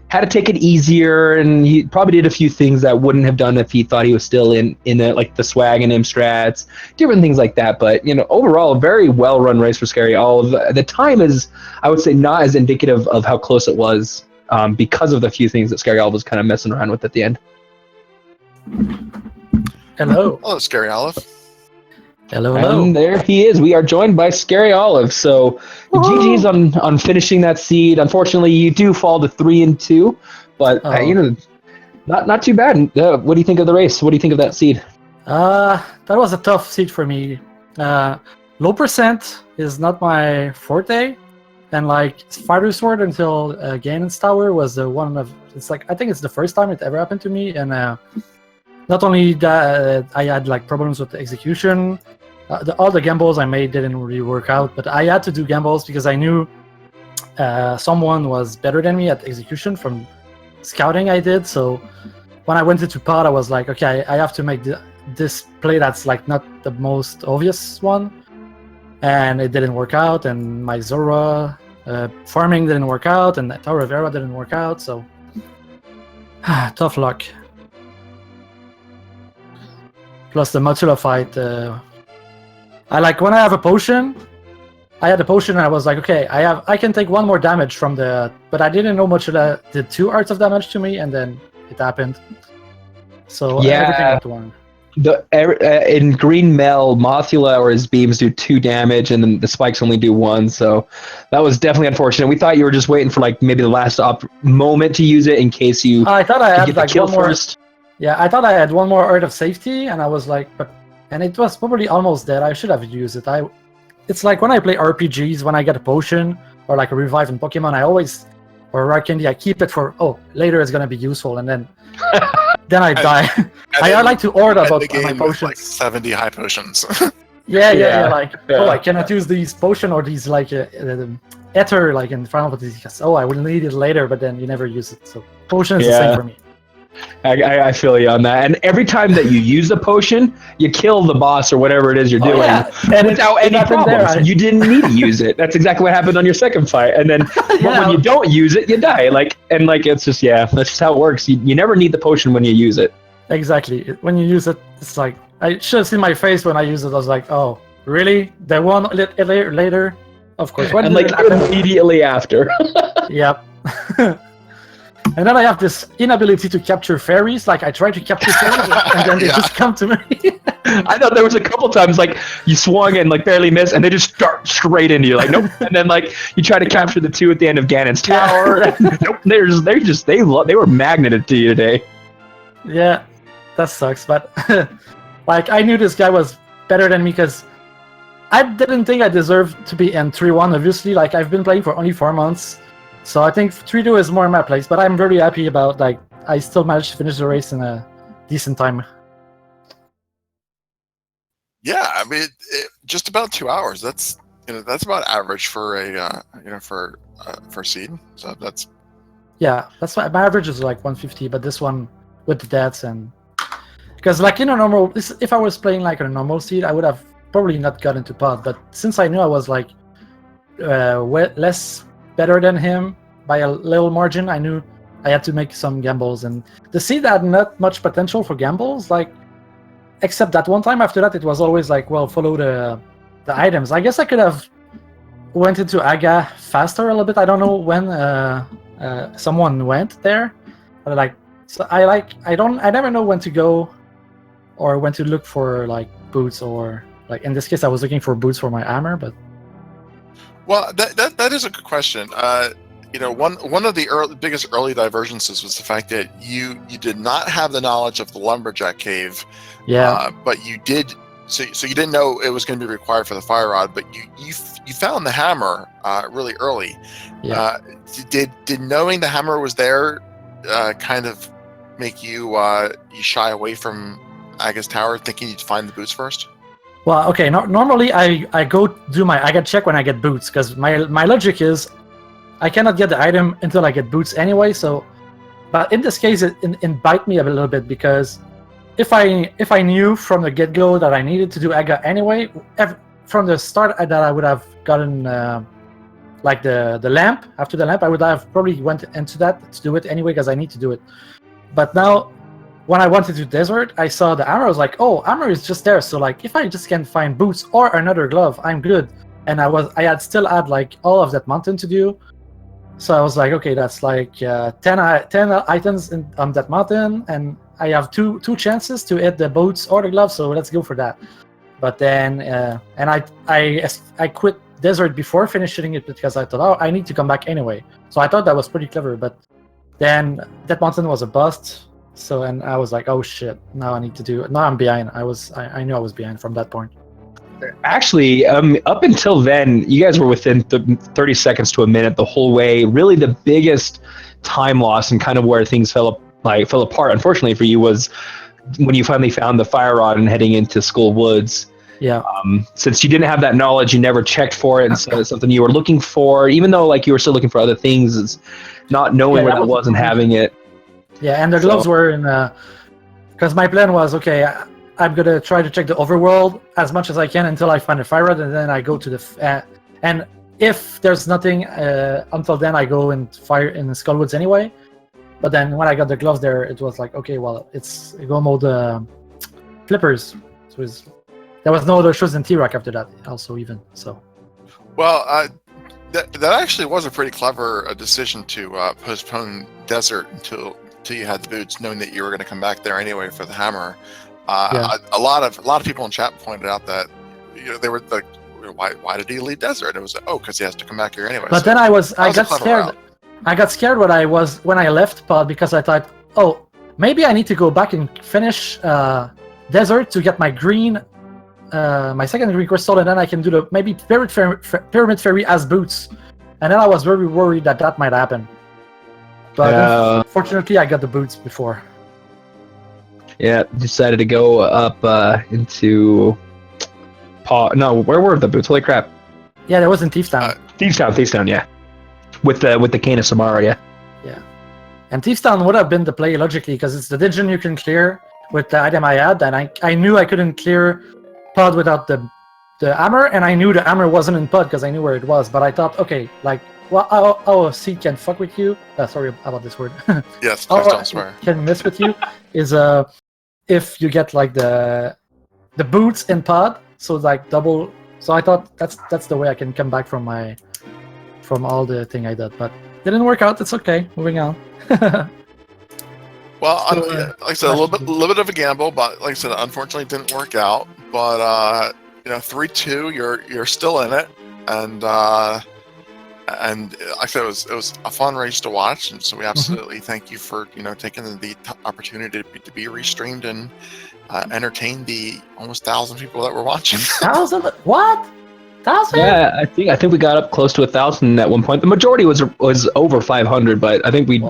had to take it easier, and he probably did a few things that wouldn't have done if he thought he was still in it, like the swag and M strats, different things like that. But overall, a very well run race for Scaryolive. The time is, I would say, not as indicative of how close it was, because of the few things that Scaryolive was kind of messing around with at the end. Hello, Scaryolive. Hello. And there he is. We are joined by Scaryolive. So GG's on finishing that seed. Unfortunately, you do fall to 3 and 2, but not too bad. What do you think of the race? What do you think of that seed? That was a tough seed for me. Low percent is not my forte, and like Fighter Sword until Ganon's Tower was the one of. It's like I think it's the first time it ever happened to me, and not only that I had like problems with the execution. All the gambles I made didn't really work out, but I had to do gambles because I knew someone was better than me at execution from scouting I did. So when I went into pod, I was like, okay, I have to make this play that's like not the most obvious one, and it didn't work out. And my Zora farming didn't work out, and Tower of Era didn't work out. So tough luck. Plus the Matsula fight. When I have a potion, I had a potion and I was like, okay, I can take 1 more damage from but I didn't know Matsula did 2 arts of damage to me, and then it happened. So everything went 1. In Green Mel, Mothula or his beams do 2 damage, and then the spikes only do 1. So that was definitely unfortunate. We thought you were just waiting for like maybe the last moment to use it in case you. I thought I had like 1 more. First. Yeah, I thought I had 1 more art of safety, and I was like, and it was probably almost dead. I should have used it. It's like when I play RPGs, when I get a potion or like a revive in Pokemon, or Rock Candy, I keep it for later it's gonna be useful, and then I die. I like to order about my potions. Like 70 high potions. Yeah. I cannot use these potion or these like ether like in front of these. I will need it later, but then you never use it. So potion is the same for me. I feel you on that. And every time that you use a potion, you kill the boss or whatever it is you're doing And without any problems. You didn't need to use it. That's exactly what happened on your second fight. And then but when you don't use it, you die. It's just that's just how it works. You never need the potion when you use it. Exactly. When you use it, it's like I should have seen my face when I used it. I was like, oh, really? The one later? Of course. And immediately after. Yep. And then I have this inability to capture fairies. Like I try to capture fairies, and then they just come to me. I thought there was a couple times you swung and barely missed, and they just start straight into you. Like nope. And then you try to capture the two at the end of Ganon's tower. Nope. They were magneted to you today. Yeah, that sucks. But I knew this guy was better than me because I didn't think I deserved to be in 3-1. Obviously, I've been playing for only 4 months. So I think 3-2 is more in my place, but I'm very happy about I still managed to finish the race in a decent time. Yeah, I mean, just about 2 hours. That's about average for a for seed. So that's that's why my average is 150, but this one with the deaths and because in a normal, if I was playing a normal seed, I would have probably not gotten to pod. But since I knew I was less better than him by a little margin, I knew I had to make some gambles, and the seed had not much potential for gambles, except that one time. After that, it was always follow the items. I guess I could have went into Aga faster a little bit. I don't know when someone went there, but I never know when to go or when to look for boots, or in this case I was looking for boots for my armor. But well, that is a good question. One of the biggest early divergences was the fact that you did not have the knowledge of the lumberjack cave. Yeah. But you did. So you didn't know it was going to be required for the fire rod, but you found the hammer really early. Yeah. Did knowing the hammer was there kind of make you shy away from Aga's tower, thinking you'd find the boots first? Well, okay. Normally, I go do my Aga check when I get boots, because my logic is I cannot get the item until I get boots anyway. So, but in this case, it bite me a little bit, because if I knew from the get-go that I needed to do Aga anyway, from the start that I would have gotten the lamp. After the lamp, I would have probably went into that to do it anyway, because I need to do it. But now, when I wanted to desert, I saw the armor. I was like, oh, armor is just there. So if I just can find boots or another glove, I'm good. And I had still had all of that mountain to do. So I was like, okay, that's 10 items on that mountain, and I have two chances to hit the boots or the gloves. So let's go for that. But then, and I quit desert before finishing it, because I thought, oh, I need to come back anyway. So I thought that was pretty clever. But then that mountain was a bust. So, and I was like, oh shit, now I need to do it. Now I'm behind. I knew I was behind from that point. Actually, up until then, you guys were within 30 seconds to a minute the whole way. Really, the biggest time loss and kind of where things fell apart, unfortunately for you, was when you finally found the fire rod and heading into Skull Woods. Yeah. Since you didn't have that knowledge, you never checked for it, and so it's something you were looking for, even though you were still looking for other things. It's not knowing where that was and having it. Yeah, and the gloves were in, because my plan was, okay, I'm gonna try to check the overworld as much as I can until I find a fire rod, and then I go to the and if there's nothing until then, I go and fire in the Skullwoods anyway. But then when I got the gloves there, it was like, okay, well, it's go mode flippers. So there was no other shows in T-Rock after that, also even so. Well, that actually was a pretty clever decision to postpone desert until you had the boots, knowing that you were going to come back there anyway for the hammer. A lot of people in chat pointed out that they were like, why did he leave desert? It was because he has to come back here anyway. But so then I got scared. Route. I got scared when I left pod, because I thought, oh, maybe I need to go back and finish desert to get my green, my second green crystal, and then I can do the maybe pyramid fairy as boots. And then I was very worried that might happen. But fortunately, I got the boots before. Yeah, decided to go up into no, where were the boots? Holy crap! Yeah, that was in Thiefstown. Thiefstown, yeah. With the Cane of Samara, yeah. Yeah, And Thieves Town would have been the play logically because it's the dungeon you can clear with the item I had, and I knew I couldn't clear pod without the hammer, and I knew the hammer wasn't in pod because I knew where it was. But I thought, okay, like, well, how a seed can fuck with you. Sorry about this word. Yes, please don't swear. Can mess with you is if you get like the boots in pod, so like double. So I thought that's the way I can come back from all the thing I did, but didn't work out. It's okay. Moving on. Well, So, like I said, a little bit of a gamble, but like I said, unfortunately, it didn't work out. But 3-2, you're still in it, and like I said, it was a fun race to watch, and so we absolutely thank you for taking the opportunity to be restreamed and entertain the almost 1,000 people that were watching. 1,000? What? 1,000? Yeah, I think we got up close to 1,000 at one point. The majority was over 500, but I think we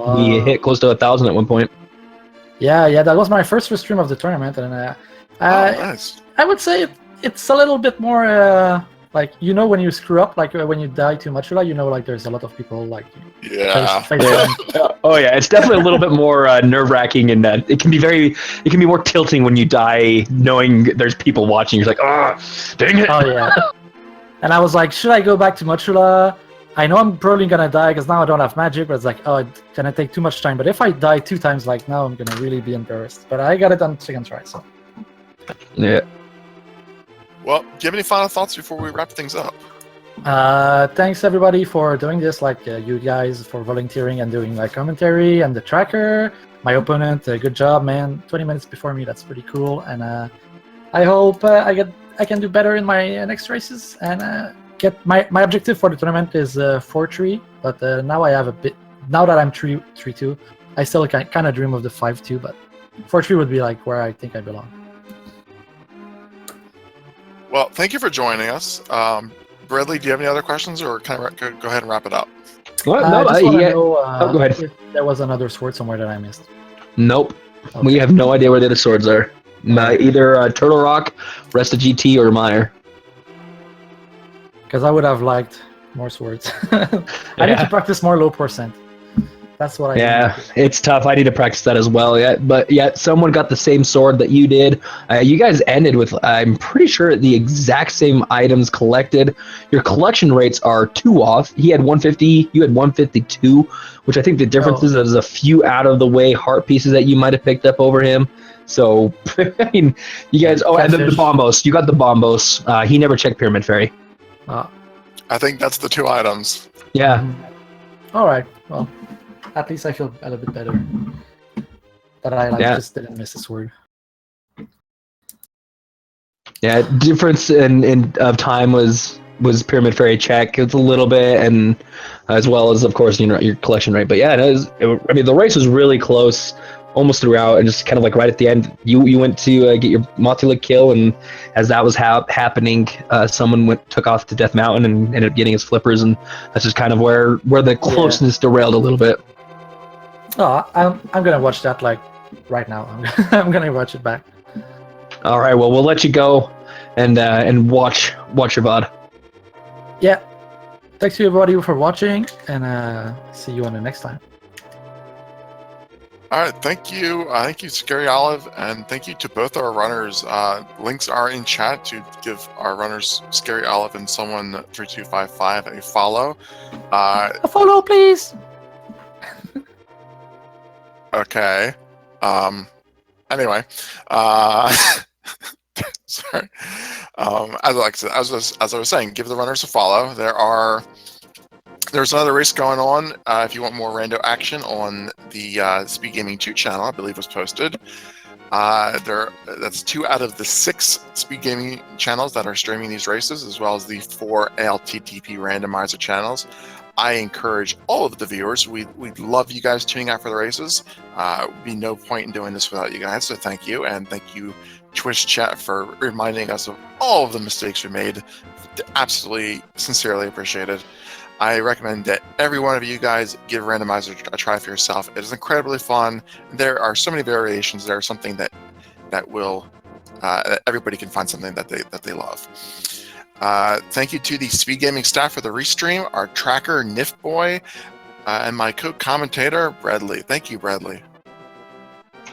hit close to 1,000 at one point. Yeah, that was my first stream of the tournament, and Nice. I would say it's a little bit more like when you screw up, like when you die too much, like there's a lot of people like Yeah. Oh yeah, it's definitely a little bit more nerve-wracking, and it can be more tilting when you die, knowing there's people watching. You're like, dang it! Oh yeah. And I was like, should I go back to Mochula? I know I'm probably gonna die because now I don't have magic, but it's like, oh, it's gonna take too much time. But if I die 2 times, like now, I'm gonna really be embarrassed. But I got it on second try, so. Yeah. Well, do you have any final thoughts before we wrap things up? Thanks everybody for doing this, like you guys for volunteering and doing like commentary and the tracker. My opponent, good job, man. 20 minutes before me, that's pretty cool. And I hope I can do better in my next races and get my objective for the tournament is 4-3, but now I have a bit. Now that I'm 3-2, I still kind of dream of the 5-2, but 4-3 would be like where I think I belong. Well, thank you for joining us. Bradley, do you have any other questions, or can I go ahead and wrap it up? Well, I just want to know go ahead. if there was another sword somewhere that I missed. Nope. Okay. We have no idea where the other swords are. Either Turtle Rock, Rest of GT, or Meyer. Because I would have liked more swords. I need to practice more low percent. That's what I need. It's tough. I need to practice that as well. Yeah, but someone got the same sword that you did. You guys ended with, I'm pretty sure, the exact same items collected. Your collection rates are 2 off. He had 150, you had 152, which I think the difference is there's a few out of the way heart pieces that you might have picked up over him. So, I mean, you guys. Oh, and then the Bombos. You got the Bombos. He never checked Pyramid Fairy. I think that's the 2 items. Yeah. All right. Well, at least I feel a little bit better that I just didn't miss this word. Yeah, difference in of time was Pyramid Fairy check. It's a little bit, and as well as, of course, your collection rate. But yeah, the race was really close almost throughout, and just kind of like right at the end, you went to get your Mothula kill, and as that was happening, someone took off to Death Mountain and ended up getting his flippers, and that's just kind of where the closeness derailed a little bit. Oh, I'm gonna watch that like right now. I'm gonna watch it back. All right, well, we'll let you go and watch your VOD. Yeah. Thanks to everybody for watching, and see you on the next time. All right, thank you. Thank you, Scaryolive, and thank you to both our runners. Links are in chat to give our runners, Scaryolive and someone325 a follow. A follow, please. Okay. Anyway, sorry. As I was saying, give the runners a follow. There's another race going on. If you want more rando action on the Speed Gaming 2 channel, I believe was posted. That's 2 out of the 6 Speed Gaming channels that are streaming these races, as well as the 4 ALTTP randomizer channels. I encourage all of the viewers. We'd love you guys tuning out for the races. Would be no point in doing this without you guys, so thank you. And thank you, Twitch chat, for reminding us of all of the mistakes we made. Absolutely, sincerely appreciated. I recommend that every one of you guys give Randomizer a try for yourself. It is incredibly fun. There are so many variations. There are something that will everybody can find something that they love. Thank you to the Speed Gaming staff for the restream. Our tracker, Nif Boy, And my co-commentator, Bradley. Thank you, Bradley.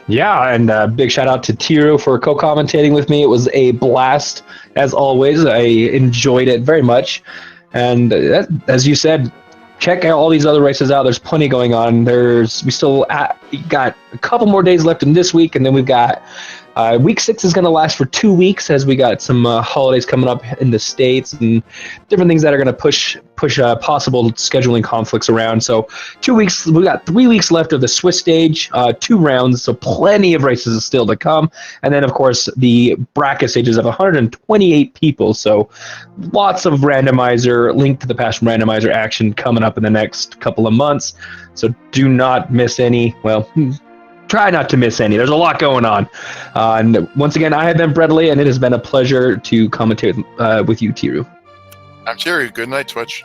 Yeah, and big shout out to Tiro for co-commentating with me. It was a blast, as always. I enjoyed it very much. And as you said, check out all these other races out. There's plenty going on. We still got a couple more days left in this week, and then we've got week 6 is going to last for 2 weeks as we got some holidays coming up in the States and different things that are going to push possible scheduling conflicts around. So 2 weeks, we got 3 weeks left of the Swiss stage, 2 rounds, so plenty of races still to come. And then, of course, the bracket stages of 128 people. So lots of randomizer, link to the past randomizer action coming up in the next couple of months. So do not miss any. Well, try not to miss any. There's a lot going on. And once again, I have been Bradley, and it has been a pleasure to commentate with you, Tiru. I'm Tiru. Good night, Twitch.